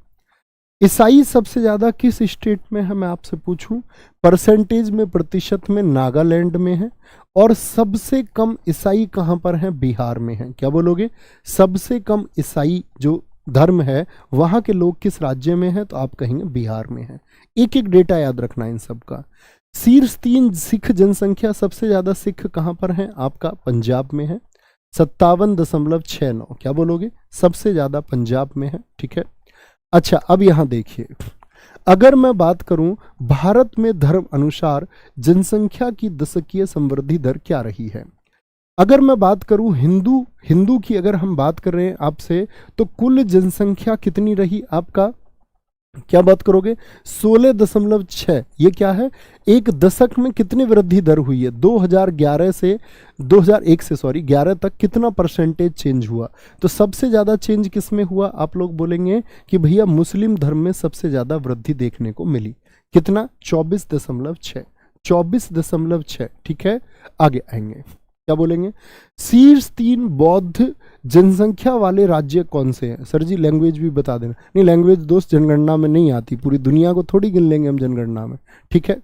ईसाई सबसे ज्यादा किस स्टेट में है मैं आपसे पूछूं? परसेंटेज में, प्रतिशत में नागालैंड में है। और सबसे कम ईसाई कहां पर है? बिहार में है। क्या बोलोगे? सबसे कम ईसाई जो धर्म है वहां के लोग किस राज्य में है? तो आप कहेंगे बिहार में है। एक एक डेटा याद रखना इन सब का। शीर्ष 3 सिख जनसंख्या सबसे ज्यादा सिख कहां पर है? आपका पंजाब में है, 57.69। क्या बोलोगे? सबसे ज्यादा पंजाब में है। ठीक है। अच्छा, अब यहां देखिए, अगर मैं बात करूं भारत में धर्म अनुसार जनसंख्या की दशकीय संवृद्धि दर क्या रही है? अगर मैं बात करूं हिंदू की, अगर हम बात कर रहे हैं आपसे, तो कुल जनसंख्या कितनी रही आपका? क्या बात करोगे? 16.6। ये क्या है? एक दशक में कितनी वृद्धि दर हुई है? 2011 से 11 तक कितना परसेंटेज चेंज हुआ? तो सबसे ज्यादा चेंज किस में हुआ? आप लोग बोलेंगे कि भैया मुस्लिम धर्म में सबसे ज्यादा वृद्धि देखने को मिली। कितना? 24.6। 24.6। ठीक है। आगे आएंगे। क्या बोलेंगे? शीर्ष 3 बौद्ध जनसंख्या वाले राज्य कौन से हैं? सर जी लैंग्वेज भी बता देना। नहीं, लैंग्वेज दोस्त जनगणना में नहीं आती, पूरी दुनिया को थोड़ी गिन लेंगे हम जनगणना में, ठीक है?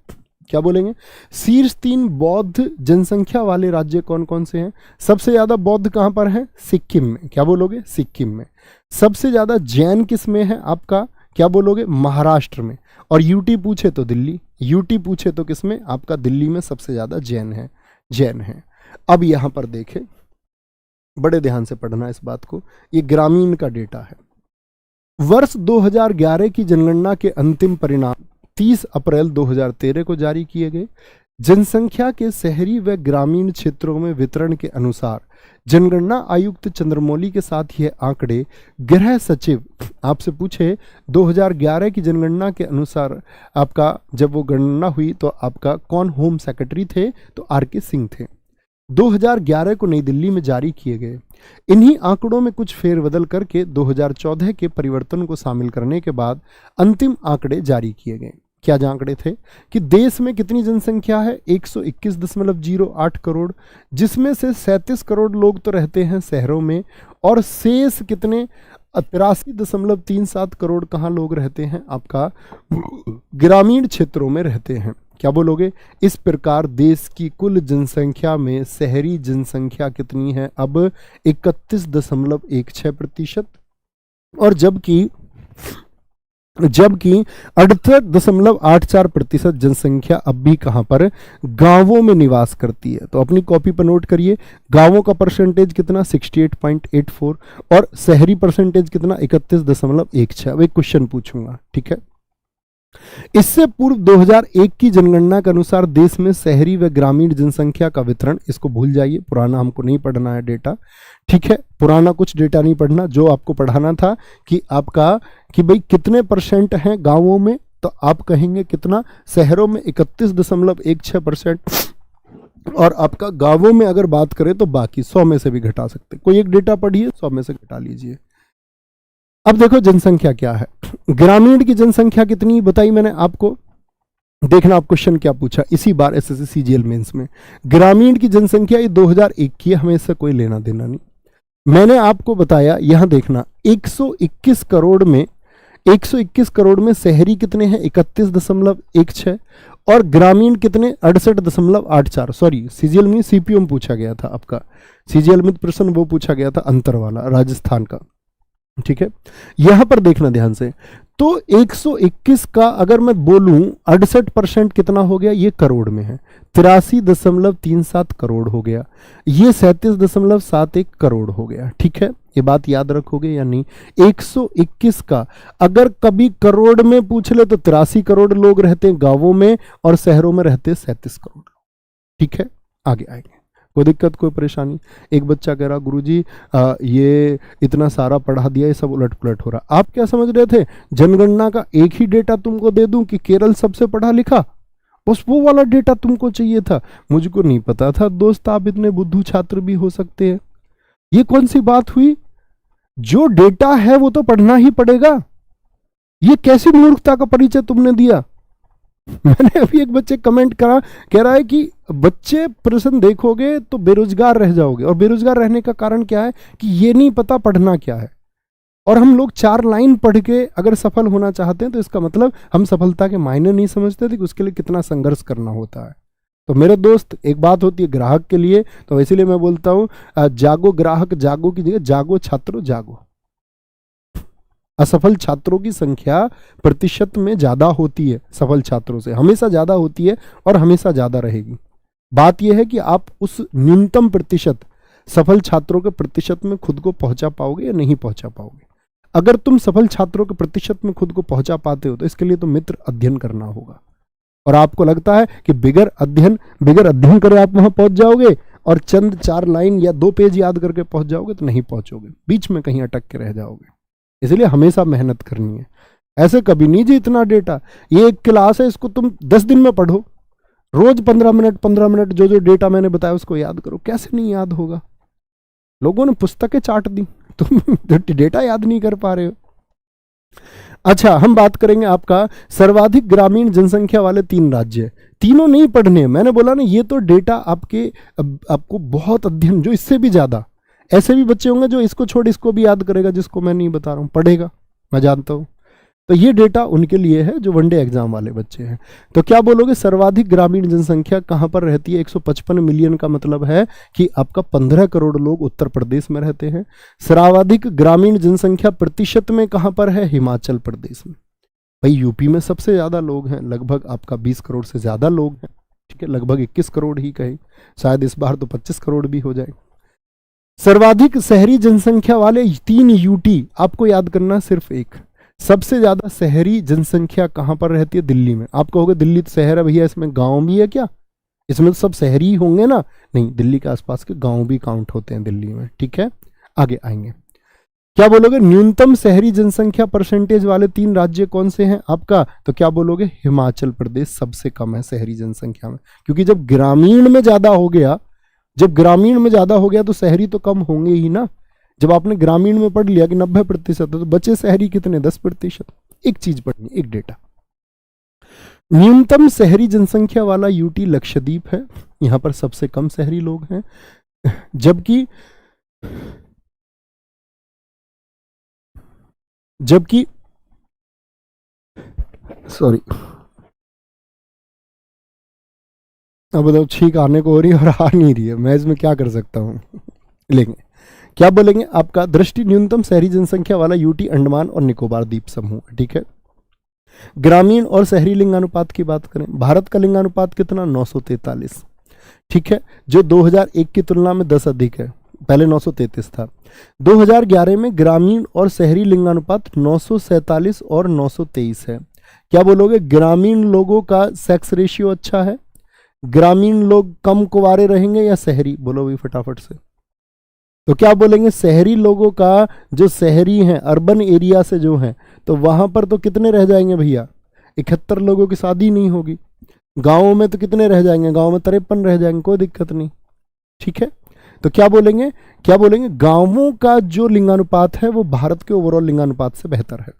क्या बोलेंगे? शीर्ष 3 बौद्ध जनसंख्या वाले राज्य कौन कौन से हैं? सबसे ज्यादा बौद्ध कहां पर है? सिक्किम में। क्या बोलोगे? सिक्किम में। सबसे ज्यादा जैन किस में है आपका? क्या बोलोगे? महाराष्ट्र में। और यूटी पूछे तो दिल्ली, यूटी पूछे तो किस में? आपका दिल्ली में सबसे ज्यादा जैन है, जैन है। अब यहां पर देखें, बड़े ध्यान से पढ़ना इस बात को, ये ग्रामीण का डेटा है। वर्ष 2011 की जनगणना के अंतिम परिणाम 30 अप्रैल 2013 को जारी किए गए। जनसंख्या के शहरी व ग्रामीण क्षेत्रों में वितरण के अनुसार जनगणना आयुक्त चंद्रमौली के साथ यह आंकड़े गृह सचिव आपसे पूछे 2011 की जनगणना के अनुसार आपका जब वो गणना हुई तो आपका कौन होम सेक्रेटरी थे? तो आर.के. सिंह थे। 2011 को नई दिल्ली में जारी किए गए। इन्हीं आंकड़ों में कुछ फेरबदल करके 2014 के परिवर्तन को शामिल करने के बाद अंतिम आंकड़े जारी किए गए। क्या आंकड़े थे कि देश में कितनी जनसंख्या है? 121.08 करोड़, जिसमें से 37 करोड़ लोग तो रहते हैं शहरों में, और शेष कितने 83.37 करोड़ कहाँ लोग रहते हैं? आपका ग्रामीण क्षेत्रों में रहते हैं। क्या बोलोगे? इस प्रकार देश की कुल जनसंख्या में शहरी जनसंख्या कितनी है अब? 31.16%, और जबकि 68.84% जनसंख्या अब भी कहां पर? गांवों में निवास करती है। तो अपनी कॉपी पर नोट करिए, गांवों का परसेंटेज कितना? 68.84, और शहरी परसेंटेज कितना? 31.16। अब एक क्वेश्चन पूछूंगा, ठीक है? इससे पूर्व 2001 की जनगणना के अनुसार देश में शहरी व ग्रामीण जनसंख्या का वितरण, इसको भूल जाइए, पुराना हमको नहीं पढ़ना है डेटा, ठीक है? पुराना कुछ डेटा नहीं पढ़ना। जो आपको पढ़ाना था कि आपका कि भाई कितने परसेंट हैं गांवों में, तो आप कहेंगे कितना? शहरों में 31.16%, और आपका गांवों में अगर बात करें तो बाकी 100 में से भी घटा सकते। कोई एक डेटा पढ़िए, 100 में से घटा लीजिए। अब देखो जनसंख्या क्या है। ग्रामीण की जनसंख्या कितनी बताई मैंने आपको? देखना आप क्वेश्चन क्या पूछा इसी बार एसएससी सीजीएल मेंस में। ग्रामीण की जनसंख्या ये 2001 की है, हमें इससे कोई लेना देना नहीं। मैंने आपको बताया, यहां देखना 121 करोड़ में शहरी कितने हैं? 31.16, और ग्रामीण कितने? 68.84। सॉरी, सीजीएल में सीपीओ में पूछा गया था आपका, सीजीएल में प्रश्न वो पूछा गया था अंतर वाला, राजस्थान का, ठीक है? यहां पर देखना ध्यान से, तो 121 का अगर मैं बोलूं 68% कितना हो गया? ये करोड़ में है, 83.37 करोड़ हो गया, ये 37.71 करोड़ हो गया, ठीक है? ये बात याद रखोगे या नहीं? 121 का अगर कभी करोड़ में पूछ ले तो 83 करोड़ लोग रहते हैं गांवों में, और शहरों में रहते 37 करोड़, ठीक है? आगे आएंगे, कोई दिक्कत कोई परेशानी? एक बच्चा कह रहा गुरुजी ये इतना सारा पढ़ा दिया, ये सब उलट पुलट हो रहा। आप क्या समझ रहे थे जनगणना का एक ही डेटा तुमको दे दूं कि केरल सबसे पढ़ा लिखा, बस वो वाला डेटा तुमको चाहिए था? मुझको नहीं पता था दोस्त आप इतने बुद्धू छात्र भी हो सकते हैं। ये कौन सी बात हुई? जो डेटा है वो तो पढ़ना ही पड़ेगा। ये कैसी मूर्खता का परिचय तुमने दिया? मैंने अभी एक बच्चे कमेंट करा, कह रहा है कि बच्चे प्रश्न देखोगे तो बेरोजगार रह जाओगे, और बेरोजगार रहने का कारण क्या है कि ये नहीं पता पढ़ना क्या है। और हम लोग 4 लाइन पढ़ के अगर सफल होना चाहते हैं तो इसका मतलब हम सफलता के मायने नहीं समझते थे कि उसके लिए कितना संघर्ष करना होता है। तो मेरे दोस्त, एक बात होती है ग्राहक के लिए, तो इसीलिए मैं बोलता हूं जागो ग्राहक जागो की जगह जागो छात्रों जागो। असफल छात्रों की संख्या प्रतिशत में ज्यादा होती है, सफल छात्रों से हमेशा ज्यादा होती है और हमेशा ज्यादा रहेगी। बात यह है कि आप उस न्यूनतम प्रतिशत सफल छात्रों के प्रतिशत में खुद को पहुंचा पाओगे या नहीं पहुंचा पाओगे। अगर तुम सफल छात्रों के प्रतिशत में खुद को पहुंचा पाते हो तो इसके लिए तो मित्र अध्ययन करना होगा। और आपको लगता है कि बिगर अध्ययन करे आप वहां पहुंच जाओगे और चंद 4 लाइन या 2 पेज याद करके पहुंच जाओगे, तो नहीं पहुंचोगे, बीच में कहीं अटक के रह जाओगे। इसलिए हमेशा मेहनत करनी है। ऐसे कभी नहीं जी इतना डेटा, ये एक क्लास है, इसको तुम 10 दिन में पढ़ो, रोज 15 मिनट जो डेटा मैंने बताया उसको याद करो। कैसे नहीं याद होगा? लोगों ने पुस्तकें चाट दी, तुम डेटा याद नहीं कर पा रहे हो। अच्छा, हम बात करेंगे आपका सर्वाधिक ग्रामीण जनसंख्या वाले 3 राज्य। तीनों नहीं पढ़ने, मैंने बोला ना, ये तो डेटा आपको बहुत अध्ययन, जो इससे भी ज्यादा, ऐसे भी बच्चे होंगे जो इसको छोड़ इसको भी याद करेगा, जिसको मैं नहीं बता रहा हूं, पढ़ेगा, मैं जानता हूं। तो ये डेटा उनके लिए है जो वनडे एग्जाम वाले बच्चे हैं। तो क्या बोलोगे, सर्वाधिक ग्रामीण जनसंख्या कहां पर रहती है? 155 मिलियन का मतलब है कि आपका 15 करोड़ लोग उत्तर प्रदेश में रहते हैं। सर्वाधिक ग्रामीण जनसंख्या प्रतिशत में कहां पर है? हिमाचल प्रदेश में। भाई यूपी में सबसे ज्यादा लोग हैं, लगभग आपका 20 करोड़ से ज्यादा लोग हैं, ठीक है, लगभग 21 करोड़ ही कहें, शायद इस बार तो 25 करोड़ भी हो जाए। सर्वाधिक शहरी जनसंख्या वाले 3 यूटी आपको याद करना, सिर्फ एक। सबसे ज्यादा शहरी जनसंख्या कहां पर रहती है? दिल्ली में। आप कहोगे दिल्ली तो शहर है भैया, इसमें गांव भी है क्या? इसमें तो सब शहरी ही होंगे ना? नहीं, दिल्ली के आसपास के गांव भी काउंट होते हैं दिल्ली में, ठीक है। आगे आएंगे, क्या बोलोगे, न्यूनतम शहरी जनसंख्या परसेंटेज वाले 3 राज्य कौन से हैं आपका? तो क्या बोलोगे, हिमाचल प्रदेश सबसे कम है शहरी जनसंख्या में, क्योंकि जब ग्रामीण में ज्यादा हो गया, तो शहरी तो कम होंगे ही ना। जब आपने ग्रामीण में पढ़ लिया कि 90% है, तो बचे शहरी कितने? 10%। एक चीज पढ़नी, एक डेटा, न्यूनतम शहरी जनसंख्या वाला यूटी लक्षद्वीप है, यहां पर सबसे कम शहरी लोग हैं। जबकि सॉरी, अब बताओ, छींक आने को हो रही है और आ नहीं रही है, मैं इसमें क्या कर सकता हूं। लेकिन क्या बोलेंगे, आपका दृष्टि न्यूनतम शहरी जनसंख्या वाला यूटी अंडमान और निकोबार द्वीप समूह, ठीक है। ग्रामीण और शहरी लिंगानुपात की बात करें, भारत का लिंगानुपात कितना? 943, ठीक है, जो 2001 की तुलना में 10 अधिक है, पहले 933 था। 2011 में ग्रामीण और शहरी लिंगानुपात 947 और 923 है। क्या बोलोगे, ग्रामीण लोगों का सेक्स रेशियो अच्छा है? ग्रामीण लोग कम कुंवारे रहेंगे या शहरी? बोलो भी फटाफट से। तो क्या बोलेंगे, शहरी लोगों का, जो शहरी हैं अर्बन एरिया से जो हैं, तो वहां पर तो कितने रह जाएंगे भैया? 71 लोगों की शादी नहीं होगी। गांवों में तो कितने रह जाएंगे? गांव में 53 रह जाएंगे, कोई दिक्कत नहीं, ठीक है। तो क्या बोलेंगे, गांवों का जो लिंगानुपात है वो भारत के ओवरऑल लिंगानुपात से बेहतर है।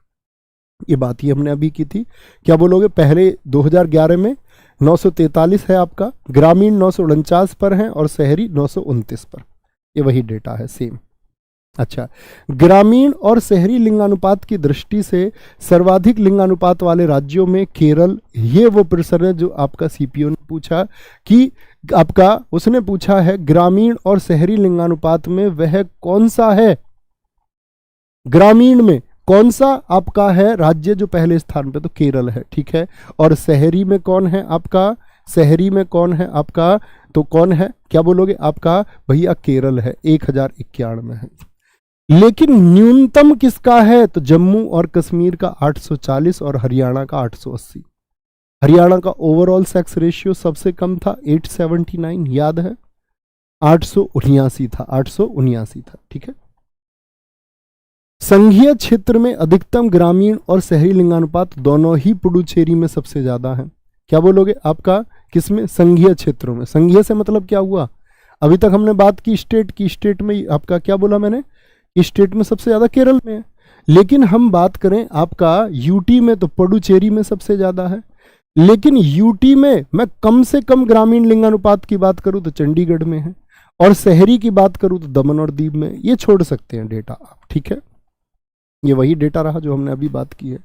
ये बात ही हमने अभी की थी। क्या बोलोगे, पहले 2011 में 943 है आपका, ग्रामीण 949 पर है और शहरी 929 पर। ये वही डेटा है, सेम। अच्छा, ग्रामीण और शहरी लिंगानुपात की दृष्टि से सर्वाधिक लिंगानुपात वाले राज्यों में केरल, ये वो प्रश्न है जो आपका सीपीओ ने पूछा कि आपका, उसने पूछा है ग्रामीण और शहरी लिंगानुपात में वह कौन सा है, ग्रामीण में कौन सा आपका है राज्य जो पहले स्थान पे? तो केरल है, ठीक है। और शहरी में कौन है आपका? तो कौन है, क्या बोलोगे आपका? भैया केरल है, 1091 है। लेकिन न्यूनतम किसका है? तो जम्मू और कश्मीर का 840 और हरियाणा का 880। हरियाणा का ओवरऑल सेक्स रेशियो सबसे कम था, 879, याद है, 879 था, ठीक है। संघीय क्षेत्र में अधिकतम ग्रामीण और शहरी लिंगानुपात दोनों ही पुडुचेरी में सबसे ज्यादा है। क्या बोलोगे आपका? किसमें? संघीय क्षेत्रों में। संघीय से मतलब क्या हुआ? अभी तक हमने बात की स्टेट की, स्टेट में आपका क्या बोला मैंने? स्टेट में सबसे ज्यादा केरल में है। लेकिन हम बात करें आपका यूटी में, तो पुडुचेरी में सबसे ज्यादा है। लेकिन यूटी में मैं कम से कम ग्रामीण लिंगानुपात की बात करूं तो चंडीगढ़ में है, और शहरी की बात करूं तो दमन और दीव में। ये छोड़ सकते हैं डेटा आप, ठीक है। ये वही डेटा रहा जो हमने अभी बात की है।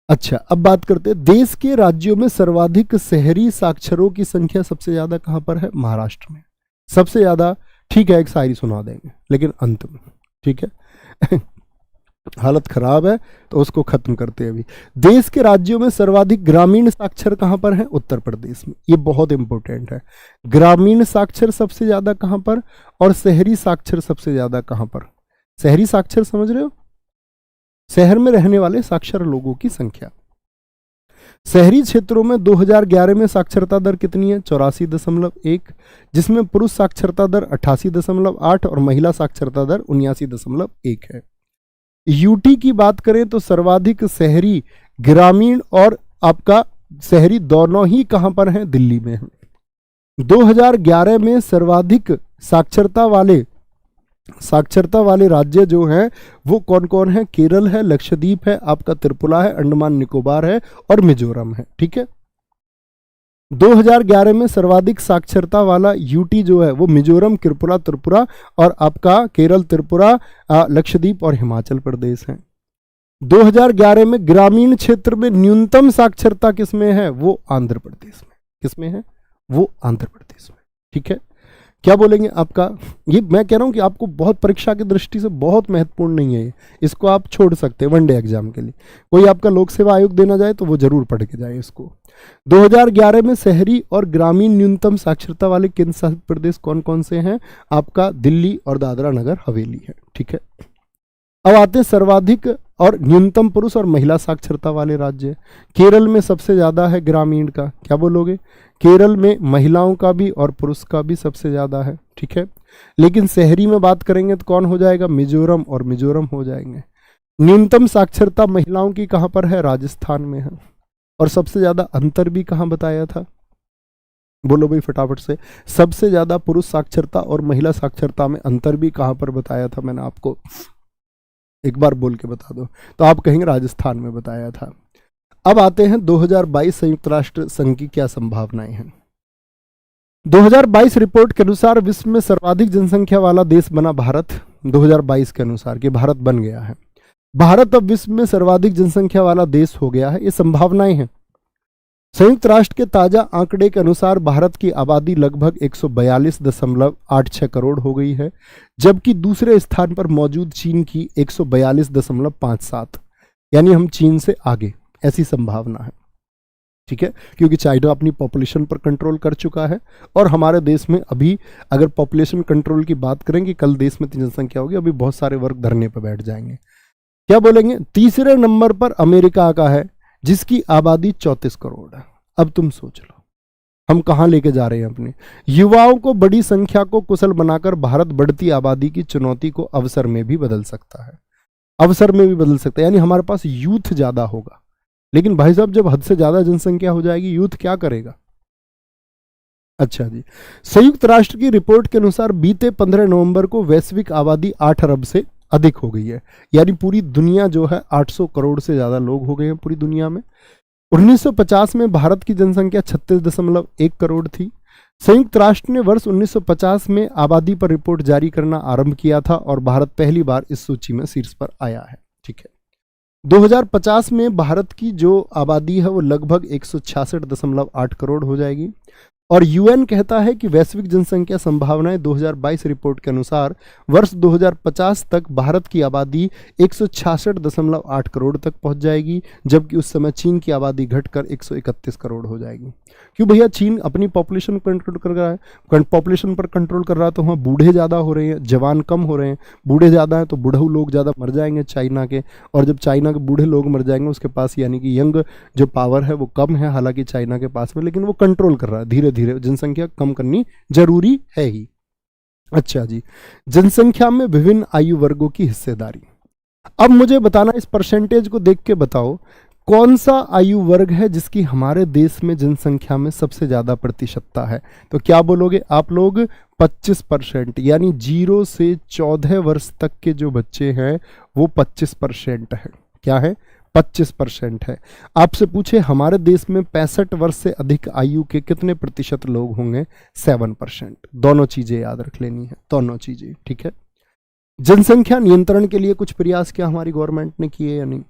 अच्छा, अब बात करते हैं देश के राज्यों में सर्वाधिक शहरी साक्षरों की संख्या सबसे ज्यादा कहां पर है? महाराष्ट्र में सबसे ज्यादा, ठीक है। एक शायरी सुना देंगे लेकिन अंत में, ठीक है। हालत खराब है तो उसको खत्म करते हैं अभी। देश के राज्यों में सर्वाधिक ग्रामीण साक्षर कहां पर है? उत्तर प्रदेश में। ये बहुत इंपॉर्टेंट है। ग्रामीण साक्षर सबसे ज्यादा कहां पर, और शहरी साक्षर सबसे ज्यादा कहां पर? शहरी साक्षर समझ रहे हो? शहर में रहने वाले साक्षर लोगों की संख्या। शहरी क्षेत्रों में 2011 में साक्षरता दर कितनी है? 84.1, जिसमें पुरुष साक्षरता दर 88.8 और महिला साक्षरता दर 79.1 है। यूटी की बात करें तो सर्वाधिक शहरी, ग्रामीण और आपका शहरी दोनों ही कहां पर हैं? दिल्ली में है। 2011 में सर्वाधिक साक्षरता वाले साक्षरता वाले राज्य जो हैं वो कौन कौन है? केरल है, लक्षद्वीप है, आपका त्रिपुरा है, अंडमान निकोबार है और मिजोरम है। ठीक है। 2011 में सर्वाधिक साक्षरता वाला यूटी जो है वो मिजोरम, त्रिपुरा और आपका केरल, त्रिपुरा, लक्षद्वीप और हिमाचल प्रदेश है। 2011 में ग्रामीण क्षेत्र में न्यूनतम साक्षरता किसमें है? वो आंध्र प्रदेश में। किसमें है? वो आंध्र प्रदेश में। ठीक है। क्या बोलेंगे आपका? ये मैं कह रहा हूं कि आपको बहुत परीक्षा की दृष्टि से बहुत महत्वपूर्ण नहीं है ये, इसको आप छोड़ सकते हैं वनडे एग्जाम के लिए। कोई आपका लोक सेवा आयोग देना जाए तो वो जरूर पढ़ के जाए इसको। 2011 में शहरी और ग्रामीण न्यूनतम साक्षरता वाले केंद्र शासित प्रदेश कौन कौन से हैं? आपका दिल्ली और दादरा नगर हवेली है। ठीक है। अब आते हैं सर्वाधिक और न्यूनतम पुरुष और महिला साक्षरता वाले राज्य। केरल में सबसे ज्यादा है ग्रामीण का। क्या बोलोगे? केरल में महिलाओं का भी और पुरुष का भी सबसे ज्यादा है। ठीक है। लेकिन शहरी में बात करेंगे तो कौन हो जाएगा? मिजोरम और मिजोरम हो जाएंगे। न्यूनतम साक्षरता महिलाओं की कहां पर है? राजस्थान में है। और सबसे ज्यादा अंतर भी कहां बताया था? बोलो भाई फटाफट से। सबसे ज्यादा पुरुष साक्षरता और महिला साक्षरता में अंतर भी कहां पर बताया था मैंने आपको? एक बार बोल के बता दो। तो आप कहेंगे राजस्थान में बताया था। अब आते हैं 2022 संयुक्त राष्ट्र संघ की क्या संभावनाएं हैं। 2022 रिपोर्ट के अनुसार विश्व में सर्वाधिक जनसंख्या वाला देश बना भारत। 2022 के अनुसार कि भारत बन गया है। भारत अब विश्व में सर्वाधिक जनसंख्या वाला देश हो गया है। ये संभावनाएं हैं। संयुक्त राष्ट्र के ताजा आंकड़े के अनुसार भारत की आबादी लगभग 142.86 करोड़ हो गई है, जबकि दूसरे स्थान पर मौजूद चीन की 142.57, यानी हम चीन से आगे, ऐसी संभावना है। ठीक है। क्योंकि चाइना अपनी पॉपुलेशन पर कंट्रोल कर चुका है और हमारे देश में अभी अगर पॉपुलेशन कंट्रोल की बात करें कि कल देश में इतनी जनसंख्या होगी, अभी बहुत सारे वर्ग धरने पर बैठ जाएंगे। क्या बोलेंगे? तीसरे नंबर पर अमेरिका का है जिसकी आबादी 34 करोड़ है। अब तुम सोच लो हम कहां लेके जा रहे हैं अपने युवाओं को। बड़ी संख्या को कुशल बनाकर भारत बढ़ती आबादी की चुनौती को अवसर में भी बदल सकता है। अवसर में भी बदल सकता है, यानी हमारे पास यूथ ज्यादा होगा। लेकिन भाई साहब जब हद से ज्यादा जनसंख्या हो जाएगी, यूथ क्या करेगा? अच्छा जी। संयुक्त राष्ट्र की रिपोर्ट के अनुसार बीते 15 नवंबर को वैश्विक आबादी 8 अरब से अधिक हो गई है, यानी पूरी दुनिया जो है 800 करोड़ से ज्यादा लोग हो गए हैं पूरी दुनिया में। 1950 में भारत की जनसंख्या 36.1 करोड़ थी। संयुक्त राष्ट्र ने वर्ष 1950 में आबादी पर रिपोर्ट जारी करना आरंभ किया था और भारत पहली बार इस सूची में शीर्ष पर आया है। ठीक है। 2050 में भारत की जो आबादी है वो लगभग 166.8 करोड़ हो जाएगी और यूएन कहता है कि वैश्विक जनसंख्या संभावनाएं 2022 रिपोर्ट के अनुसार वर्ष 2050 तक भारत की आबादी 166.8 करोड़ तक पहुंच जाएगी, जबकि उस समय चीन की आबादी घटकर 131 करोड़ हो जाएगी। क्यों भैया? चीन अपनी पॉपुलेशन कंट्रोल कर रहा है, पॉपुलेशन पर कंट्रोल कर रहा है, तो वहाँ बूढ़े ज़्यादा हो रहे हैं, जवान कम हो रहे हैं। बूढ़े ज़्यादा हैं तो बूढ़ऊ लोग ज़्यादा मर जाएंगे चाइना के, और जब चाइना के बूढ़े लोग मर जाएंगे उसके पास यानी कि यंग जो पावर है वो कम है हालांकि चाइना के पास में, लेकिन वो कंट्रोल कर रहा है धीरे धीरे। जनसंख्या कम करनी जरूरी है ही। अच्छा जी। जनसंख्या में विभिन्न आयु वर्गों की हिस्सेदारी। अब मुझे बताना, इस परसेंटेज को देख के बताओ कौन सा आयु वर्ग है जिसकी हमारे देश में जनसंख्या में सबसे ज्यादा प्रतिशतता है। तो क्या बोलोगे आप लोग? 25%, यानी 0 से 14 वर्ष तक के जो बच्चे हैं वो 25% है। क्या है? 25% है। आपसे पूछे हमारे देश में 65 वर्ष से अधिक आयु के कितने प्रतिशत लोग होंगे? 7%। दोनों चीजें याद रख लेनी है, दोनों चीजें। ठीक है। जनसंख्या नियंत्रण के लिए कुछ प्रयास क्या हमारी गवर्नमेंट ने किए या नहीं?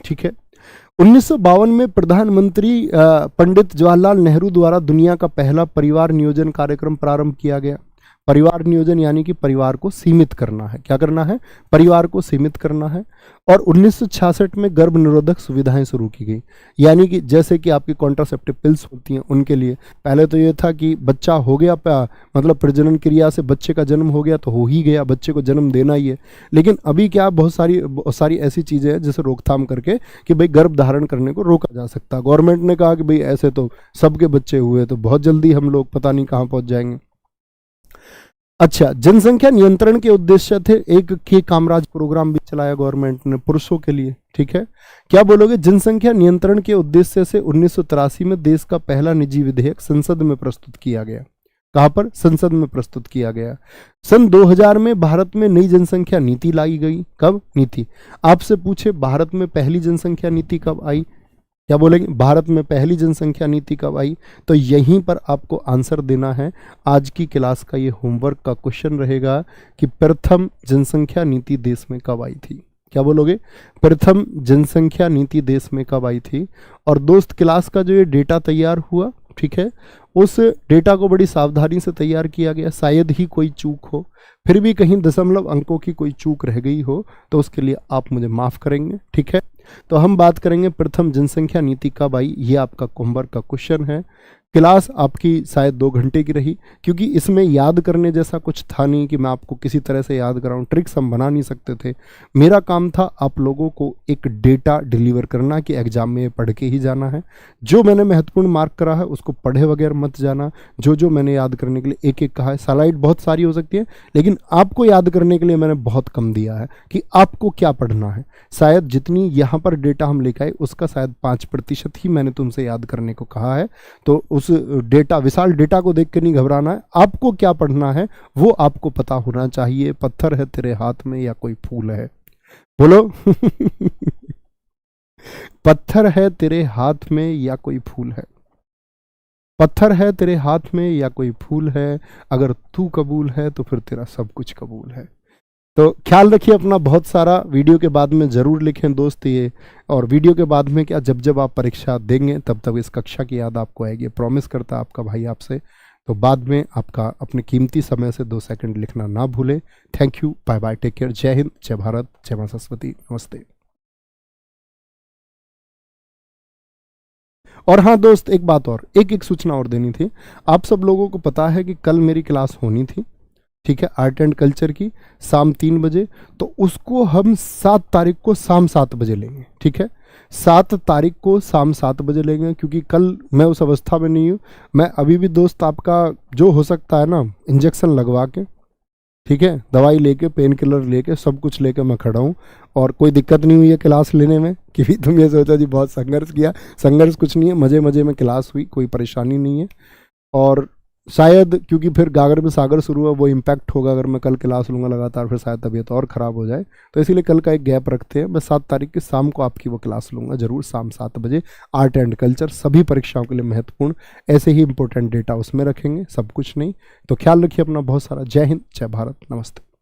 ठीक है। 1952 में प्रधानमंत्री पंडित जवाहरलाल नेहरू द्वारा दुनिया का पहला परिवार नियोजन कार्यक्रम प्रारंभ किया गया। परिवार नियोजन यानी कि परिवार को सीमित करना है। क्या करना है? परिवार को सीमित करना है। और 1966 में गर्भ निरोधक सुविधाएं शुरू की गई, यानी कि जैसे कि आपकी कॉन्ट्रासेप्टिव पिल्स होती हैं उनके लिए। पहले तो ये था कि बच्चा हो गया, मतलब प्रजनन क्रिया से बच्चे का जन्म हो गया तो हो ही गया, बच्चे को जन्म देना ही है। लेकिन अभी क्या बहुत सारी ऐसी चीज़ें हैं जिसे रोकथाम करके कि भाई गर्भ धारण करने को रोका जा सकता है। गवर्नमेंट ने कहा कि भाई ऐसे तो सबके बच्चे हुए तो बहुत जल्दी हम लोग पता नहीं कहाँ पहुँच जाएंगे। अच्छा, जनसंख्या नियंत्रण के उद्देश्य थे एक के कामराज प्रोग्राम भी चलाया गवर्नमेंट ने पुरुषों के लिए। ठीक है। क्या बोलोगे? जनसंख्या नियंत्रण के उद्देश्य से 1983 में देश का पहला निजी विधेयक संसद में प्रस्तुत किया गया। कहाँ पर? संसद में प्रस्तुत किया गया। सन 2000 में भारत में नई जनसंख्या नीति लाई गई। कब नीति? आपसे पूछे भारत में पहली जनसंख्या नीति कब आई? क्या बोलेंगे? भारत में पहली जनसंख्या नीति कब आई? तो यहीं पर आपको आंसर देना है। आज की क्लास का ये होमवर्क का क्वेश्चन रहेगा कि प्रथम जनसंख्या नीति देश में कब आई थी। क्या बोलोगे? प्रथम जनसंख्या नीति देश में कब आई थी? और दोस्त, क्लास का जो ये डेटा तैयार हुआ, ठीक है, उस डेटा को बड़ी सावधानी से तैयार किया गया। शायद ही कोई चूक हो, फिर भी कहीं दशमलव अंकों की कोई चूक रह गई हो तो उसके लिए आप मुझे माफ़ करेंगे, ठीक है। तो हम बात करेंगे प्रथम जनसंख्या नीति कब आई, ये आपका होमवर्क का क्वेश्चन है। क्लास आपकी शायद 2 घंटे की रही, क्योंकि इसमें याद करने जैसा कुछ था नहीं कि मैं आपको किसी तरह से याद कराऊं। ट्रिक्स हम बना नहीं सकते थे। मेरा काम था आप लोगों को एक डेटा डिलीवर करना कि एग्जाम में पढ़ के ही जाना है। जो मैंने महत्वपूर्ण मार्क करा है उसको पढ़े वगैरह मत जाना। जो जो मैंने याद करने के लिए एक एक कहा है, स्लाइड बहुत सारी हो सकती है, लेकिन आपको याद करने के लिए मैंने बहुत कम दिया है कि आपको क्या पढ़ना है। शायद जितनी यहाँ पर डेटा हम लेकर आए उसका शायद 5% ही मैंने तुमसे याद करने को कहा है। तो उस डेटा, विशाल डेटा को देख के नहीं घबराना है। आपको क्या पढ़ना है वो आपको पता होना चाहिए। पत्थर है तेरे हाथ में या कोई फूल है? बोलो पत्थर है तेरे हाथ में या कोई फूल है? पत्थर है तेरे हाथ में या कोई फूल है? अगर तू कबूल है तो फिर तेरा सब कुछ कबूल है। तो ख्याल रखिए अपना बहुत सारा। वीडियो के बाद में ज़रूर लिखें दोस्त ये, और वीडियो के बाद में क्या, जब जब आप परीक्षा देंगे तब तब इस कक्षा की याद आपको आएगी। प्रॉमिस करता आपका भाई आपसे। तो बाद में आपका अपने कीमती समय से 2 सेकंड लिखना ना भूलें। Thank you, bye bye, take care. जय हिंद, जय भारत, जय मां सरस्वती, नमस्ते। और हाँ दोस्त, एक बात और, एक सूचना और देनी थी। आप सब लोगों को पता है कि कल मेरी क्लास होनी थी, ठीक है, आर्ट एंड कल्चर की, शाम 3 बजे। तो उसको हम 7 तारीख को शाम 7 बजे लेंगे, ठीक है। 7 तारीख को शाम 7 बजे लेंगे, क्योंकि कल मैं उस अवस्था में नहीं हूँ। मैं अभी भी दोस्त आपका जो हो सकता है ना, इंजेक्शन लगवा के, ठीक है, दवाई लेके, पेन किलर लेके, सब कुछ लेके मैं खड़ा हूँ। और कोई दिक्कत नहीं हुई है क्लास लेने में कि भी तुम ये सोचो जी बहुत संघर्ष किया। संघर्ष कुछ नहीं है, मज़े मज़े में क्लास हुई, कोई परेशानी नहीं है। और शायद क्योंकि फिर गागर में सागर शुरू हुआ, वो इम्पैक्ट होगा अगर मैं कल क्लास लूँगा लगातार, फिर शायद तबीयत और ख़राब हो जाए। तो इसीलिए कल का एक गैप रखते हैं। मैं 7 तारीख की शाम को आपकी वो क्लास लूँगा ज़रूर, शाम 7 बजे। आर्ट एंड कल्चर सभी परीक्षाओं के लिए महत्वपूर्ण, ऐसे ही इंपॉर्टेंट डेटा उसमें रखेंगे, सब कुछ नहीं। तो ख्याल रखिए अपना बहुत सारा। जय हिंद, जय भारत, नमस्ते।